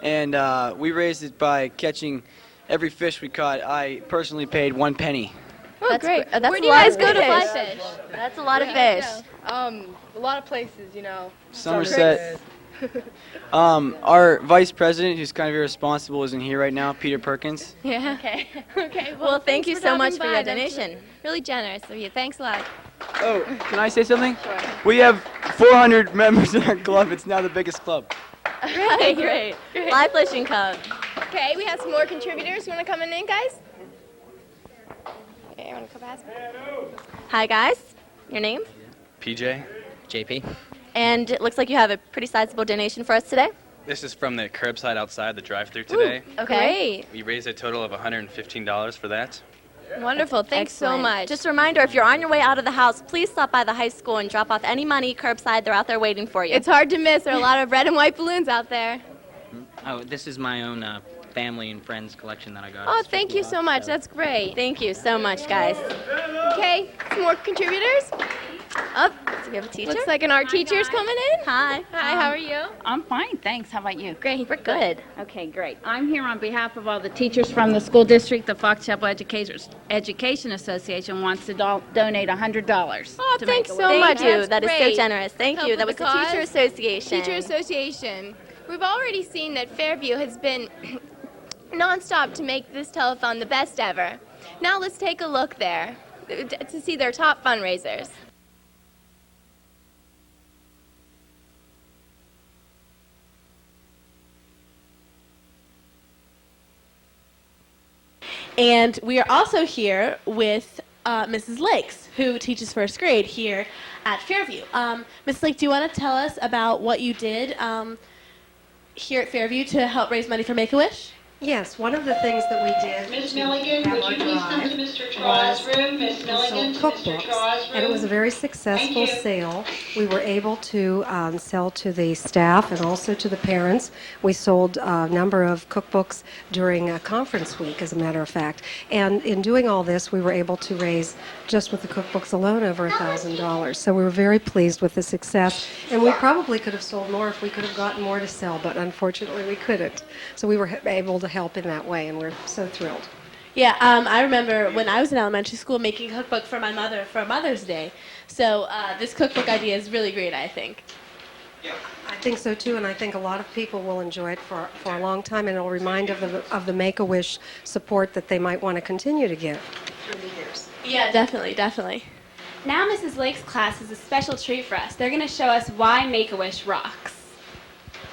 and we raised it by catching every fish we caught. I personally paid 1 penny. Oh, That's great. That's Where a do you lot guys of go to fish. fly fish? That's a lot of Where do you fish. guys go? A lot of places, you know. Somerset. Our vice president, who's kind of irresponsible, isn't here right now, Peter Perkins. Yeah. Okay. Okay. Well, thank you thanks so much dropping for your by. That's donation. Really generous of you. Thanks a lot. Oh, can I say something? Sure. We have 400 members in our club. It's now the biggest club. Great, great. Fly Fishing Club. Okay, we have some more contributors. You want to come in, guys? Okay, I want to come past. Hi, guys. Your name? PJ. JP. And it looks like you have a pretty sizable donation for us today. This is from the curbside outside the drive-thru today. Okay. We raised a total of $115 for that. Wonderful. Thanks so Excellent. much. Just a reminder, if you're on your way out of the house, please stop by the high school and drop off any money curbside. They're out there waiting for you. It's hard to miss. There are a lot of red and white balloons out there. Oh, this is my own family and friends collection that I got. Oh, thank you so much. That's great. Thank you so much, guys. Okay, some more contributors. Oh, do we have a teacher? Looks like an art teacher's coming in. Hi. Hi, how are you? I'm fine, thanks. How about you? Great, we're good. Okay, great. I'm here on behalf of all the teachers from the school district. The Fox Chapel Education Association wants to donate $100. Oh, to thanks make so much. Thank you. That's That is so great. generous. Thank Help you. That with was the the Teacher cause. Association. Teacher Association. We've already seen that Fairview has been nonstop to make this telethon the best ever. Now let's take a look there to see their top fundraisers. And we are also here with Mrs. Lakes, who teaches first grade here at Fairview. Mrs. Lake, do you want to tell us about what you did here at Fairview to help raise money for Make-A-Wish? Yes, one of the things that we did Miss Milligan, would you please come to Mr. Traw's room? Miss Milligan, to Mr. Traw's room. and it was a very successful sale. We were able to sell to the staff and also to the parents. We sold a number of cookbooks during a conference week, as a matter of fact. And in doing all this, we were able to raise, just with the cookbooks alone, over $1,000. So we were very pleased with the success. And we probably could have sold more if we could have gotten more to sell, but unfortunately we couldn't. So we were able to help in that way, and we're so thrilled. Yeah, I remember when I was in elementary school making a cookbook for my mother for Mother's Day. So this cookbook idea is really great, I think. I think so too, and I think a lot of people will enjoy it for a long time, and it'll remind of the Make-A-Wish support that they might want to continue to give through the years. Yeah, definitely, definitely. Now Mrs. Lake's class is a special treat for us. They're going to show us why Make-A-Wish rocks.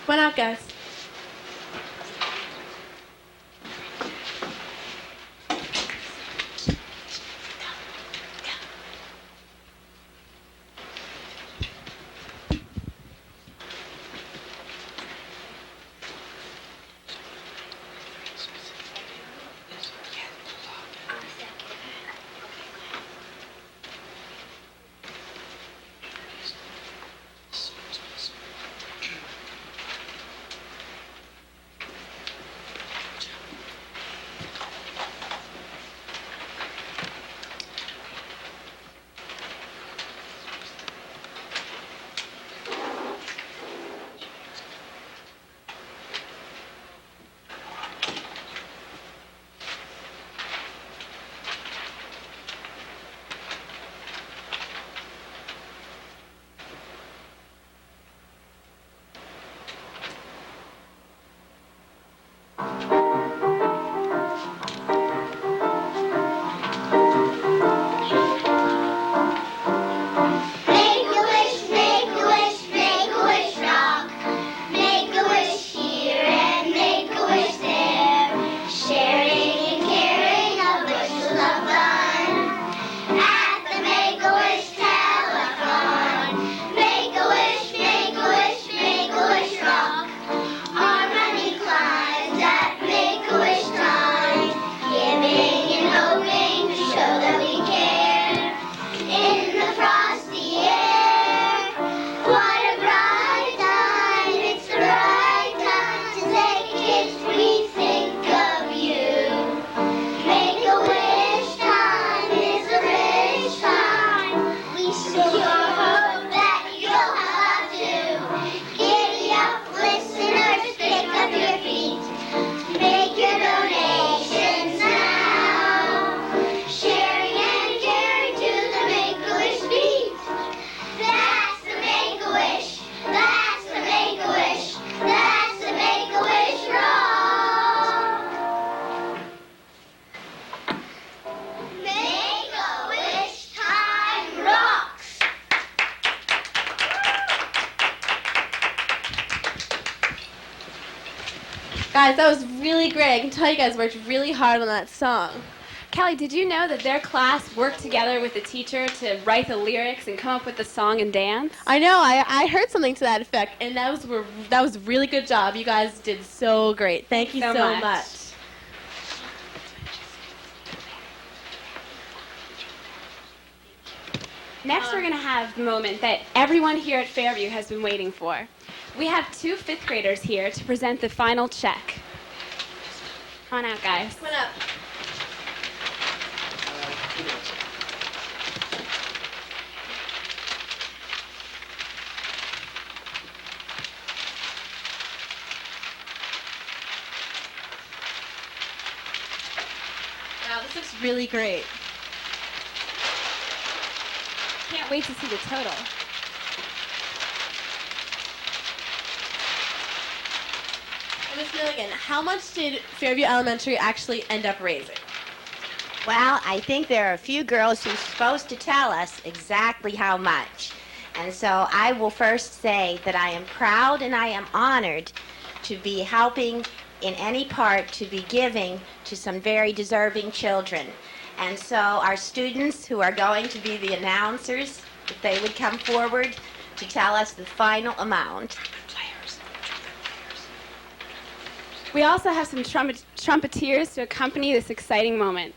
Come on out, guys. Guys, that was really great. I can tell you guys worked really hard on that song. Kelly, did you know that their class worked together with the teacher to write the lyrics and come up with the song and dance? I know. I heard something to that effect, and that was a really good job. You guys did so great. Thank you so much. Next, we're going to have the moment that everyone here at Fairview has been waiting for. We have 2 fifth graders here to present the final check. Come on out, guys. Come on up. Wow, this looks really great. Can't wait to see the total. Ms. Milligan, how much did Fairview Elementary actually end up raising? Well, I think there are a few girls who's supposed to tell us exactly how much. And so I will first say that I am proud and I am honored to be helping in any part to be giving to some very deserving children. And so our students who are going to be the announcers, if they would come forward to tell us the final amount. We also have some trumpeters to accompany this exciting moment.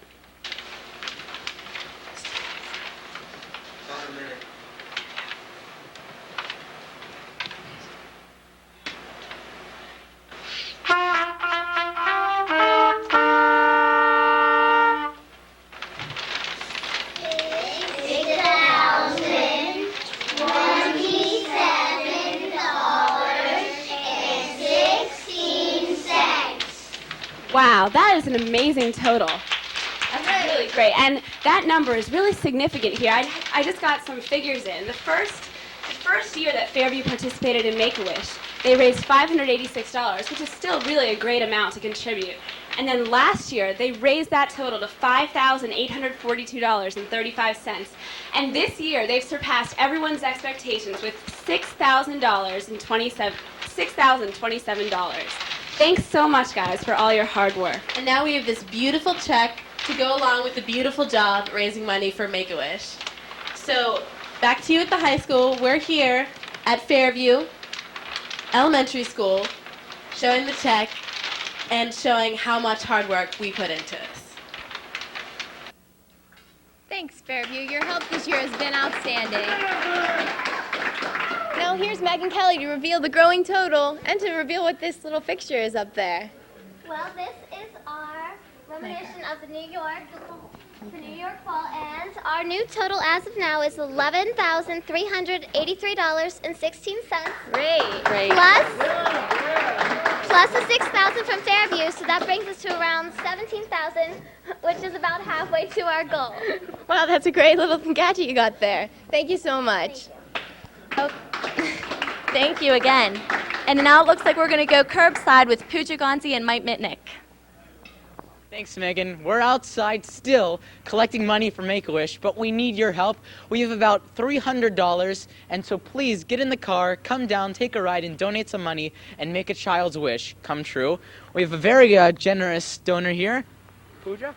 Wow, that is an amazing total. That's really great. And that number is really significant here. I just got some figures in. The first year that Fairview participated in Make-A-Wish, they raised $586, which is still really a great amount to contribute. And then last year, they raised that total to $5,842.35. And this year, they've surpassed everyone's expectations with $6,027. Thanks so much, guys, for all your hard work. And now we have this beautiful check to go along with the beautiful job raising money for Make-A-Wish. So, back to you at the high school. We're here at Fairview Elementary School, showing the check and showing how much hard work we put into this. Thanks, Fairview. Your help this year has been outstanding. Now here's Meg and Kelly to reveal the growing total and to reveal what this little fixture is up there. Well, this is our reminiscent of the New York Fall, and our new total as of now is $11,383.16. Great. Plus the $6,000 from Fairview, so that brings us to around $17,000, which is about halfway to our goal. Wow, that's a great little gadget you got there. Thank you so much. Thank you again. And now it looks like we're going to go curbside with Pooja Gonzi and Mike Mitnick. Thanks, Megan. We're outside still collecting money for Make-A-Wish, but we need your help. We have about $300, and so please get in the car, come down, take a ride, and donate some money and make a child's wish come true. We have a very generous donor here. Pooja?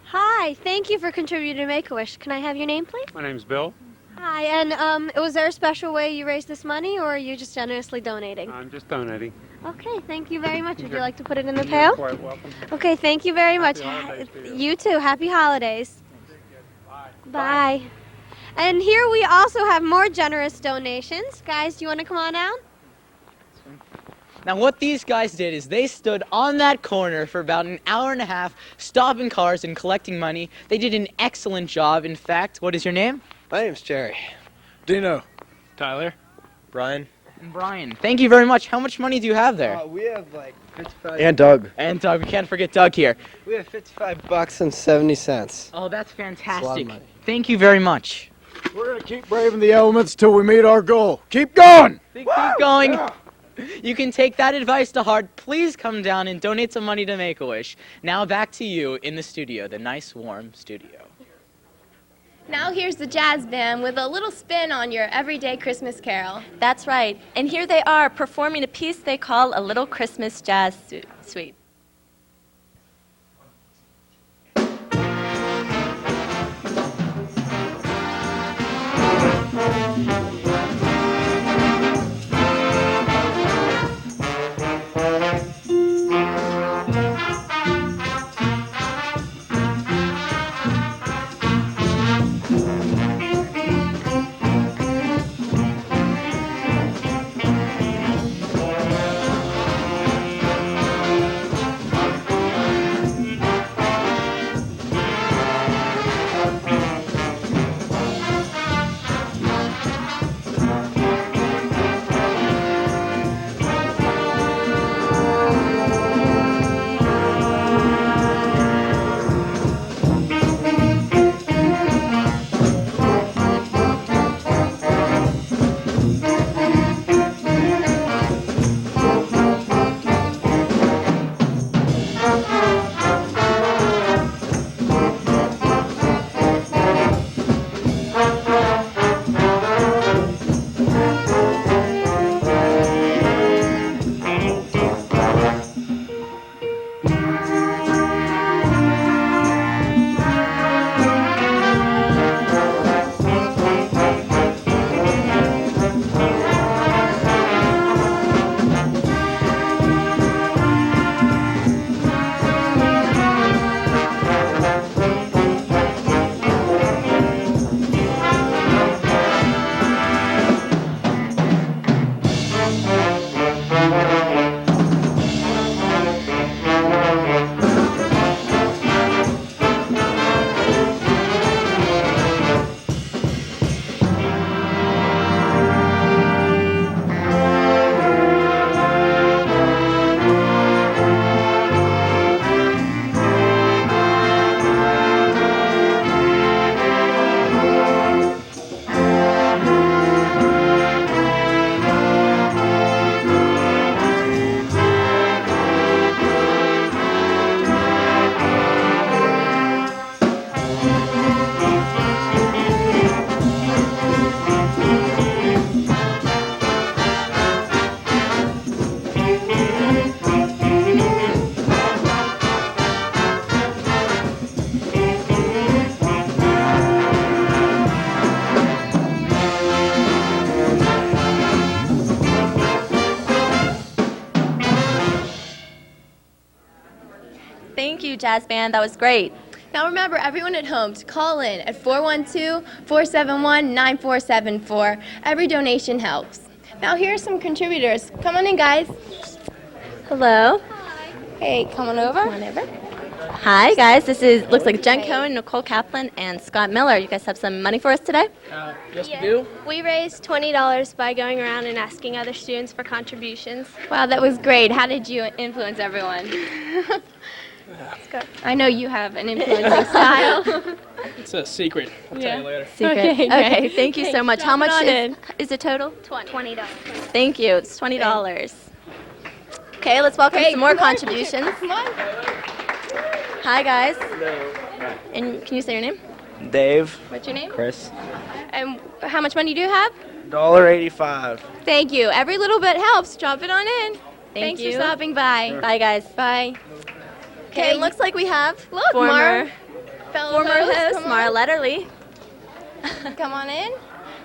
Hi, thank you for contributing to Make-A-Wish. Can I have your name, please? My name's Bill. Hi, and was there a special way you raised this money, or are you just generously donating? I'm just donating. Okay, thank you very much. Would you like to put it in the You're pail? quite welcome. Okay, thank you very much. Happy holidays to you. You too. Happy holidays. Bye. And here we also have more generous donations. Guys, do you want to come on out? Now what these guys did is they stood on that corner for about an hour and a half, stopping cars and collecting money. They did an excellent job. In fact, what is your name? My name's Jerry. Dino. Tyler. Brian. And Brian. Thank you very much. How much money do you have there? We have like 55. And Doug. And Doug. We can't forget Doug here. We have $55.70. Oh, that's fantastic. That's a lot of money. Thank you very much. We're gonna keep braving the elements till we meet our goal. Keep going. Keep going. Yeah. You can take that advice to heart. Please come down and donate some money to Make-A-Wish. Now back to you in the studio, the nice warm studio. Now here's the jazz band with a little spin on your everyday Christmas carol. That's right. And here they are performing a piece they call a Little Christmas Jazz Suite. Thank you, Jazz Band. That was great. Now remember, everyone at home, to call in at 412-471-9474. Every donation helps. Now here are some contributors. Come on in, guys. Hello. Hey, come on over. Come on over. Hi, guys. This looks like Jen Cohen, Nicole Kaplan, and Scott Miller. You guys have some money for us today? Yes, we do. We raised $20 by going around and asking other students for contributions. Wow, that was great. How did you influence everyone? I know you have an influencing style. It's a secret. I'll tell you later. Secret. Okay, thank you so much. How much is it total? $20. Thank you. It's $20. Okay, let's welcome some more contributions. Come on. Hi, guys. And can you say your name? Dave. What's your name? Chris. And how much money do you have? $1.85. Thank you. Every little bit helps. Drop it on in. Thank Thanks you. for stopping by. Bye, guys. Bye. Okay, it looks like we have former host Mara Letterly. Come on in.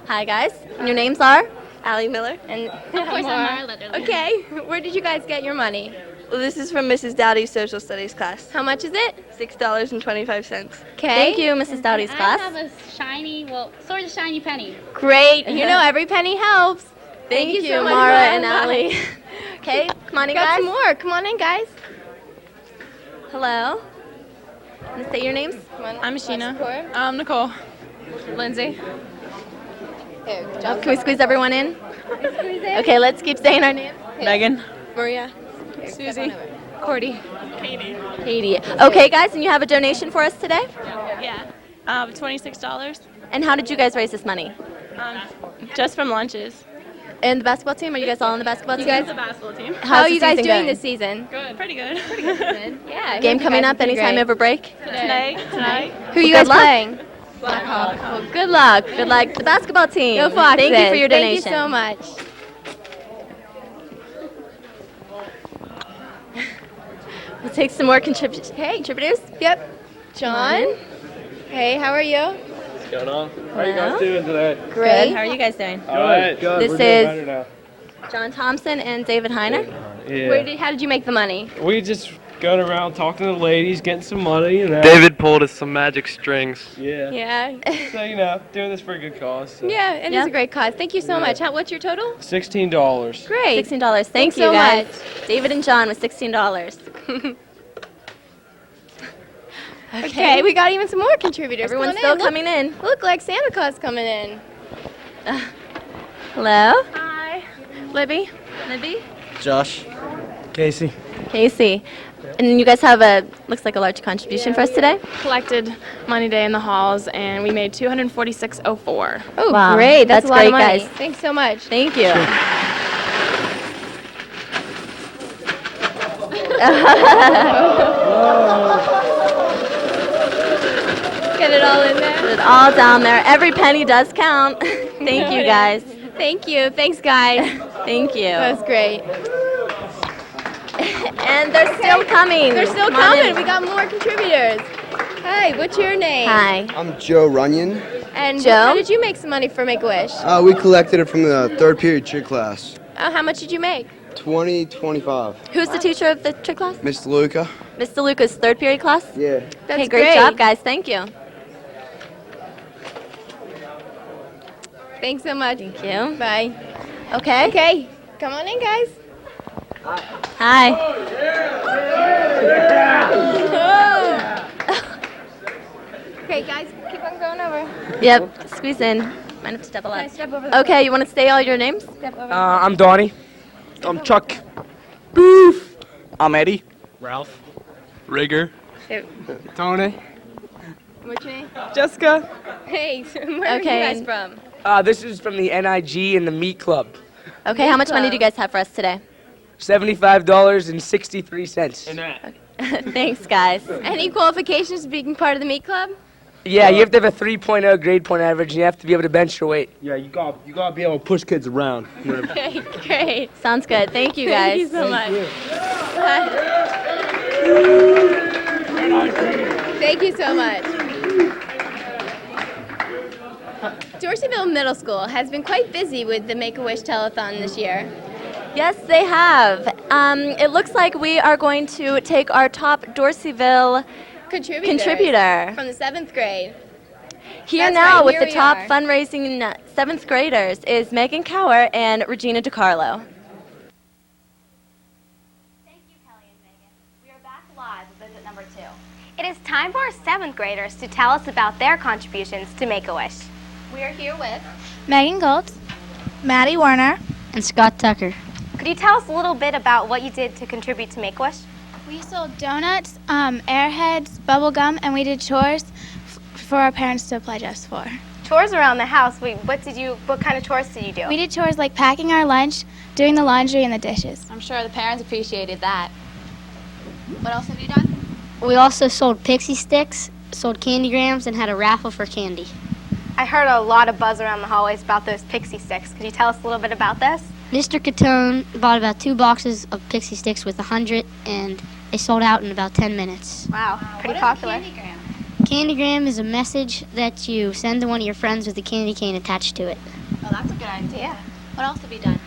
Hi, guys. And your names are? Allie Miller. And of course, I'm Mara Letterly. Okay, where did you guys get your money? Well, this is from Mrs. Dowdy's social studies class. How much is it? $6.25. Okay. Thank you, Mrs. Dowdy's class. I have a shiny, sort of shiny penny. Great. You know, every penny helps. Thank you so much, Mara and Allie. Okay, come on in, Got guys. some more. Come on in, guys. Hello. Can you say your names? I'm Sheena. I'm Nicole. Lindsay. Can we squeeze everyone in? Okay, let's keep saying our names. Megan. Maria. Susie. Cordy. Katie. Katie. Okay, guys, and you have a donation for us today? Yeah. $26. And how did you guys raise this money? Just from lunches. And the basketball team? Are you guys all on the basketball team? You guys the basketball team. How are you guys doing going? this season? Good. Pretty good. Yeah. Game coming up anytime over break? Tonight. Who are you guys playing? Well, good luck. Good luck to the basketball team. Go Foxes. Thank you for your donation. Thank you so much. We'll take some more contributors. Yep. John. Hey, how are you? What's going on? How are you guys doing today? Great. How are you guys doing? All right. This We're doing better is now. John Thompson and David Heiner. Yeah. How did you make the money? We just going around talking to the ladies, getting some money. David pulled us some magic strings. Yeah. Yeah. So, doing this for a good cause. So. Yeah, it is a great cause. Thank you so much. What's your total? $16. Great. $16. Thank Thanks you, so guys. much. David and John with $16. Okay, we got even some more contributors. Everyone's Come still on in. coming in. Look like Santa Claus coming in. Hello? Hi. Libby. Libby? Josh. Casey. Casey. And you guys have looks like a large contribution for us today? Collected money day in the halls, and we made $246.04. Oh, Wow. great. That's a lot great, of money. guys. Thanks so much. Thank you. Get it all in there. Put it all down there. Every penny does count. Thank you, guys. Thank you. Thanks, guys. Thank you. That was great. And they're still coming. They're still Come on coming. in. We got more contributors. Hi, what's your name? Hi. I'm Joe Runyon. And Joe? how did you make some money for Make-A-Wish? We collected it from the third period trick class. Oh, how much did you make? 25. Who's the teacher of the trick class? Mr. Luca. Mr. Luca's third period class? Yeah. That's Hey, great job, guys. Thank you. Thanks so much. Thank you. Bye. Okay. Okay, come on in, guys. Hi. Okay, guys, keep on going over. Yep. Squeeze in. Might have to step a lot. Okay, step over the Okay, you want to say all your names? Step over. I'm Donnie. I'm Chuck. Boof. I'm Eddie. Ralph. Rigger. Tony. What's your name? Jessica. Hey, where are you guys from? This is from the NIG and the Meat Club. Okay, how much money do you guys have for us today? $75.63. Thanks, guys. Any qualifications to being part of the meat club? Yeah, you have to have a 3.0 grade point average, and you have to be able to bench your weight. Yeah, you got to be able to push kids around. Okay, great. Sounds good. Thank you, guys. Thank you so much. Thank you so much. Doorsville Middle School has been quite busy with the Make-A-Wish Telethon this year. Yes, they have. It looks like we are going to take our top Doorsville contributor. From the 7th grade. Here That's now right, with here the we top are. fundraising 7th graders is Megan Cower and Regina DiCarlo. Thank you, Kelly and Megan. We are back live with visit number 2. It is time for our 7th graders to tell us about their contributions to Make-A-Wish. We are here with Megan Gold, Maddie Warner, and Scott Tucker. Could you tell us a little bit about what you did to contribute to Make-A-Wish? We sold donuts, airheads, bubble gum, and we did chores for our parents to pledge us for. Chores around the house. What kind of chores did you do? We did chores like packing our lunch, doing the laundry, and the dishes. I'm sure the parents appreciated that. What else have you done? We also sold pixie sticks, sold candy grams, and had a raffle for candy. I heard a lot of buzz around the hallways about those pixie sticks. Could you tell us a little bit about this? Mr. Catone bought about 2 boxes of pixie sticks with 100, and they sold out in about 10 minutes. Wow, pretty popular. Candygram is a message that you send to one of your friends with a candy cane attached to it. Oh, that's a good idea. What else have you done?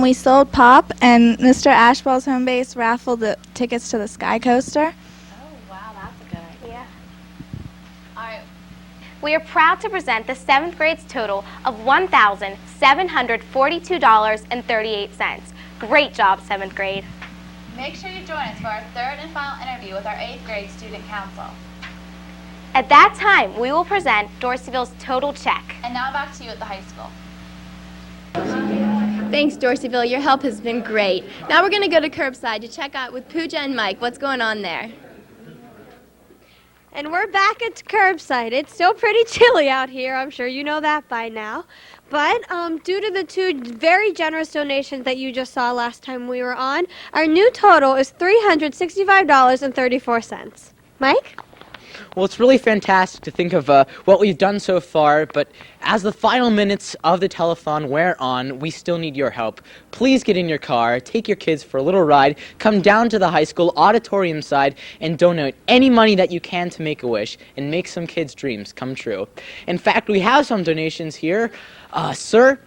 We sold pop, and Mr. Ashball's home base raffled the tickets to the Sky Coaster. Oh, wow, that's a good idea. All right. We are proud to present the 7th grade's total of $1,742.38. Great job, 7th grade. Make sure you join us for our 3rd and final interview with our 8th grade student council. At that time, we will present Doorsville's total check. And now back to you at the high school. Thanks, Doorsville. Your help has been great. Now we're going to go to curbside to check out with Pooja and Mike what's going on there. And we're back at curbside. It's still pretty chilly out here. I'm sure you know that by now. But due to the 2 very generous donations that you just saw last time we were on, our new total is $365.34. Mike? Well, it's really fantastic to think of what we've done so far, but as the final minutes of the telethon wear on, we still need your help. Please get in your car, take your kids for a little ride, come down to the high school auditorium side, and donate any money that you can to Make-A-Wish and make some kids' dreams come true. In fact, we have some donations here. Sir?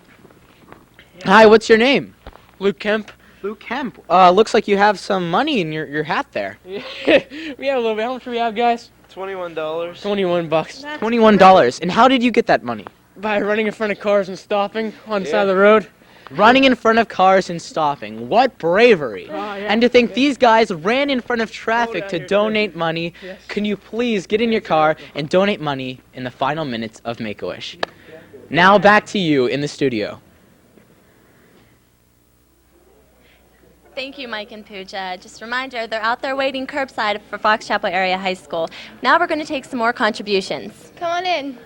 Hi, what's your name? Luke Kemp. Luke Kemp. Looks like you have some money in your hat there. We have a little bit. How much do we have, guys? $21. $21. $21. And how did you get that money? By running in front of cars and stopping on the side of the road. Running in front of cars and stopping. What bravery. And to think these guys ran in front of traffic to donate money. Yes. Can you please get in your car and donate money in the final minutes of Make-A-Wish? Now back to you in the studio. Thank you, Mike and Pooja. Just a reminder, they're out there waiting curbside for Fox Chapel Area High School. Now we're going to take some more contributions. Come on in.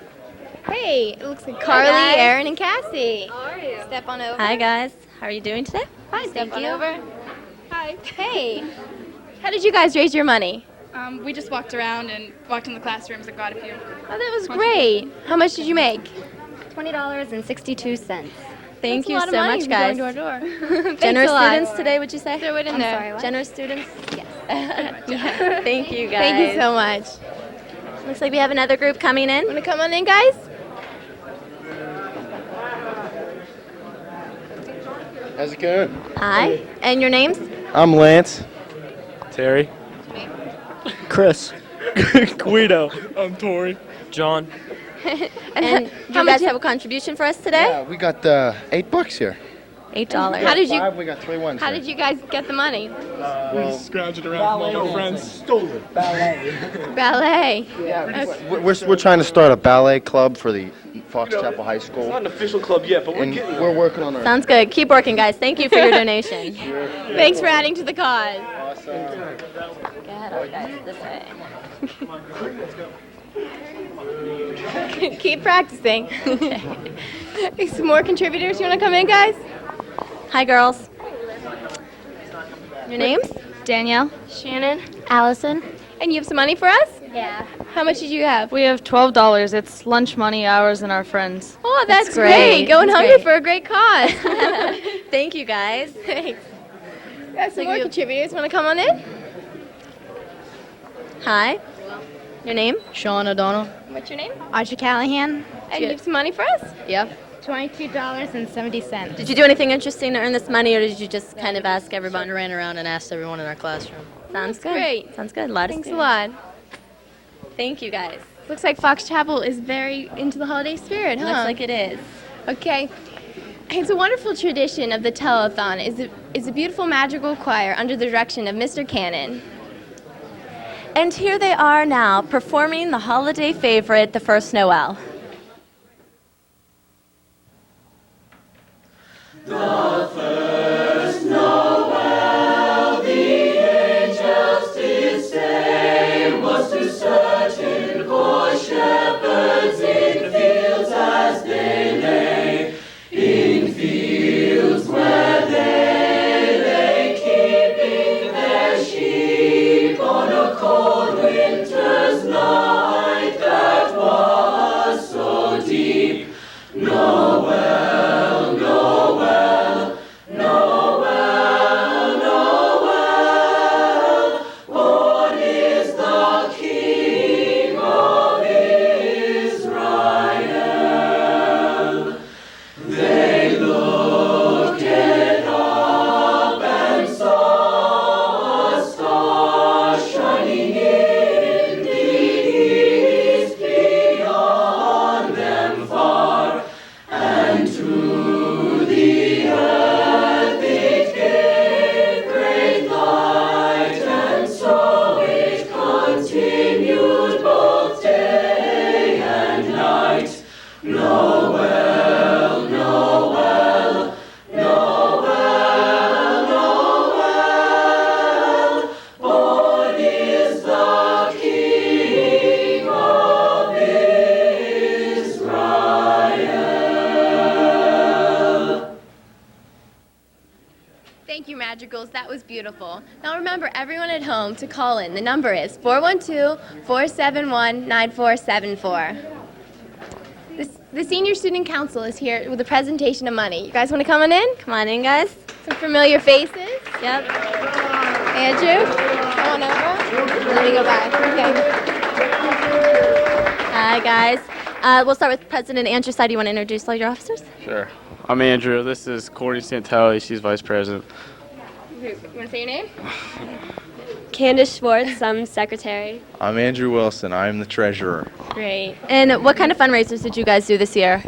Hey, it looks like Hi, Carly, guys. Aaron, and Cassie. How are you? Step on over. Hi, guys. How are you doing today? Hi, Thank step on you. over. Hi. Hey. How did you guys raise your money? We just walked around and walked in the classrooms and got a few. Oh, that was great. How much did you make? $20.62. Thank That's you a lot so of money much, guys. Going door to door. Generous Thanks a lot. students today, would you say? Throw it in there. Sorry, generous students? Yes. Thank you, guys. Thank you so much. Looks like we have another group coming in. Want to come on in, guys? How's it going? Hi. And your names? I'm Lance. Terry. Chris. Guido. I'm Tori. John. And do you guys have a contribution for us today? Yeah, we got $8 here. $8. How did you? We got 3 ones. How did you guys get the money? We scrounged it around from all our friends. Stole it. Ballet. We're trying to start a ballet club for the Fox Chapel High School. It's not an official club yet, but And we're working on our. Sounds good. Keep working, guys. Thank you for your donation. Thanks for adding to the cause. Awesome. Go ahead, guys. This way. Keep practicing. Some more contributors. You want to come in, guys? Hi, girls. Your names? Danielle. Shannon. Allison. And you have some money for us? Yeah. How much did you have? We have $12. It's lunch money, ours, and our friends. Oh, that's great. great. Going That's hungry great. for a great cause. Thank you, guys. Thanks. Got some more contributors. Want to come on in? Hi. Your name? Sean O'Donnell. What's your name? Audrey Callahan. And you have some money for us? Yep. $22.70. Did you do anything interesting to earn this money, or did you just kind of ask everyone? Ran around and asked everyone in our classroom. Sounds good. Great. Sounds good. A lot of Thanks a students. lot. Thank you, guys. Looks like Fox Chapel is very into the holiday spirit, huh? Looks like it is. Okay. It's a wonderful tradition of the telethon. Is a beautiful magical choir under the direction of Mr. Cannon. And here they are now, performing the holiday favorite, The First Noel. The first Noel, the angels did say, was to search in for shepherds in fields as they lay, in fields where they lay, keeping their sheep on a cold winter's night that was so deep. Noel, Noel, Noel, Noel, born is the King of Israel. They looked it up and saw a star shining in the east beyond them far. madrigals. That was beautiful. Now remember, everyone at home, to call in. The number is 412-471-9474. The Senior Student Council is here with a presentation of money. You guys want to come on in? Come on in, guys. Some familiar faces. Yep. Andrew, come on over. Let me go by. Okay. Hi, guys. We'll start with President Andrew Side. Do you want to introduce all your officers? Sure. I'm Andrew. This is Courtney Santelli. She's vice president. You want to say your name? Candace Schwartz, I'm secretary. I'm Andrew Wilson. I'm the treasurer. Great. And what kind of fundraisers did you guys do this year?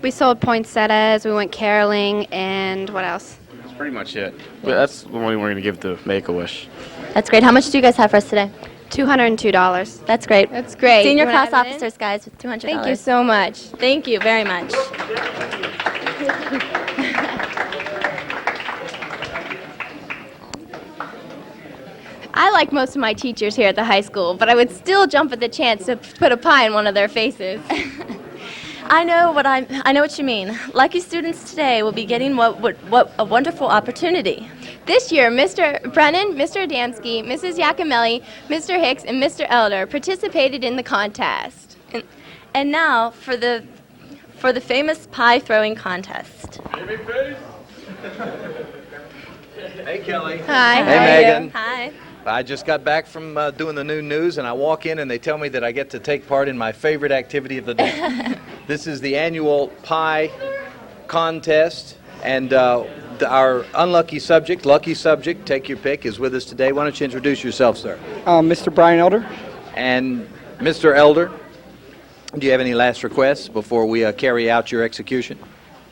We sold poinsettias, we went caroling, and what else? That's pretty much it. But that's the money we're going to give to Make-A-Wish. That's great. How much do you guys have for us today? $202. That's great. That's great. Senior You wanna class have it in? officers, guys, with $200. Thank you so much. Thank you very much. I like most of my teachers here at the high school, but I would still jump at the chance to put a pie in one of their faces. I know what you mean. Lucky students today will be getting what a wonderful opportunity. This year, Mr. Brennan, Mr. Adamski, Mrs. Yacomelli, Mr. Hicks, and Mr. Elder participated in the contest. And now for the famous pie throwing contest. Hey, Kelly. Hi. Hey, Megan. Hi. I just got back from doing the new news, and I walk in and they tell me that I get to take part in my favorite activity of the day. This is the annual pie contest, and our unlucky subject, lucky subject, take your pick, is with us today. Why don't you introduce yourself, sir? Mr. Brian Elder. And Mr. Elder, do you have any last requests before we carry out your execution?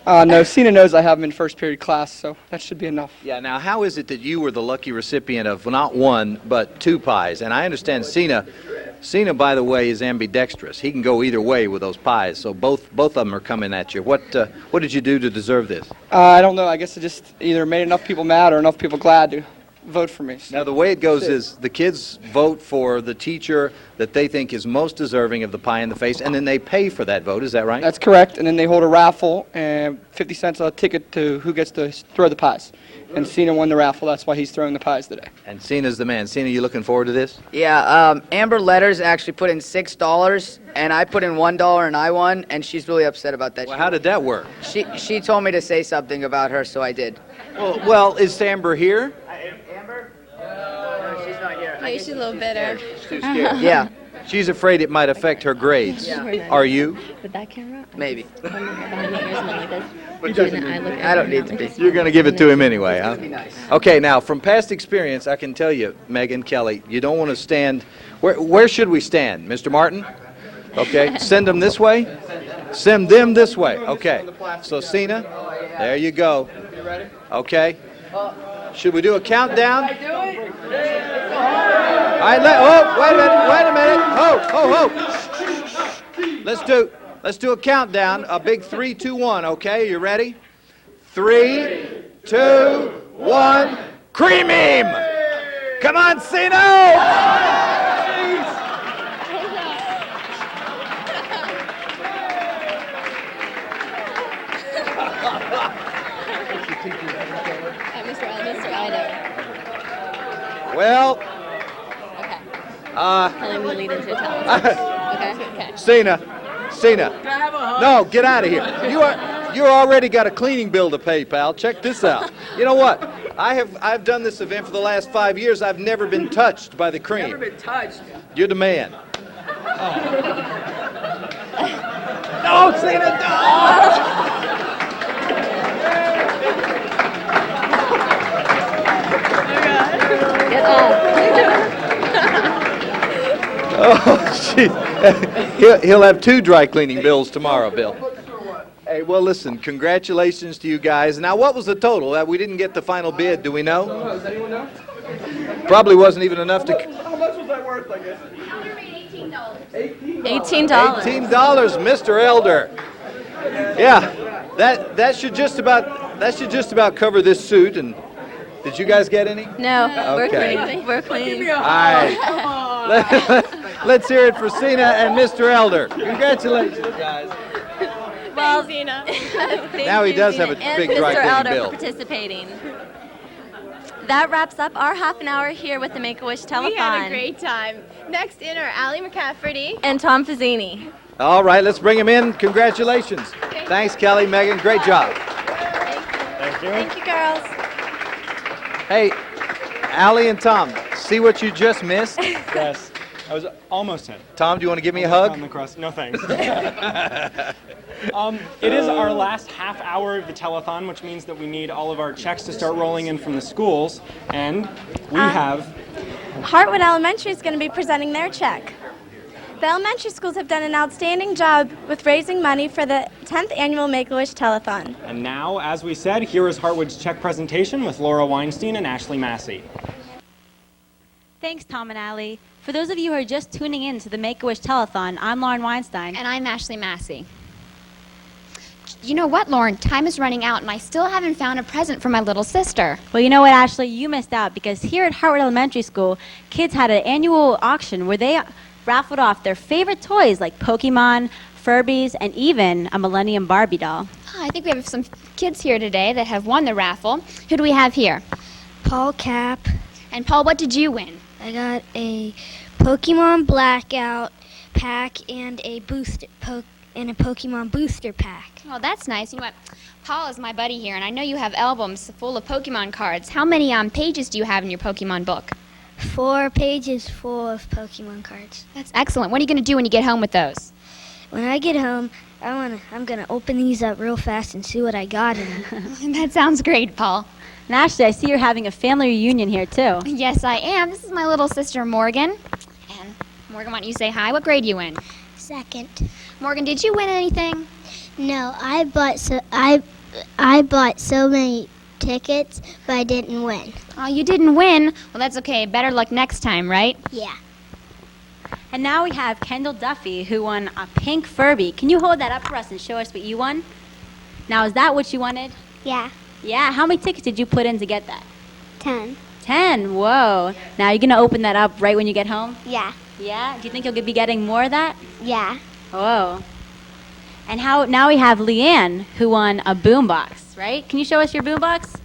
No, Cena knows I have him in first period class, so that should be enough. Yeah, now how is it that you were the lucky recipient of not one, but two pies? And I understand Cena, by the way, is ambidextrous. He can go either way with those pies, so both of them are coming at you. What did you do to deserve this? I don't know. I guess it just either made enough people mad or enough people glad to vote for me. So. Now, the way it goes is the kids vote for the teacher that they think is most deserving of the pie in the face, and then they pay for that vote. Is that right? That's correct, and then they hold a raffle, and 50 cents a ticket to who gets to throw the pies. And Cena won the raffle. That's why he's throwing the pies today. And Cena's the man. Cena, you looking forward to this? Yeah, Amber Letters actually put in $6, and I put in $1, and I won, and she's really upset about that. Well, how did that work? She told me to say something about her, so I did. Well, is Amber here? Amber? No, she's not here. Maybe she's a little bitter. She's too scared. Yeah. She's afraid it might affect her grades. Yeah. Are you? With that camera? Maybe. I don't need to be. You're going to give it to him anyway, huh? Be nice. Okay, now, from past experience, I can tell you, Megan, Kelly, you don't want to stand... Where should we stand? Mr. Martin? Okay, send them this way? Send them this way. Okay, so Cena, there you go. Okay. Should we do a countdown? All right, wait a minute. Let's do a countdown. A big 3, 2, 1. Okay, you ready? 3, 2, 1. Cream him! Come on, Cena! Well, Kelly, we lead into a okay. Cena, no, get out of here. You already got a cleaning bill to pay, pal. Check this out. You know what? I've done this event for the last 5 years. I've never been touched by the cream. Never been touched. You're the man. No, Cena, no! Get off. Oh, jeez. He'll have 2 dry cleaning bills tomorrow, Bill. Hey, well, listen, congratulations to you guys. Now, what was the total? We didn't get the final bid. Do we know? Does anyone know? Probably wasn't even enough to... How much was that worth, I guess? $18. $18, Mr. Elder. Yeah, that should just about cover this suit. And did you guys get any? No, Okay. we're clean. All right. Let's hear it for Cena and Mr. Elder. Congratulations, guys. Well, Cena. Now he does have a big dry Mr. cleaning Elder bill. for participating. that wraps up our half an hour here with the Make-A-Wish Telethon. We had a great time. Next in are Allie McCafferty and Tom Fazzini. All right, let's bring him in. Congratulations. Thanks, Kelly, Megan. Great job. Thank you. Thank you, girls. Hey, Allie and Tom, see what you just missed? Yes, I was almost in. Tom, do you want to give me a hug? On the cross. No, thanks. It is our last half hour of the telethon, which means that we need all of our checks to start rolling in from the schools, and we have... Hartwood Elementary is going to be presenting their check. The elementary schools have done an outstanding job with raising money for the 10th annual Make-A-Wish Telethon. And now, as we said, here is Hartwood's check presentation with Laura Weinstein and Ashley Massey. Thanks, Tom and Allie. For those of you who are just tuning in to the Make-A-Wish Telethon, I'm Lauren Weinstein. And I'm Ashley Massey. You know what, Lauren? Time is running out, and I still haven't found a present for my little sister. Well, you know what, Ashley? You missed out because here at Hartwood Elementary School, kids had an annual auction where they raffled off their favorite toys like Pokemon, Furbies, and even a Millennium Barbie doll. Oh, I think we have some kids here today that have won the raffle. Who do we have here? Paul Cap. And Paul, what did you win? I got a Pokemon Blackout pack and a Pokemon booster pack. Oh, that's nice. You know what? Paul is my buddy here, and I know you have albums full of Pokemon cards. How many pages do you have in your Pokemon book? 4 pages full of Pokemon cards. That's excellent. What are you going to do when you get home with those? When I get home, I'm going to open these up real fast and see what I got in them. That sounds great, Paul. And Ashley, I see you're having a family reunion here, too. Yes, I am. This is my little sister, Morgan. And Morgan, why don't you say hi? What grade are you in? 2nd. Morgan, did you win anything? No, I bought so many tickets, but I didn't win. Oh, you didn't win? Well, that's okay. Better luck next time, right? Yeah. And now we have Kendall Duffy, who won a pink Furby. Can you hold that up for us and show us what you won? Now, is that what you wanted? Yeah. Yeah. How many tickets did you put in to get that? 10. 10. Whoa. Now, you're going to open that up right when you get home? Yeah. Yeah? Do you think you'll be getting more of that? Yeah. Whoa. And now we have Leanne, who won a boombox, right? Can you show us your boombox?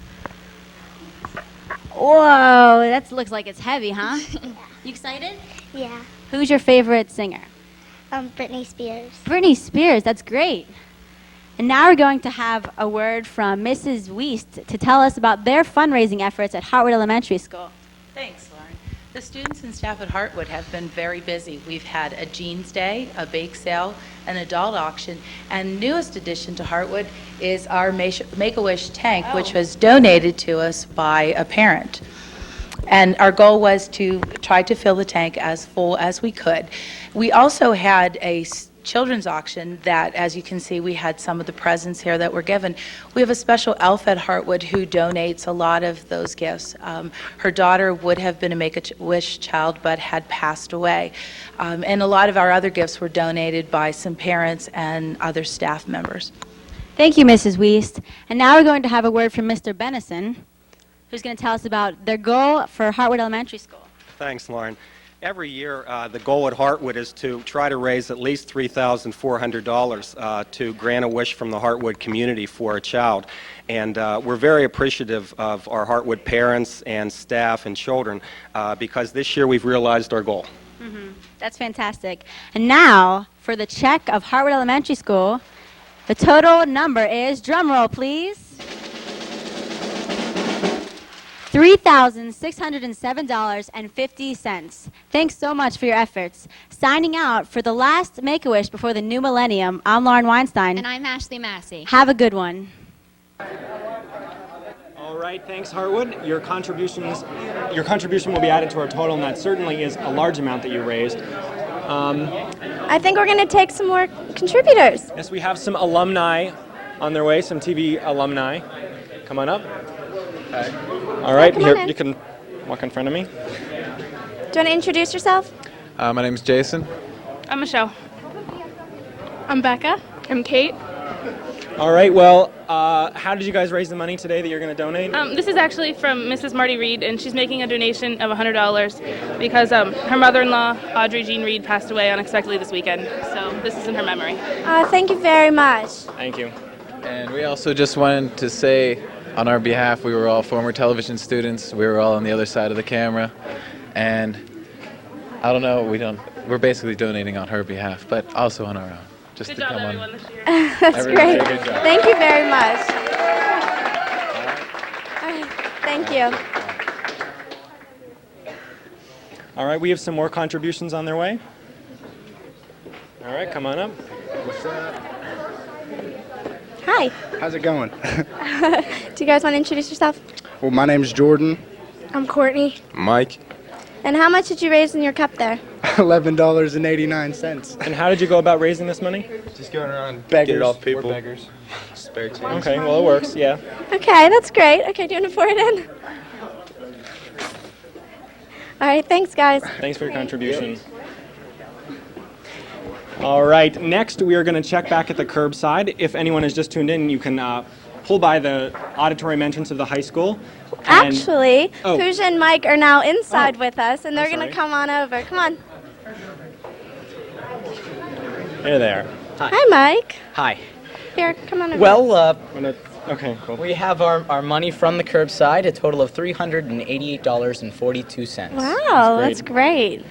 Whoa, that looks like it's heavy, huh? You excited? Yeah. Who's your favorite singer? Britney Spears. Britney Spears, that's great. And now we're going to have a word from Mrs. Wiest to tell us about their fundraising efforts at Hartwood Elementary School. Thanks, Lauren. The students and staff at Hartwood have been very busy. We've had a Jeans Day, a bake sale, an adult auction, and newest addition to Hartwood is our Make-A-Wish tank, which was donated to us by a parent. And our goal was to try to fill the tank as full as we could. We also had a children's auction that, as you can see, we had some of the presents here that were given. We have a special elf at Hartwood who donates a lot of those gifts. Her daughter would have been a Make-A-Wish child but had passed away. And a lot of our other gifts were donated by some parents and other staff members. Thank you, Mrs. Wiest. And now we're going to have a word from Mr. Bennison, who's going to tell us about their goal for Hartwood Elementary School. Thanks, Lauren. Every year, the goal at Hartwood is to try to raise at least $3,400 to grant a wish from the Hartwood community for a child. And we're very appreciative of our Hartwood parents and staff and children because this year we've realized our goal. That's fantastic. And now, for the check of Hartwood Elementary School, the total number is, drum roll please, $3,607.50. Thanks so much for your efforts. Signing out for the last Make-A-Wish before the new millennium, I'm Lauren Weinstein. And I'm Ashley Massey. Have a good one. All right, thanks, Hartwood. Your contribution will be added to our total, and that certainly is a large amount that you raised. I think we're going to take some more contributors. Yes, we have some alumni on their way, some TV alumni. Come on up. Okay. All right, here you can walk in front of me. Do you want to introduce yourself? My name is Jason. I'm Michelle. I'm Becca. I'm Kate. All right, well, how did you guys raise the money today that you're going to donate? This is actually from Mrs. Marty Reed, and she's making a donation of $100 because her mother-in-law, Audrey Jean Reed, passed away unexpectedly this weekend. So this is in her memory. Thank you very much. Thank you. And we also just wanted to say on our behalf. We were all former television students. We were all on the other side of the camera, and I don't know. We're basically donating on her behalf, but also on our own. Just Good to job, come everyone, on. this year. That's Everyone great. did a good job. Thank you very much. Thank you. All right, we have some more contributions on their way. All right, come on up. Hi. How's it going? Do you guys want to introduce yourself? Well, my name's Jordan. I'm Courtney. Mike. And how much did you raise in your cup there? $11.89. And how did you go about raising this money? Just going around Beggars. getting it off people. We're beggars. Spare change. Okay, well, it works, yeah. Okay, that's great. Okay, do you want to pour it in? All right, thanks, guys. Thanks for your contribution. All right, next we are going to check back at the curbside. If anyone has just tuned in, you can pull by the auditorium entrance of the high school. and- Actually, Oh. Pooja and Mike are now inside with us, and they're I'm going to sorry. come on over. Come on. There they are. Hi, Mike. Hi. Here, come on over. Well, okay, cool. We have our money from the curbside, a total of $388.42. Wow, that's great.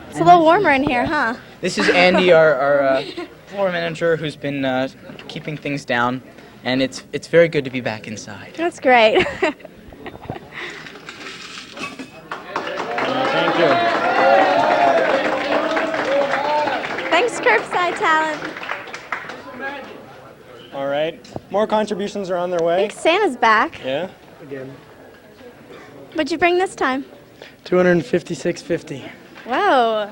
It's a little warmer in here, huh? This is Andy, our floor manager, who's been keeping things down, and it's very good to be back inside. That's great. Thank you. Thanks, Curbside Talent. All right, more contributions are on their I way. think Santa's back. Yeah? Again. What'd you bring this time? $256.50. Whoa,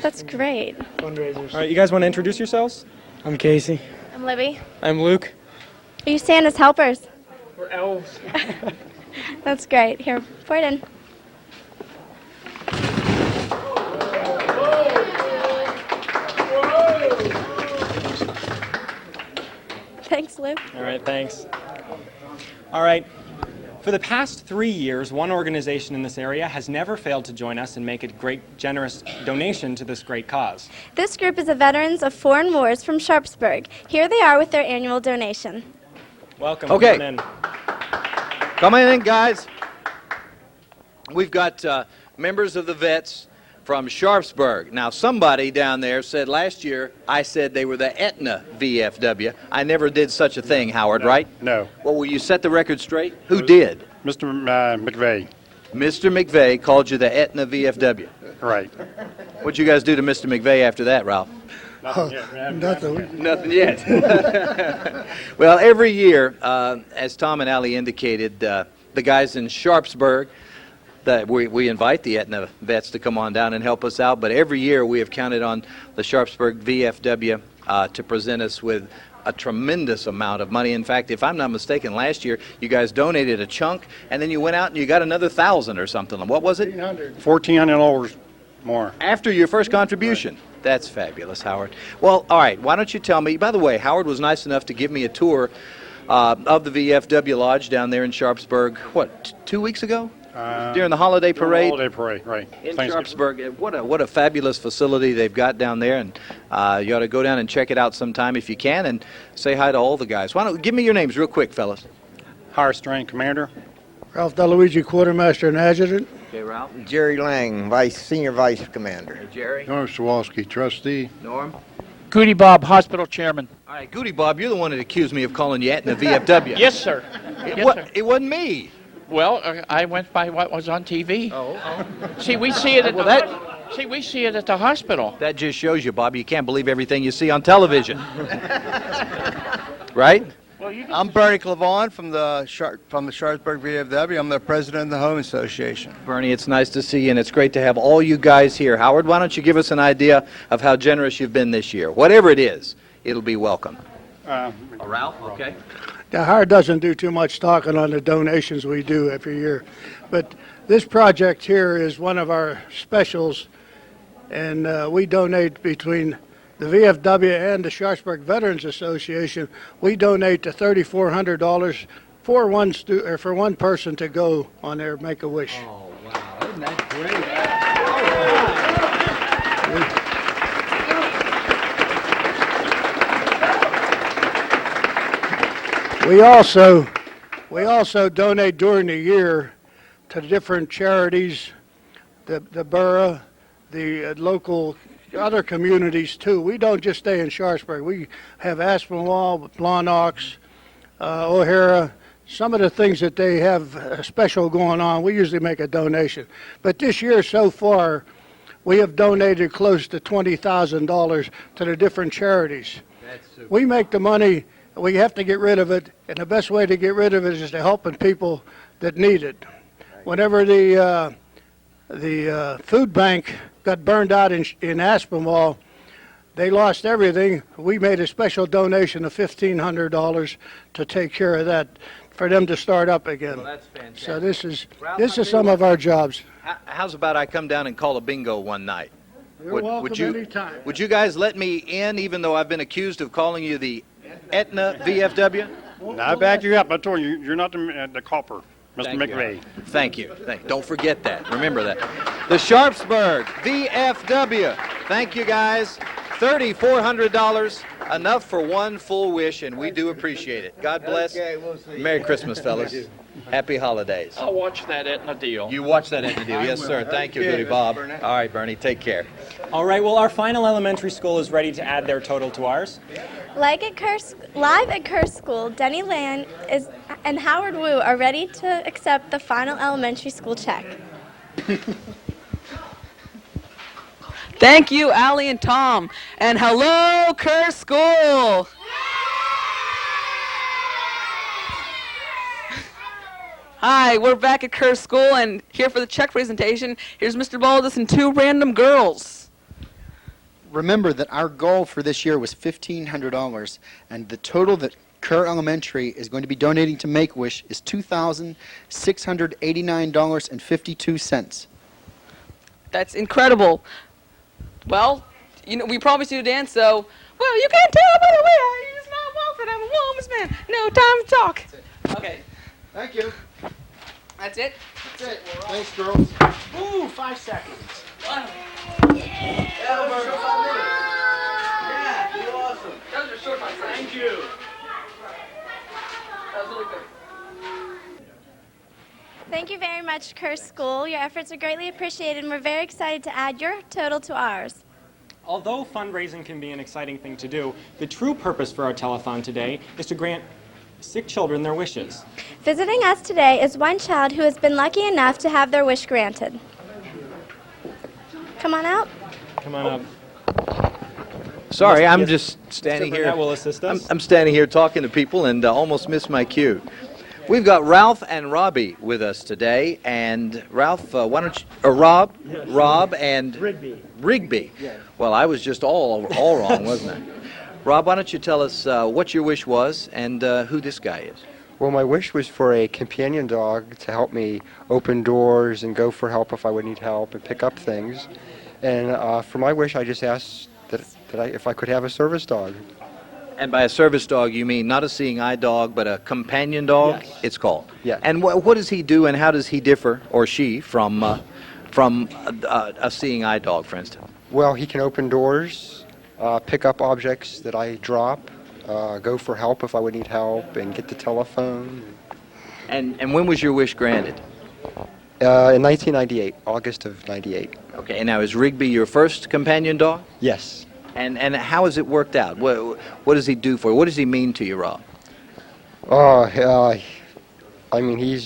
that's great. Fundraisers. All right, you guys want to introduce yourselves? I'm Casey. I'm Libby. I'm Luke. Are you Santa's helpers? We're elves. That's great. Here, pour it in. Thanks, Luke. All right, thanks. All right. For the past 3 years, one organization in this area has never failed to join us and make a great, generous donation to this great cause. This group is the Veterans of Foreign Wars from Sharpsburg. Here they are with their annual donation. Welcome. Okay. Come on in. Come on in, guys. We've got members of the vets from Sharpsburg. Now, somebody down there said last year I said they were the Aetna VFW. I never did such a thing, Howard, right? No. Well, will you set the record straight? Who did? Mr. McVeigh. Mr. McVeigh called you the Aetna VFW. Right. What'd you guys do to Mr. McVeigh after that, Ralph? Nothing. Nothing yet. Well, every year, as Tom and Allie indicated, the guys in Sharpsburg, that we invite the Aetna vets to come on down and help us out, but every year we have counted on the Sharpsburg VFW to present us with a tremendous amount of money. In fact, if I'm not mistaken, last year you guys donated a chunk, and then you went out and you got another 1,000 or something. What was it? $1,400 more. After your first contribution. Right. That's fabulous, Howard. Well, all right, why don't you tell me, by the way, Howard was nice enough to give me a tour of the VFW Lodge down there in Sharpsburg, what, 2 weeks ago? During the holiday parade? Holiday parade, right. In Sharpsburg. What a fabulous facility they've got down there, and you ought to go down and check it out sometime if you can, and say hi to all the guys. Why don't give me your names real quick, fellas. Higher Strength Commander. Ralph DeLuigi, Quartermaster and Adjutant. Okay, Ralph. Jerry Lang, Senior Vice Commander. Jerry. Norm Sawalski, Trustee. Norm. Goody Bob, Hospital Chairman. All right, Goody Bob, you're the one that accused me of calling you Aetna VFW. Yes, sir. It wasn't me. Well, I went by what was on TV. Oh. See, we see it at we see it at the hospital. That just shows you, Bob, you can't believe everything you see on television. Right? Well, I'm Bernie Clavon from the Sharpsburg VFW. I'm the president of the Home Association. Bernie, it's nice to see you, and it's great to have all you guys here. Howard, why don't you give us an idea of how generous you've been this year? Whatever it is, it'll be welcome. Ralph, okay. Now, Howard doesn't do too much talking on the donations we do every year, but this project here is one of our specials, and we donate between the VFW and the Sharpsburg Veterans Association. We donate to $3,400 for one person to go on their Make-A-Wish. Oh, wow. Isn't that great? We also We also donate during the year to different charities, the borough, the local other communities too. We don't just stay in Sharpsburg. We have Aspinwall, Blawnox, O'Hara. Some of the things that they have special going on, we usually make a donation. But this year so far, we have donated close to $20,000 to the different charities. We make the money, we have to get rid of it, and the best way to get rid of it is to helping people that need it. Whenever the food bank got burned out in Aspinwall, they lost everything. We made a special donation of $1,500 to take care of that, for them to start up again. Well, that's fantastic. So this is Ralph, some of our jobs. How's about I come down and call a bingo one night? You're welcome anytime. Would you guys let me in, even though I've been accused of calling you the Aetna VFW? I back you up. I told you, you're not the copper, Mr. McVeigh. Thank you. Don't forget that. Remember that. The Sharpsburg VFW. Thank you, guys. $3,400, enough for one full wish, and we do appreciate it. God bless. Okay, we'll see. Merry Christmas, fellas. Happy holidays. I'll watch that Aetna deal. You watch that Aetna deal. Yes, sir. Thank you, Goody Bob. All right, Bernie, take care. All right, well, our final elementary school is ready to add their total to ours. Live at Kerr School, Denny Lane and Howard Wu are ready to accept the final elementary school check. Thank you, Allie and Tom. And hello, Kerr School. Hi, we're back at Kerr School and here for the check presentation. Here's Mr. Baldus and two random girls. Remember that our goal for this year was $1,500, and the total that Kerr Elementary is going to be donating to Make-A-Wish is $2,689.52. That's incredible. Well, we promised you to dance, so, well, you can't tell by the way I use my walk that I'm a woman's man. No time to talk. Okay. Thank you. That's it? That's it. Thanks, girls. Ooh, 5 seconds. Yeah, over 5 minutes. Yeah, you're awesome. Those are short 5 seconds. Thank you. That was really good. Thank you very much, Kerr School. Your efforts are greatly appreciated, and we're very excited to add your total to ours. Although fundraising can be an exciting thing to do, the true purpose for our telethon today is to grant sick children their wishes. Visiting us today is one child who has been lucky enough to have their wish granted. Come on out. Come on up. Sorry, I'm Yes, just standing Mr. here. Burnett will assist us. I'm standing here talking to people and almost missed my cue. We've got Ralph and Robbie with us today, and Ralph, why don't you, Rob and Rigby. Yes. Well, I was just all wrong, wasn't I? Rob, why don't you tell us what your wish was and who this guy is? Well, my wish was for a companion dog to help me open doors and go for help if I would need help and pick up things. And for my wish, I just asked if I could have a service dog. And by a service dog, you mean not a seeing eye dog, but a companion dog? Yes. It's called. Yes. And what does he do, and how does he differ, or she, from a seeing eye dog, for instance? Well, he can open doors, pick up objects that I drop, go for help if I would need help, and get the telephone. And when was your wish granted? In 1998, August of 98. Okay, and now is Rigby your first companion dog? Yes. And how has it worked out? What does he do for you? What does he mean to you, Rob? I mean, he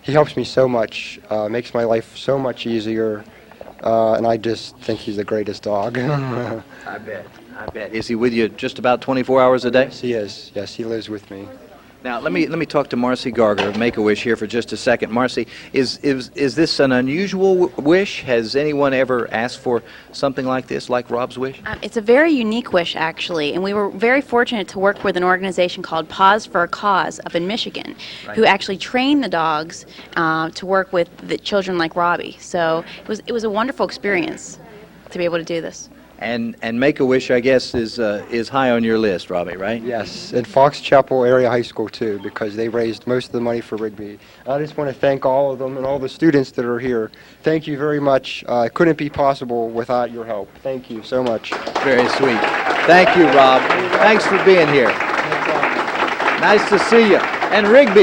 helps me so much, makes my life so much easier, and I just think he's the greatest dog. I bet. Is he with you just about 24 hours a day? Yes, he is. Yes, he lives with me. Now, let me talk to Marcy Garger of Make-A-Wish here for just a second. Marcy, is this an unusual wish? Has anyone ever asked for something like this, like Rob's wish? It's a very unique wish, actually, and we were very fortunate to work with an organization called Paws for a Cause up in Michigan, who actually trained the dogs to work with the children like Robbie. So it was a wonderful experience to be able to do this. And Make-A-Wish, I guess, is high on your list, Robbie, right? Yes, and Fox Chapel Area High School, too, because they raised most of the money for Rigby. I just want to thank all of them and all the students that are here. Thank you very much. It couldn't be possible without your help. Thank you so much. Very sweet. Thank you, Rob. Thanks for being here. Nice to see you. And Rigby,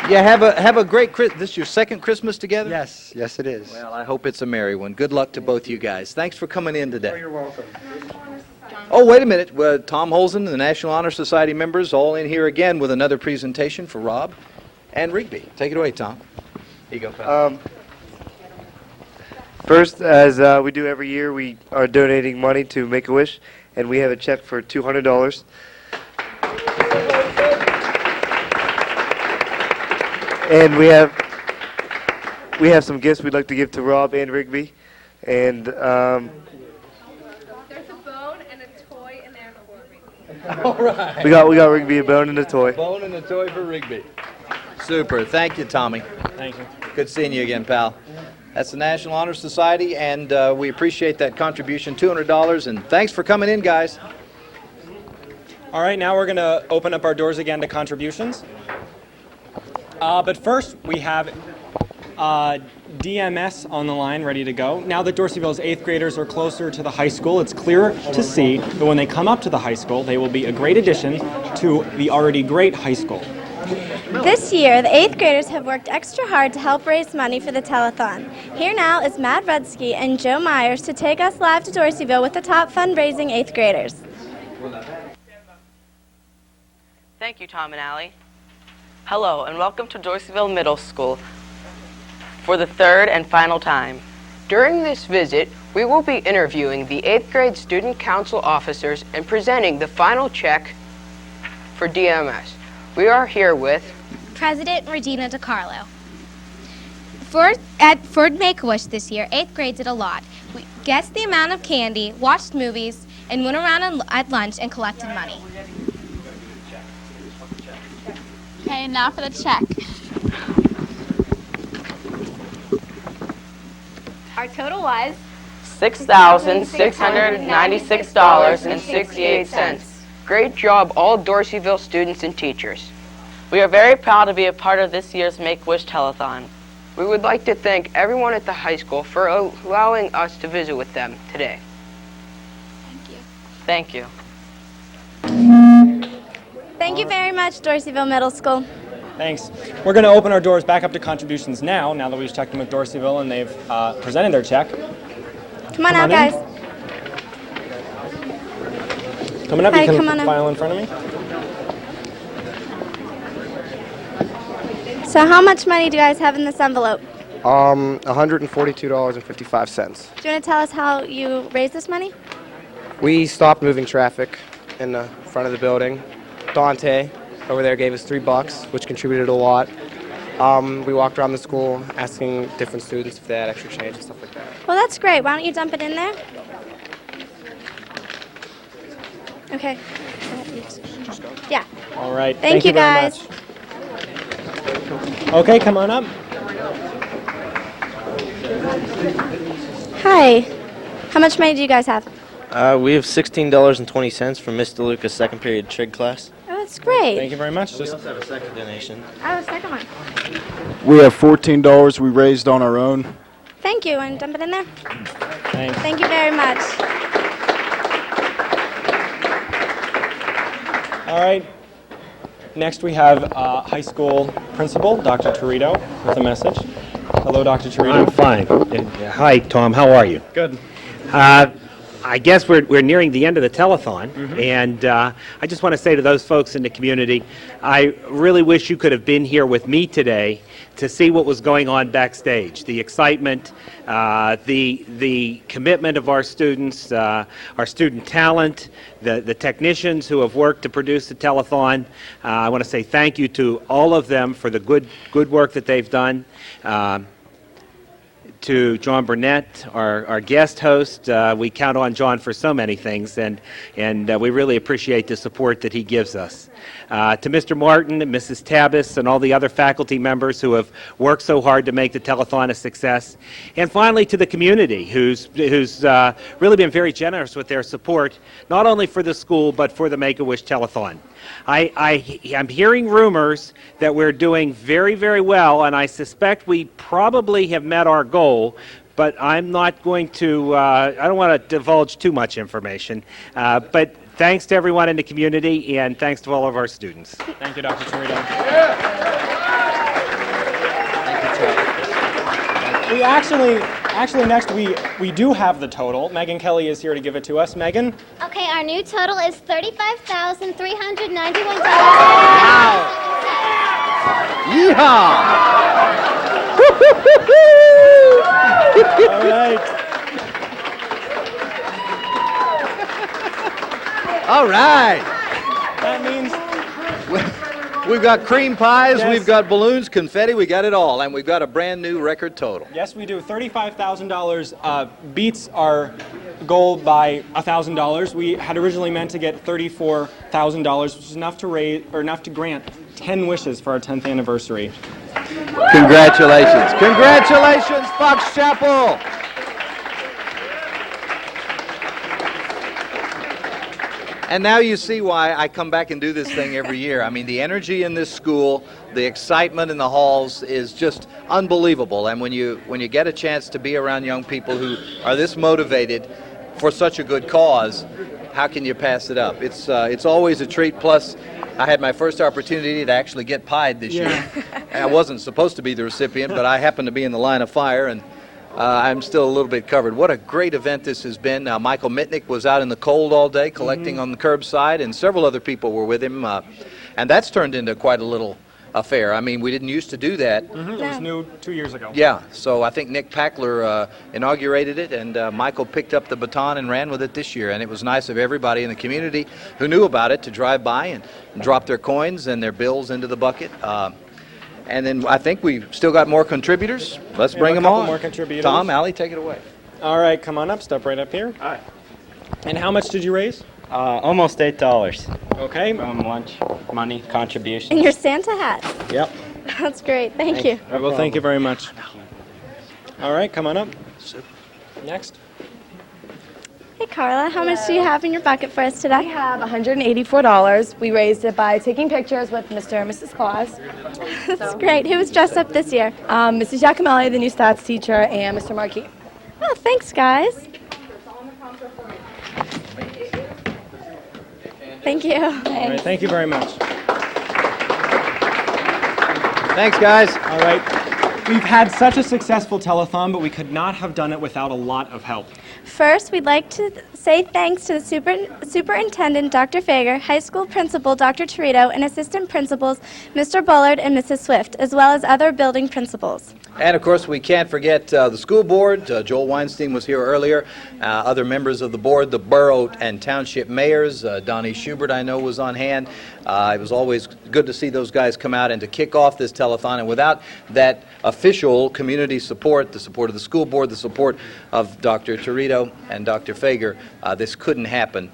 you have a great Christmas. This is your second Christmas together? Yes, yes it is. Well, I hope it's a merry one. Good luck to both you guys. Thanks for coming in today. Oh, you're welcome. Oh, wait a minute. Tom Holzen and the National Honor Society members all in here again with another presentation for Rob and Rigby. Take it away, Tom. Here you go, pal. First, as we do every year, we are donating money to Make-A-Wish, and we have a check for $200. And we have some gifts we'd like to give to Rob and Rigby, and There's a bone and a toy in there for Rigby. All right. we got Rigby a bone and a toy. Bone and a toy for Rigby. Super. Thank you, Tommy. Thank you. Good seeing you again, pal. That's the National Honor Society, and we appreciate that contribution, $200, and thanks for coming in, guys. All right, now we're going to open up our doors again to contributions. But first, we have DMS on the line, ready to go. Now that Doorsville's 8th graders are closer to the high school, it's clear to see that when they come up to the high school, they will be a great addition to the already great high school. This year, the 8th graders have worked extra hard to help raise money for the telethon. Here now is Matt Rudsky and Joe Myers to take us live to Doorsville with the top fundraising 8th graders. Thank you, Tom and Allie. Hello, and welcome to Doorsville Middle School for the third and final time. During this visit, we will be interviewing the 8th grade student council officers and presenting the final check for DMS. We are here with President Regina DiCarlo. For Make-A-Wish this year, 8th grade did a lot. We guessed the amount of candy, watched movies, and went around at lunch and collected money. Okay, now for the check. Our total was $6,696.68. Great job, all Doorsville students and teachers. We are very proud to be a part of this year's Make-A-Wish Telethon. We would like to thank everyone at the high school for allowing us to visit with them today. Thank you. Thank you very much, Doorsville Middle School. Thanks. We're going to open our doors back up to contributions now that we've checked in with Doorsville and they've presented their check. Come on out, guys. Coming up, Hi, you can come on up. file in front of me. So how much money do you guys have in this envelope? $142.55. Do you want to tell us how you raised this money? We stopped moving traffic in the front of the building. Dante over there gave us $3, which contributed a lot. We walked around the school asking different students if they had extra change and stuff like that. Well, that's great. Why don't you dump it in there? Okay. Yeah. All right. Thank you, very guys. much. Okay, come on up. Hi. How much money do you guys have? We have $16.20 from Miss DeLuca's second period trig class. Oh, that's great. Thank you very much. We also have a second donation. Oh, second one. We have $14 we raised on our own. Thank you, and dump it in there. Thanks. Thank you very much. All right. Next, we have high school principal, Dr. Torito, with a message. Hello, Dr. Torito. I'm fine. Hi, Tom. How are you? Good. I guess we're nearing the end of the telethon, and I just want to say to those folks in the community, I really wish you could have been here with me today to see what was going on backstage. The excitement, the commitment of our students, our student talent, the technicians who have worked to produce the telethon. I want to say thank you to all of them for the good work that they've done. To John Burnett, our guest host. We count on John for so many things, and we really appreciate the support that he gives us. To Mr. Martin, and Mrs. Tabas, and all the other faculty members who have worked so hard to make the telethon a success. And finally, to the community, who's really been very generous with their support, not only for the school, but for the Make-A-Wish Telethon. I'm hearing rumors that we're doing very, very well, and I suspect we probably have met our goal, but I'm not going to, I don't want to divulge too much information, but Thanks to everyone in the community, and thanks to all of our students. Thank you, Dr. Torito. We actually next we do have the total. Megan Kelly is here to give it to us. Megan? Okay, our new total is $35,391. Wow! Yeehaw! All right. All right. That means we've got cream pies, Yes. we've got balloons, confetti, we got it all, and we've got a brand new record total. yes, we do. $35,000 beats our goal by $1,000. We had originally meant to get $34,000, which is enough to enough to grant 10 wishes for our 10th anniversary. Congratulations. Congratulations, Fox Chapel. And now you see why I come back and do this thing every year. I mean, the energy in this school, the excitement in the halls is just unbelievable. And when you get a chance to be around young people who are this motivated for such a good cause, how can you pass it up? It's always a treat. Plus, I had my first opportunity to actually get pied this year. And I wasn't supposed to be the recipient, but I happened to be in the line of fire, and I'm still a little bit covered. What a great event this has been. Michael Mitnick was out in the cold all day collecting on the curbside, and several other people were with him. And that's turned into quite a little affair. I mean, we didn't used to do that. It was new 2 years ago. Yeah, so I think Nick Packler inaugurated it, and Michael picked up the baton and ran with it this year. And it was nice of everybody in the community who knew about it to drive by and drop their coins and their bills into the bucket. And then I think we've still got more contributors. Let's bring them on. More contributors. Tom, Allie, take it away. All right, come on up. Step right up here. Hi. And how much did you raise? Almost $8. Okay. Lunch, money, contributions. And your Santa hat. Yep. That's great. Thank you. All right, well, thank you very much. All right, come on up. Next. Hey, Carla, how much do you have in your bucket for us today? We have $184. We raised it by taking pictures with Mr. and Mrs. Claus. That's great. Who was dressed up this year? Mrs. Giacomelli, the new stats teacher, and Mr. Markey. Oh, thanks, guys. Thank you. All right, thank you very much. Thanks, guys. All right. We've had such a successful telethon, but we could not have done it without a lot of help. First, we'd like to say thanks to the Superintendent, Dr. Fager, High School Principal, Dr. Torito, and Assistant Principals, Mr. Bullard and Mrs. Swift, as well as other building principals. And, of course, we can't forget the school board. Joel Weinstein was here earlier. Other members of the board, the borough and township mayors. Donnie Schubert, I know, was on hand. It was always good to see those guys come out and to kick off this telethon. And without that official community support, the support of the school board, the support of Dr. Torito and Dr. Fager, this couldn't happen.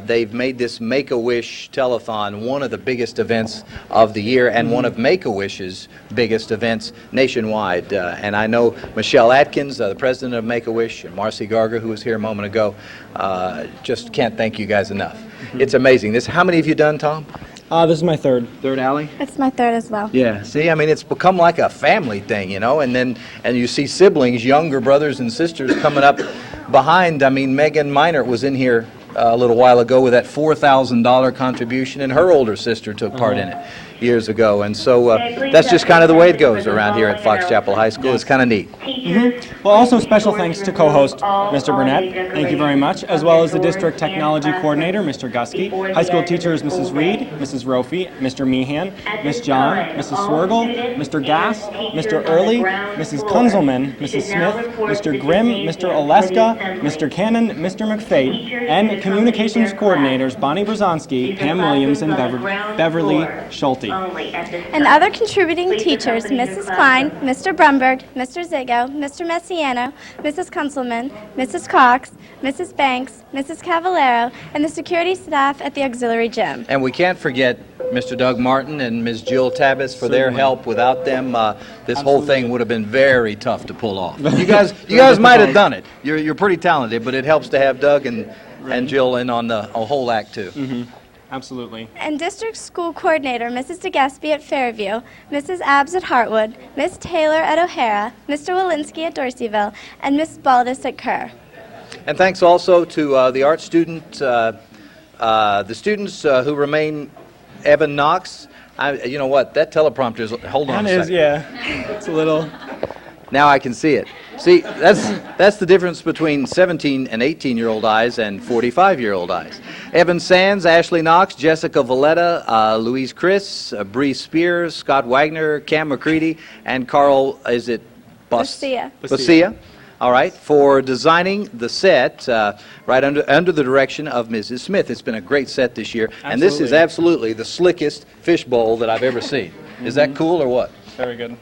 They've made this Make-A-Wish Telethon one of the biggest events of the year and one of Make-A-Wish's biggest events nationwide. And I know Michelle Atkins, the president of Make-A-Wish, and Marcy Garger, who was here a moment ago, just can't thank you guys enough. It's amazing. How many have you done, Tom? This is my third. Third, Allie? It's my third as well. Yeah, see, I mean, it's become like a family thing, you know, and you see siblings, younger brothers and sisters coming up behind. I mean, Megan Minor was in here a little while ago with that $4,000 contribution, and her older sister took part in it years ago. And so that's just kind of the way it goes around here at Fox Chapel High School. It's kind of neat. Well, also special thanks to co-host Mr. Burnett, thank you very much, as well as the district technology coordinator, Mr. Gusky, high school teachers, Mrs. Reed, Mrs. Rofi, Mr. Meehan, Miss John, Mrs. Swirgle, Mr. Gass, Mr. Early, Mrs. Kunzelman, Mrs. Smith, Mr. Grimm, Mr. Oleska, Mr. Cannon, Mr. McFate, and communications coordinators Bonnie Brzonski, Pam Williams, and Beverly Schulte. And other contributing teachers, Mrs. Klein, Mr. Brumberg, Mr. Ziggo, Mr. Messiano, Mrs. Kunzelman, Mrs. Cox, Mrs. Banks, Mrs. Cavallero, and the security staff at the auxiliary gym. And we can't forget Mr. Doug Martin and Ms. Jill Tabbas for their help. Without them, this whole thing would have been very tough to pull off. You guys might have done it. You're pretty talented, but it helps to have Doug and Jill in on the whole act, too. Absolutely. And District School Coordinator, Mrs. DeGaspie at Fairview, Mrs. Abbs at Hartwood, Miss Taylor at O'Hara, Mr. Walensky at Dorseyville, and Miss Baldus at Kerr. And thanks also to the art student The students who remain, Evan Knox. You know what? That teleprompter is. Hold on a That is, second. yeah. It's a little. Now I can see it. See, that's the difference between 17 and 18-year-old eyes and 45-year-old eyes. Evan Sands, Ashley Knox, Jessica Valletta, Louise Chris, Bree Spears, Scott Wagner, Cam McCready, and Carl, is it Lucia. Lucia. All right, for designing the set right under the direction of Mrs. Smith. It's been a great set this year, and this is absolutely the slickest fishbowl that I've ever seen. Is that cool or what? Very good.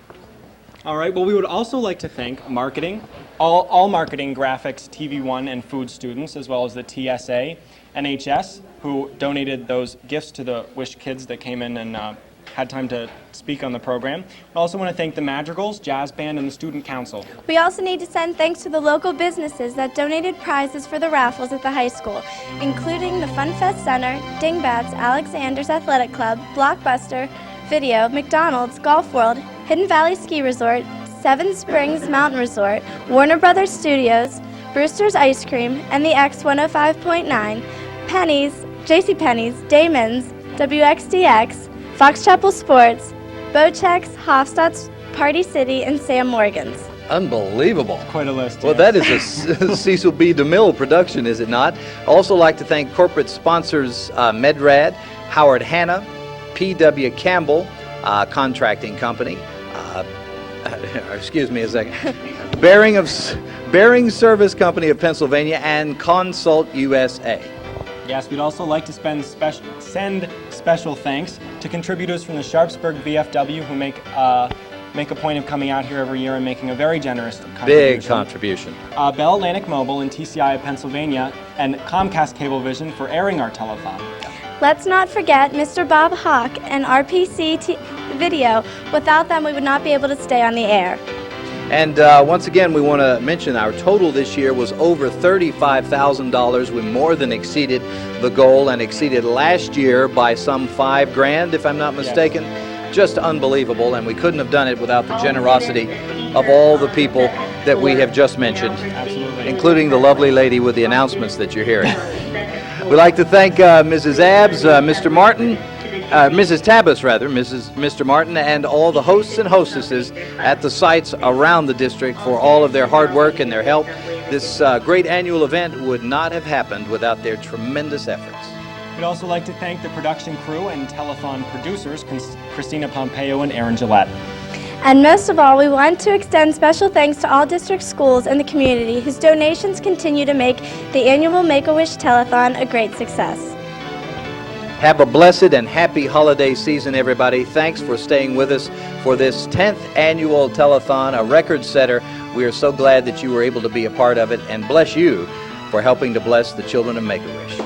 All right, well, we would also like to thank marketing, all marketing, graphics, TV1, and food students, as well as the TSA, NHS, who donated those gifts to the Wish kids that came in and had time to speak on the program. We also want to thank the Madrigals, Jazz Band, and the Student Council. We also need to send thanks to the local businesses that donated prizes for the raffles at the high school, including the Fun Fest Center, Dingbats, Alexander's Athletic Club, Blockbuster Video, McDonald's, Golf World, Hidden Valley Ski Resort, Seven Springs Mountain Resort, Warner Brothers Studios, Brewster's Ice Cream, and the X 105.9, Penny's, JCPenney's, Damon's, WXDX, Fox Chapel Sports, Bocheck's, Hofstadt's, Party City, and Sam Morgan's. Unbelievable. Quite a list. Well, that is a Cecil B. DeMille production, is it not? Also like to thank corporate sponsors Medrad, Howard Hanna, P.W. Campbell, Contracting Company, excuse me a second, Bearing Service Company of Pennsylvania, and Consult USA. Yes, we'd also like to send special thanks to contributors from the Sharpsburg VFW who make a point of coming out here every year and making a very generous contribution. Big contribution. Bell Atlantic Mobile and TCI of Pennsylvania, and Comcast Cablevision for airing our telethon. Let's not forget Mr. Bob Hawk and RPC Video. Without them, we would not be able to stay on the air. And once again, we want to mention our total this year was over $35,000. We more than exceeded the goal and exceeded last year by some $5,000, if I'm not mistaken. Yes. Just unbelievable, and we couldn't have done it without the generosity of all the people that we have just mentioned, including the lovely lady with the announcements that you're hearing. We'd like to thank Mrs. Abbs, Mr. Martin, Mrs. Tabas, rather, Mr. Martin, and all the hosts and hostesses at the sites around the district for all of their hard work and their help. This great annual event would not have happened without their tremendous efforts. We'd also like to thank the production crew and telethon producers, Christina Pompeo and Aaron Gillette. And most of all, we want to extend special thanks to all district schools and the community whose donations continue to make the annual Make-A-Wish Telethon a great success. Have a blessed and happy holiday season, everybody. Thanks for staying with us for this 10th annual telethon, a record setter. We are so glad that you were able to be a part of it, and bless you for helping to bless the children of Make-A-Wish.